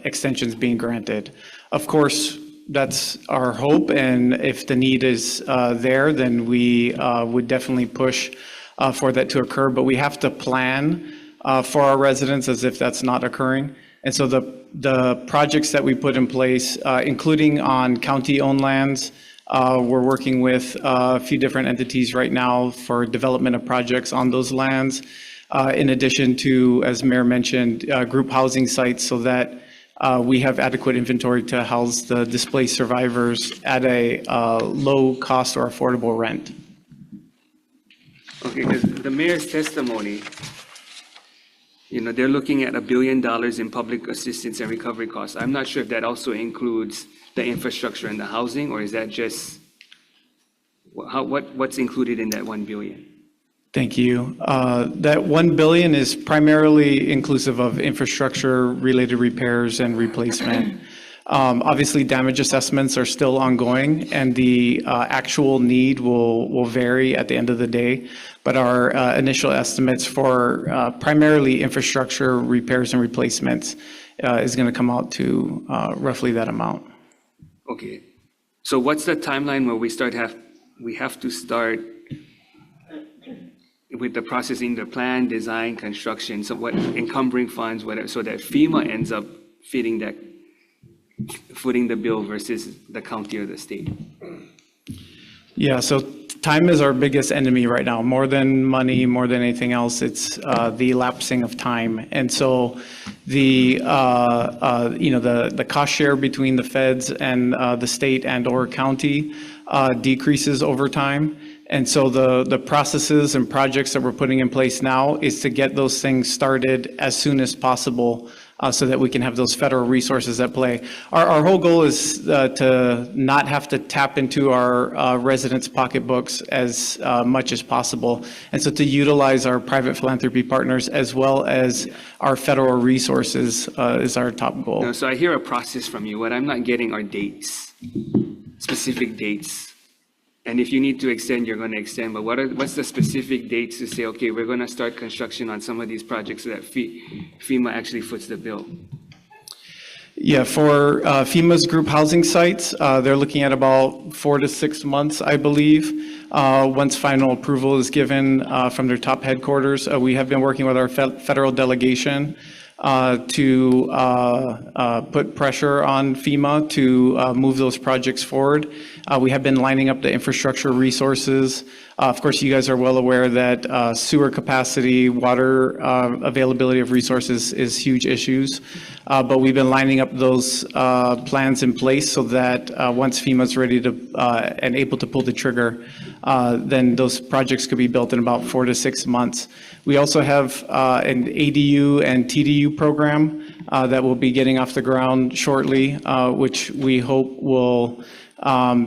extensions being granted. Of course, that's our hope, and if the need is there, then we would definitely push for that to occur, but we have to plan for our residents as if that's not occurring. And so the projects that we put in place, including on county-owned lands, we're working with a few different entities right now for development of projects on those lands, in addition to, as Mayor mentioned, group housing sites so that we have adequate inventory to house the displaced survivors at a low cost or affordable rent. Okay, because the mayor's testimony, they're looking at $1 billion in public assistance and recovery costs. I'm not sure if that also includes the infrastructure and the housing, or is that just, what's included in that $1 billion? Thank you. That $1 billion is primarily inclusive of infrastructure-related repairs and replacement. Obviously, damage assessments are still ongoing, and the actual need will vary at the end of the day. But our initial estimates for primarily infrastructure repairs and replacements is going to come out to roughly that amount. Okay, so what's the timeline where we have to start with the processing, the plan, design, construction, so what encumbering funds, whatever, so that FEMA ends up footing the bill versus the county or the state? Yeah, so time is our biggest enemy right now. More than money, more than anything else, it's the elapsing of time. And so the cost share between the feds and the state and or county decreases over time. And so the processes and projects that we're putting in place now is to get those things started as soon as possible so that we can have those federal resources at play. Our whole goal is to not have to tap into our residents' pocketbooks as much as possible. And so to utilize our private philanthropy partners as well as our federal resources is our top goal. No, so I hear a process from you. What I'm not getting are dates, specific dates. And if you need to extend, you're going to extend, but what's the specific dates to say, okay, we're going to start construction on some of these projects so that FEMA actually foots the bill? Yeah, for FEMA's group housing sites, they're looking at about 4 to 6 months, I believe, once final approval is given from their top headquarters. We have been working with our federal delegation to put pressure on FEMA to move those projects forward. We have been lining up the infrastructure resources. Of course, you guys are well aware that sewer capacity, water availability of resources is huge issues. But we've been lining up those plans in place so that once FEMA's ready to and able to pull the trigger, then those projects could be built in about 4 to 6 months. We also have an ADU and TDU program that will be getting off the ground shortly, which we hope will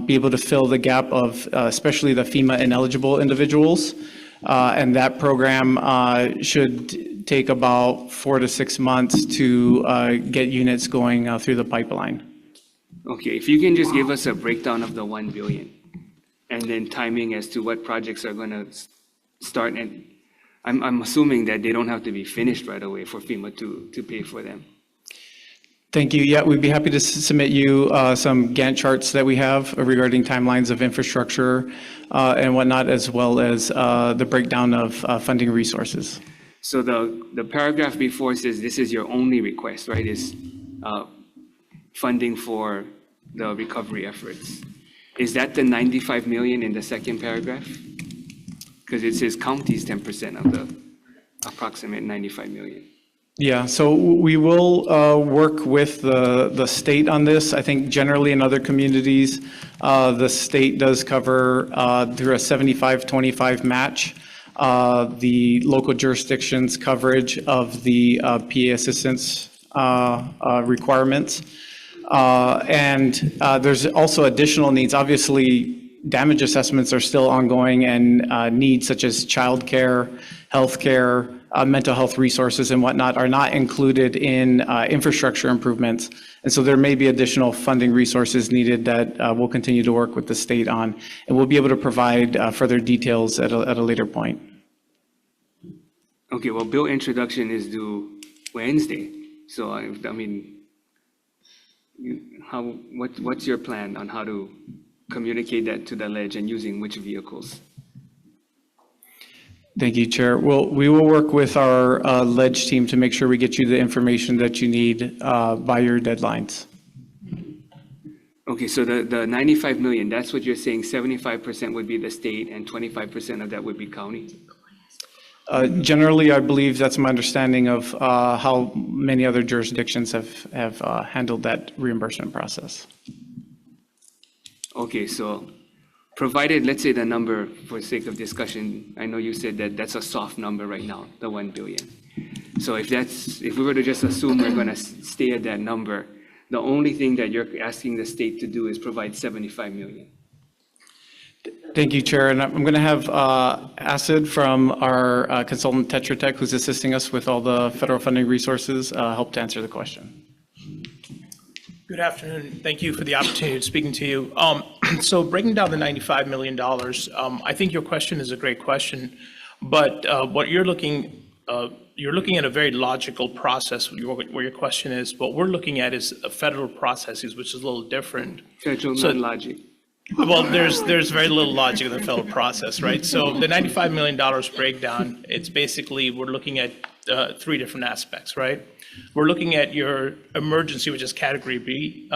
be able to fill the gap of especially the FEMA ineligible individuals. And that program should take about 4 to 6 months to get units going through the pipeline. Okay, if you can just give us a breakdown of the 1 billion and then timing as to what projects are going to start. And I'm assuming that they don't have to be finished right away for FEMA to pay for them. Thank you. Yeah, we'd be happy to submit you some Gantt charts that we have regarding timelines of infrastructure and whatnot, as well as the breakdown of funding resources. So the paragraph before says this is your only request, right? Is funding for the recovery efforts. Is that the 95 million in the second paragraph? Because it says counties 10% of the approximate 95 million. Yeah, so we will work with the state on this. I think generally in other communities, the state does cover through a 75-25 match the local jurisdiction's coverage of the PA assistance requirements. And there's also additional needs. Obviously, damage assessments are still ongoing, and needs such as childcare, healthcare, mental health resources and whatnot are not included in infrastructure improvements. And so there may be additional funding resources needed that we'll continue to work with the state on. And we'll be able to provide further details at a later point. Okay, well, bill introduction is due Wednesday. So I mean, what's your plan on how to communicate that to the ledge and using which vehicles? Thank you, Chair. Well, we will work with our ledge team to make sure we get you the information that you need by your deadlines. Okay, so the 95 million, that's what you're saying, 75% would be the state and 25% of that would be county? Generally, I believe that's my understanding of how many other jurisdictions have handled that reimbursement process. Okay, so provided, let's say the number, for sake of discussion, I know you said that that's a soft number right now, the 1 billion. So if we were to just assume we're going to stay at that number, the only thing that you're asking the state to do is provide 75 million. Thank you, Chair. And I'm going to have Acid from our consultant Tetra Tech, who's assisting us with all the federal funding resources, help to answer the question. Good afternoon. Thank you for the opportunity of speaking to you. So breaking down the $95 million, I think your question is a great question, but what you're looking at a very logical process where your question is. What we're looking at is federal processes, which is a little different. Federal, not logic. Well, there's very little logic in the federal process, right? So the $95 million breakdown, it's basically, we're looking at 3 different aspects, right? We're looking at your emergency, which is category B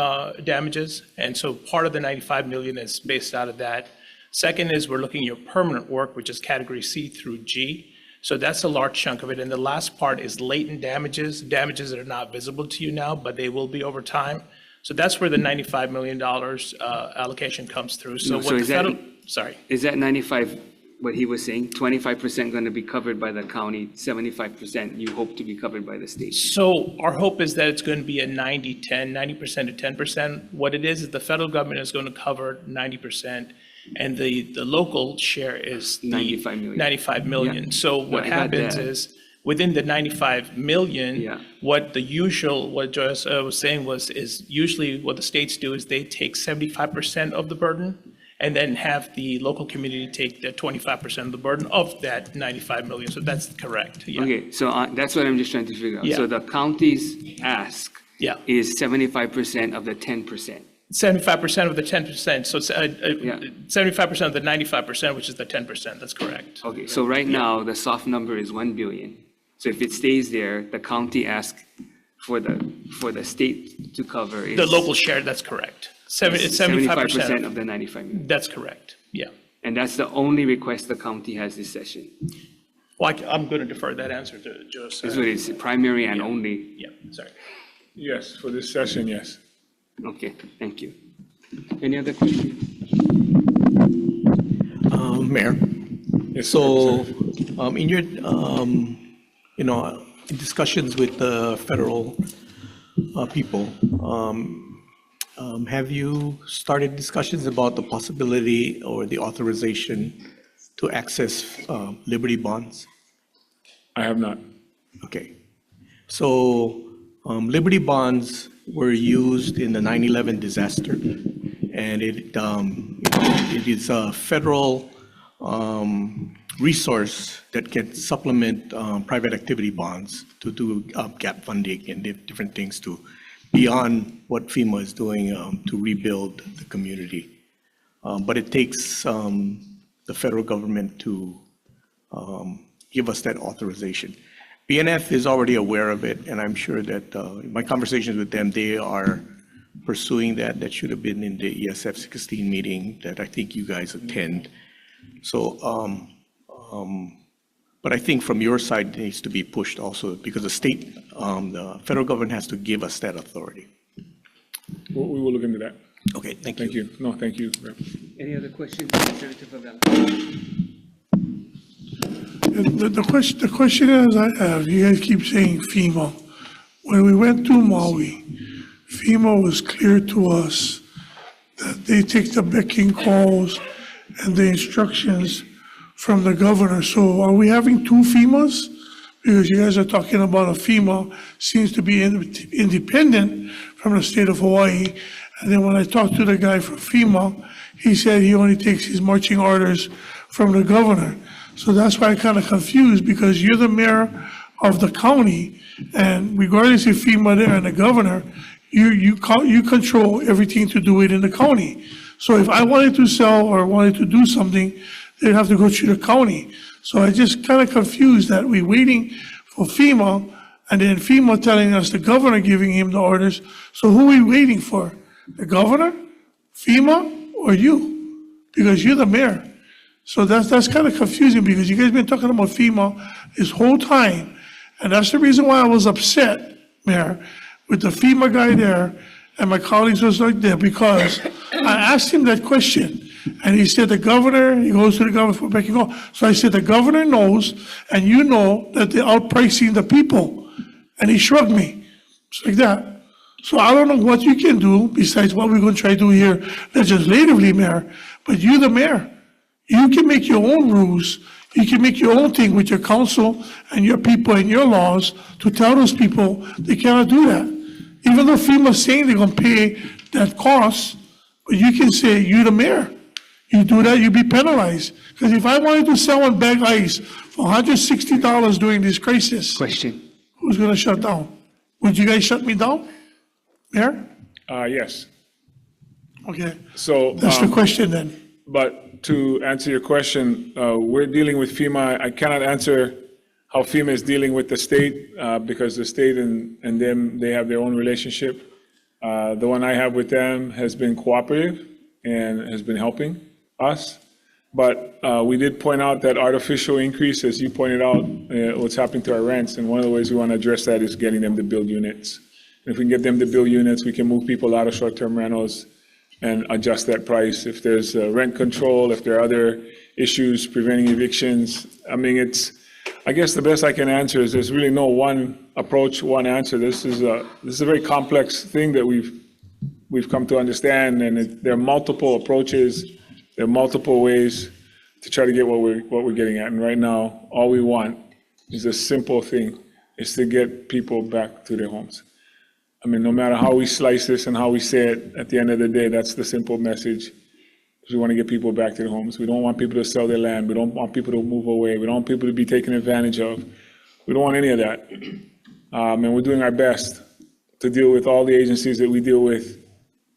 damages. And so part of the 95 million is based out of that. Second is we're looking at your permanent work, which is category C through G. So that's a large chunk of it. And the last part is latent damages that are not visible to you now, but they will be over time. So that's where the $95 million allocation comes through. So what the federal, sorry. Is that 95, what he was saying, 25% going to be covered by the county, 75% you hope to be covered by the state? So our hope is that it's going to be a 90% to 10%. What it is the federal government is going to cover 90%, and the local share is the 95 million. Yeah. So what happens is, within the 95 million, what Joyce was saying is usually what the states do is they take 75% of the burden and then have the local community take the 25% of the burden of that 95 million. So that's correct. Yeah. Okay, so that's what I'm just trying to figure out. Yeah. So the county's ask is 75% of the 10%. 75% of the 10%. So 75% of the 95%, which is the 10%. That's correct. Okay, so right now the soft number is 1 billion. So if it stays there, the county asks for the state to cover the local share. That's correct. It's 75% of the 95 million. That's correct. Yeah. And that's the only request the county has this session. Well, I'm going to defer that answer to Joseph. This is what it's primary and only. Yeah. Sorry. Yes, for this session, yes. Okay. Thank you. Any other questions? Mayor. Yes, so, in your in discussions with the federal people, have you started discussions about the possibility or the authorization to access Liberty bonds? I have not. Okay. So Liberty bonds were used in the 9/11 disaster, and it is a federal resource that can supplement private activity bonds to do gap funding and different things to beyond what FEMA is doing to rebuild the community. But it takes the federal government to give us that authorization. BNF is already aware of it, and I'm sure that in my conversations with them, they are pursuing that. That should have been in the ESF 16 meeting that I think you guys attend. So, but I think from your side, it needs to be pushed also because the federal government has to give us that authority. We will look into that. Okay, thank you. Thank you. No, thank you. Any other questions? The question is, I have, you guys keep saying FEMA. When we went to Maui, FEMA was clear to us that they take the becking calls and the instructions from the governor. So are we having two FEMAs? because you guys are talking about a FEMA, seems to be independent from the state of Hawaii. And then when I talked to the guy from FEMA, he said he only takes his marching orders from the governor. So that's why I'm kind of confused, because you're the mayor of the county, and regardless if FEMA there and the governor, you control everything to do it in the county. So if I wanted to sell or wanted to do something, they'd have to go through the county. So I just kind of confused that we're waiting for FEMA, and then FEMA telling us the governor giving him the orders. So who are we waiting for? The governor, FEMA, or you? Because you're the mayor. So that's kind of confusing, because you guys been talking about FEMA this whole time. And that's the reason why I was upset, Mayor, with the FEMA guy there and my colleagues was like there, because I asked him that question. And he said, the governor, he goes to the governor for making call. So I said, the governor knows, and you know that they're outpricing the people. And he shrugged me, just like that. So I don't know what you can do besides what we're going to try to do here legislatively, Mayor. But you're the mayor. You can make your own rules. You can make your own thing with your council and your people and your laws to tell those people they cannot do that. Even though FEMA's saying they're going to pay that cost, but you can say, you're the mayor. You do that, you'll be penalized. Because if I wanted to sell one bag ice for $160 during this crisis. Question. Who's going to shut down? Would you guys shut me down? Mayor? Yes. Okay. So. That's the question then. But to answer your question, we're dealing with FEMA. I cannot answer how FEMA is dealing with the state because the state and them, they have their own relationship. The one I have with them has been cooperative and has been helping us. But we did point out that artificial increase, as you pointed out, what's happening to our rents. And one of the ways we want to address that is getting them to build units. And if we can get them to build units, we can move people out of short-term rentals and adjust that price. If there's rent control, if there are other issues preventing evictions. I mean, I guess the best I can answer is there's really no one approach, one answer. This is a very complex thing that we've come to understand, and there are multiple approaches, there are multiple ways to try to get what we're getting at. And right now, all we want is a simple thing, is to get people back to their homes. I mean, no matter how we slice this and how we say it, at the end of the day, that's the simple message. We want to get people back to their homes. We don't want people to sell their land. We don't want people to move away. We don't want people to be taken advantage of. We don't want any of that. And we're doing our best to deal with all the agencies that we deal with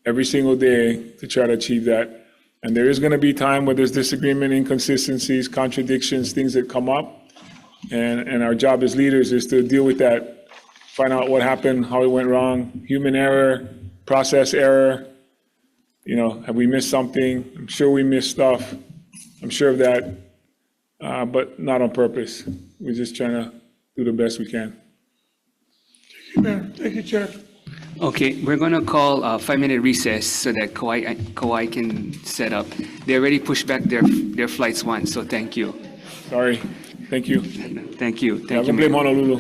every single day to try to achieve that. And there is going to be time where there's disagreement, inconsistencies, contradictions, things that come up. And our job as leaders is to deal with that. Find out what happened, how it went wrong, human error, process error. You know, have we missed something? I'm sure we missed stuff. I'm sure of that, but not on purpose. We're just trying to do the best we can. Thank you, Mayor. Thank you, Chair. Okay, we're going to call a 5-minute recess so that Kauai can set up. They already pushed back their flights once, so thank you. Sorry. Thank you. Thank you. Thank you. Blame Honolulu.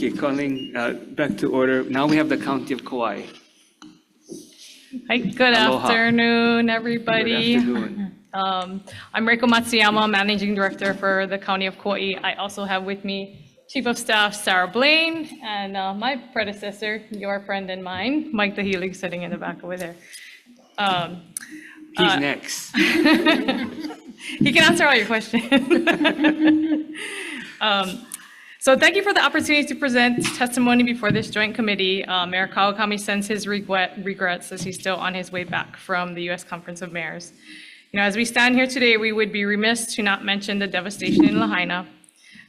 Okay, calling back to order. Now we have the County of Kauai. Hi, good Aloha. afternoon, everybody. Good afternoon. I'm Reiko Matsuyama, Managing Director for the County of Kauai. I also have with me Chief of Staff Sarah Blaine and my predecessor, your friend and mine, Mike the Healing, sitting in the back over there. He's next. He can answer all your questions. So thank you for the opportunity to present testimony before this joint committee. Mayor Kawakami sends his regrets as he's still on his way back from the U.S. Conference of Mayors. You know, as we stand here today, we would be remiss to not mention the devastation in Lahaina.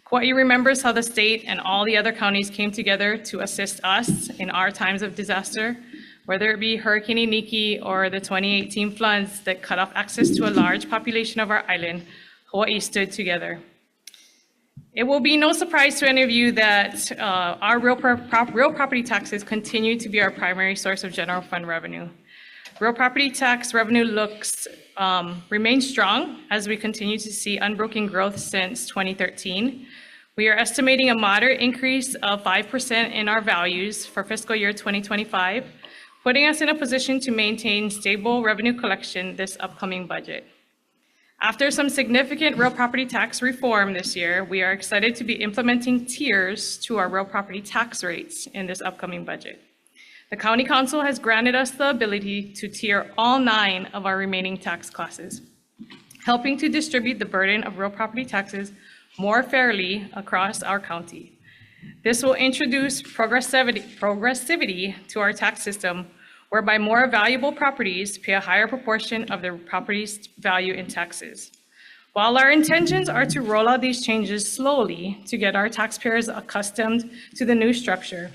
Kauai remembers how the state and all the other counties came together to assist us in our times of disaster, whether it be Hurricane Iniki or the 2018 floods that cut off access to a large population of our island. Hawaii stood together. It will be no surprise to any of you that our real property taxes continue to be our primary source of general fund revenue. Real property tax revenue remains strong as we continue to see unbroken growth since 2013. We are estimating a moderate increase of 5% in our values for fiscal year 2025, putting us in a position to maintain stable revenue collection this upcoming budget. After some significant real property tax reform this year, we are excited to be implementing tiers to our real property tax rates in this upcoming budget. The County Council has granted us the ability to tier all 9 of our remaining tax classes, helping to distribute the burden of real property taxes more fairly across our county. This will introduce progressivity to our tax system, whereby more valuable properties pay a higher proportion of their property's value in taxes. While our intentions are to roll out these changes slowly to get our taxpayers accustomed to the new structure,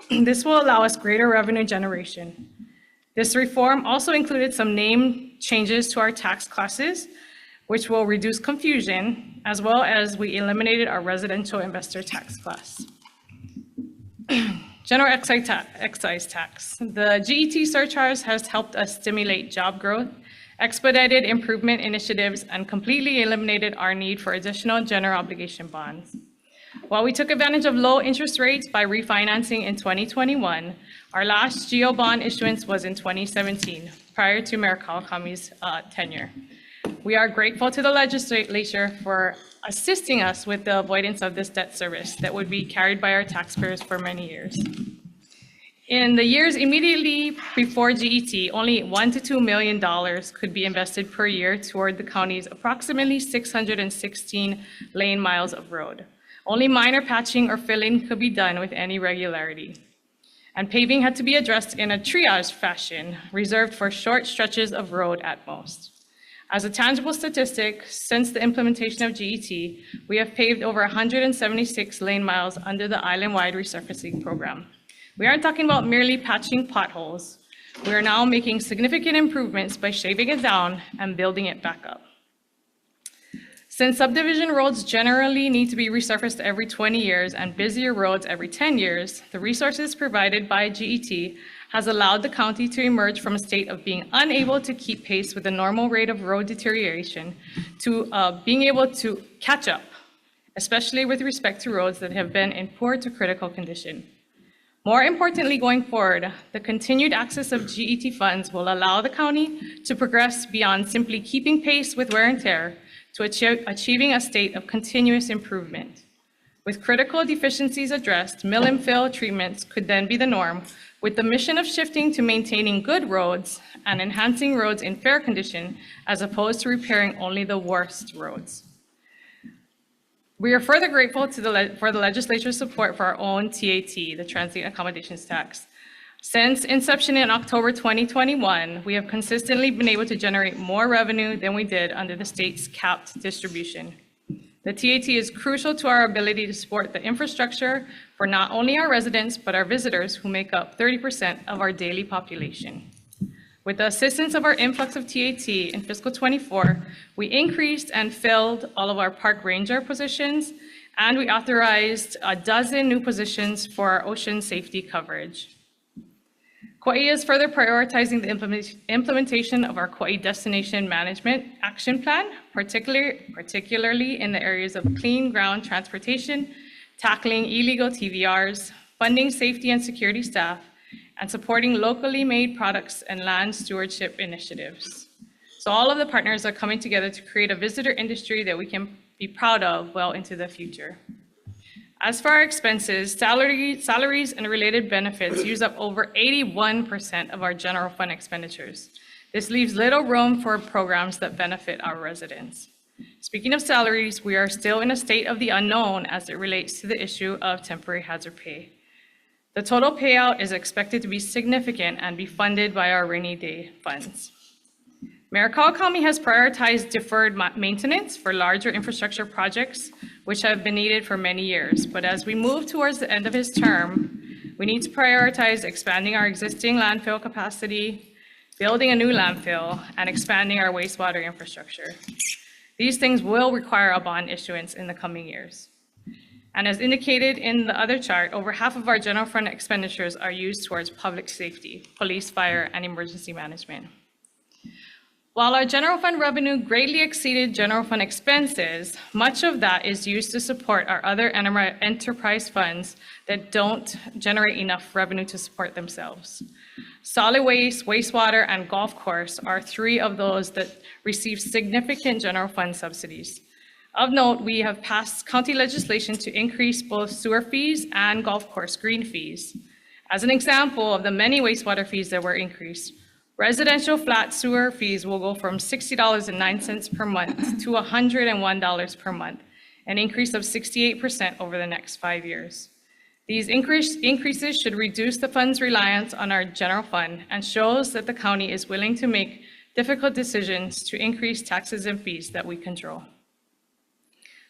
this will allow us greater revenue generation. This reform also included some name changes to our tax classes, which will reduce confusion, as well as we eliminated our residential investor tax class. General excise tax. The GET surcharge has helped us stimulate job growth, expedited improvement initiatives, and completely eliminated our need for additional general obligation bonds. While we took advantage of low interest rates by refinancing in 2021, our last GO bond issuance was in 2017, prior to Mayor Kawakami's tenure. We are grateful to the legislature for assisting us with the avoidance of this debt service that would be carried by our taxpayers for many years. In the years immediately before GET, only $1 to $2 million could be invested per year toward the county's approximately 616 lane miles of road. Only minor patching or filling could be done with any regularity. And paving had to be addressed in a triage fashion, reserved for short stretches of road at most. As a tangible statistic, since the implementation of GET, we have paved over 176 lane miles under the island-wide resurfacing program. We aren't talking about merely patching potholes. We are now making significant improvements by shaving it down and building it back up. Since subdivision roads generally need to be resurfaced every 20 years and busier roads every 10 years, the resources provided by GET has allowed the county to emerge from a state of being unable to keep pace with the normal rate of road deterioration to being able to catch up, especially with respect to roads that have been in poor to critical condition. More importantly, going forward, the continued access of GET funds will allow the county to progress beyond simply keeping pace with wear and tear to achieving a state of continuous improvement. With critical deficiencies addressed, mill and fill treatments could then be the norm, with the mission of shifting to maintaining good roads and enhancing roads in fair condition, as opposed to repairing only the worst roads. We are further grateful for the legislature's support for our own TAT, the Transient Accommodations Tax. Since inception in October 2021, we have consistently been able to generate more revenue than we did under the state's capped distribution. The TAT is crucial to our ability to support the infrastructure for not only our residents, but our visitors who make up 30% of our daily population. With the assistance of our influx of TAT in fiscal 24, we increased and filled all of our park ranger positions, and we authorized a dozen new positions for our ocean safety coverage. Kauai is further prioritizing the implementation of our Kauai Destination Management Action Plan, particularly in the areas of clean ground transportation, tackling illegal TVRs, funding safety and security staff, and supporting locally made products and land stewardship initiatives. So all of the partners are coming together to create a visitor industry that we can be proud of well into the future. As for our expenses, salaries and related benefits use up over 81% of our general fund expenditures. This leaves little room for programs that benefit our residents. Speaking of salaries, we are still in a state of the unknown as it relates to the issue of temporary hazard pay. The total payout is expected to be significant and be funded by our rainy day funds. Mayor Kawakami has prioritized deferred maintenance for larger infrastructure projects, which have been needed for many years. But as we move towards the end of his term, we need to prioritize expanding our existing landfill capacity, building a new landfill, and expanding our wastewater infrastructure. These things will require a bond issuance in the coming years. And as indicated in the other chart, over half of our general fund expenditures are used towards public safety, police, fire, and emergency management. While our general fund revenue greatly exceeded general fund expenses, much of that is used to support our other enterprise funds that don't generate enough revenue to support themselves. Solid waste, wastewater, and golf course are three of those that receive significant general fund subsidies. Of note, we have passed county legislation to increase both sewer fees and golf course green fees. As an example of the many wastewater fees that were increased, residential flat sewer fees will go from $60.09 per month to $101 per month, an increase of 68% over the next 5 years. These increases should reduce the fund's reliance on our general fund and shows that the county is willing to make difficult decisions to increase taxes and fees that we control.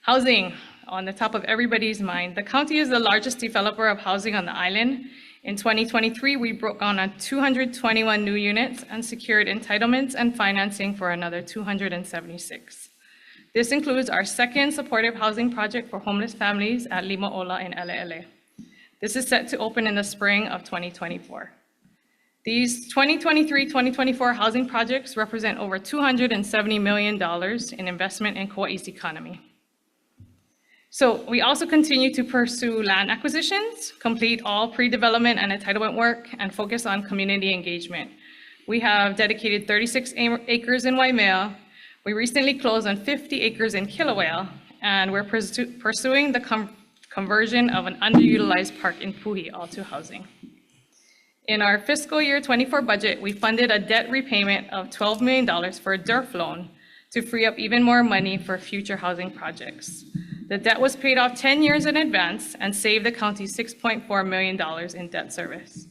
Housing, on the top of everybody's mind. The county is the largest developer of housing on the island. In 2023, we broke ground on 221 new units and secured entitlements and financing for another 276. This includes our second supportive housing project for homeless families at Limaola in Ele'ele. This is set to open in the spring of 2024. These 2023-2024 housing projects represent over $270 million in investment in Kauai's economy. So we also continue to pursue land acquisitions, complete all pre-development and entitlement work, and focus on community engagement. We have dedicated 36 acres in Waimea. We recently closed on 50 acres in Kilauea, and we're pursuing the conversion of an underutilized park in Puhi all to housing. In our fiscal year 24 budget, we funded a debt repayment of $12 million for a DERF loan to free up even more money for future housing projects. The debt was paid off 10 years in advance and saved the county $6.4 million in debt service.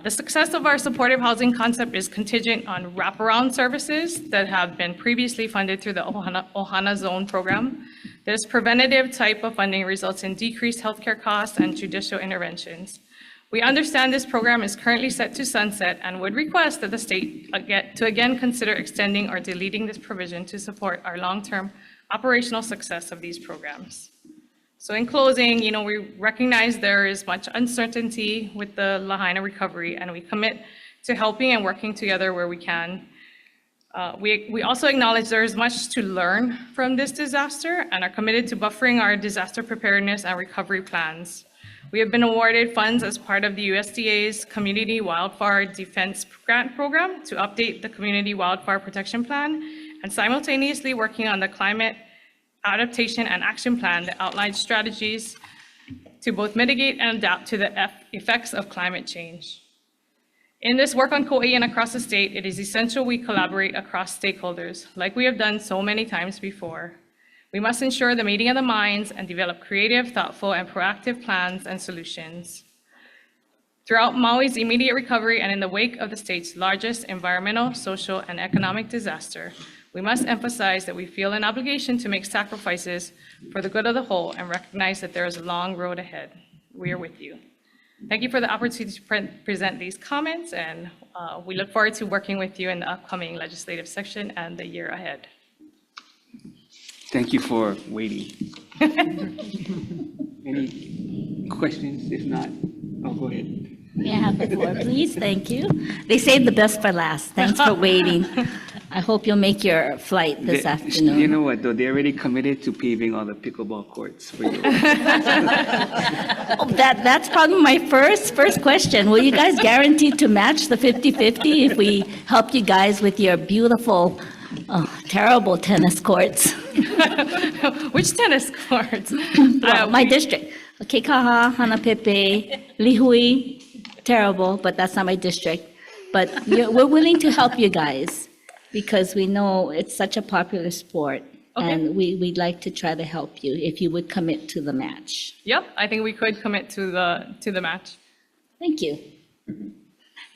The success of our supportive housing concept is contingent on wraparound services that have been previously funded through the Ohana Zone program. This preventative type of funding results in decreased healthcare costs and judicial interventions. We understand this program is currently set to sunset and would request that the state again consider extending or deleting this provision to support our long-term operational success of these programs. So in closing, we recognize there is much uncertainty with the Lahaina recovery, and we commit to helping and working together where we can. We also acknowledge there is much to learn from this disaster and are committed to buffering our disaster preparedness and recovery plans. We have been awarded funds as part of the USDA's Community Wildfire Defense Grant Program to update the Community Wildfire Protection Plan, and simultaneously working on the Climate Adaptation and Action Plan that outlines strategies to both mitigate and adapt to the effects of climate change. In this work on Kauai and across the state, it is essential we collaborate across stakeholders, like we have done so many times before. We must ensure the meeting of the minds and develop creative, thoughtful, and proactive plans and solutions. Throughout Maui's immediate recovery and in the wake of the state's largest environmental, social, and economic disaster, we must emphasize that we feel an obligation to make sacrifices for the good of the whole and recognize that there is a long road ahead. We are with you. Thank you for the opportunity to present these comments, and we look forward to working with you in the upcoming legislative session and the year ahead. Thank you for waiting. Any questions? If not, I'll go ahead. May I have the floor, please? Thank you. They saved the best for last. Thanks for waiting. I hope you'll make your flight this You afternoon. know what, though, they already committed to paving all the pickleball courts for you. Oh, that's probably my first question. Will you guys guarantee to match the 50/50 if we help you guys with your beautiful, terrible tennis courts? Which tennis courts? My district, Kekaha, Hanapepe, Lihui, terrible, but that's not my district. But we're willing to help you guys because we know it's such a popular sport. Okay. And we'd like to try to help you if you would commit to the match. Yep, I think we could commit to the match. Thank you.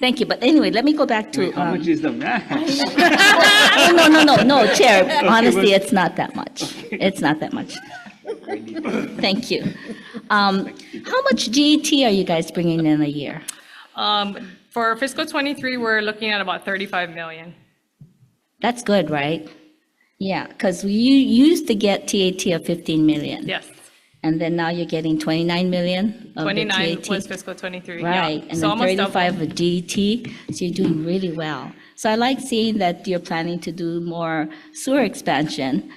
Thank you. But anyway, let me go back to. How much is the match? No, Chair. Honestly, it's not that much. It's not that much. Thank you. How much GET are you guys bringing in a year? For fiscal '23, we're looking at about 35 million. That's good, right? Yeah, because you used to get TAT of 15 million. Yes, And then now you're getting 29 million of the 29 TAT. was fiscal '23. Right, and So then almost double. 35 of GET, so you're doing really well. So I like seeing that you're planning to do more sewer expansion.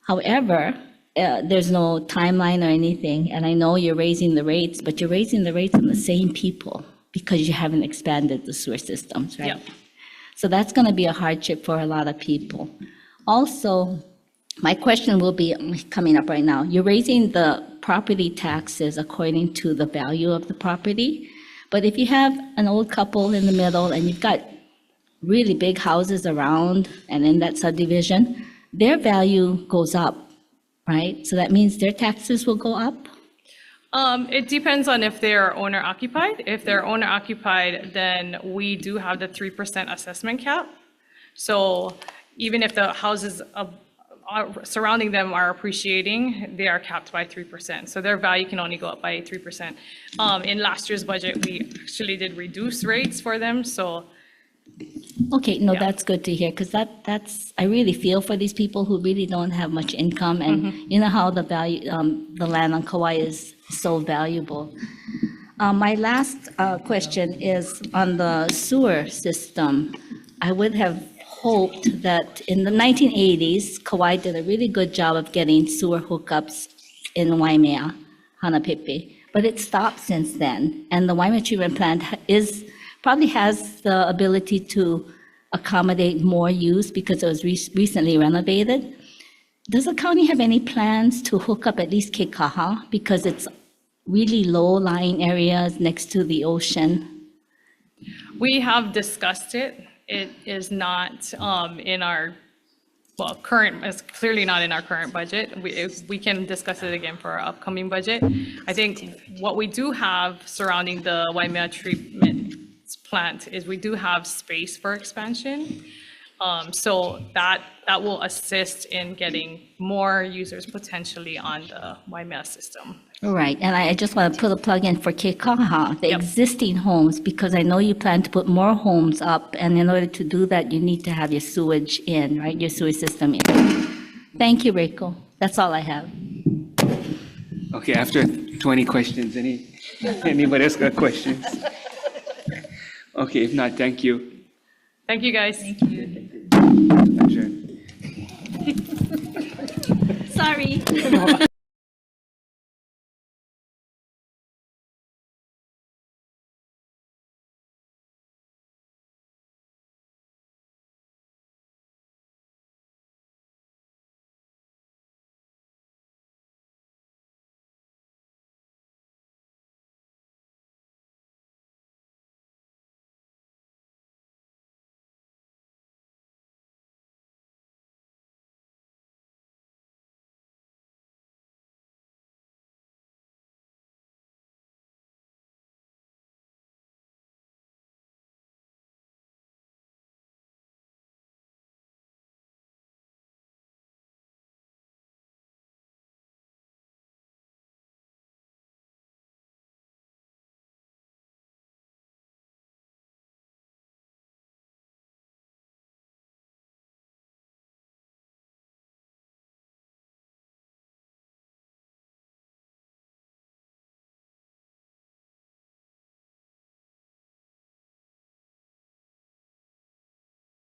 However, there's no timeline or anything, and I know you're raising the rates, but you're raising the rates on the same people because you haven't expanded the sewer systems, right? Yep. So that's going to be a hardship for a lot of people. Also, my question will be coming up right now. You're raising the property taxes according to the value of the property. But if you have an old couple in the middle and you've got really big houses around and in that subdivision, their value goes up, right? So that means their taxes will go up? It depends on if they're owner occupied. If they're owner occupied, then we do have the 3% assessment cap. So even if the houses surrounding them are appreciating, they are capped by 3%. So their value can only go up by 3%. In last year's budget, we actually did reduce rates for them, so. Okay, no, that's good to hear, because that's, I really feel for these people who really don't have much income, and you know how the value, the land on Kauai is so valuable. My last question is on the sewer system. I would have hoped that in the 1980s, Kauai did a really good job of getting sewer hookups in Waimea, Hanapepe, but it stopped since then, and the Waimea treatment plant probably has the ability to accommodate more use because it was recently renovated. Does the county have any plans to hook up at least Kekaha because it's really low-lying areas next to the ocean? We have discussed it. It is not in our, well, it's clearly not in our current budget. We can discuss it again for our upcoming budget. I think what we do have surrounding the Waimea treatment plant is we do have space for expansion. So that will assist in getting more users potentially on the Waimea system. Right, and I just want to put a plug in for Kekaha, the existing homes, because I know you plan to put more homes up, and in order to do that, you need to have your sewage in, right, your sewage system in. Thank you, Reiko. That's all I have. Okay, after 20 questions, anybody else got questions? Okay, if not, thank you. Thank you, guys. Thank you. Adjourn. Sorry.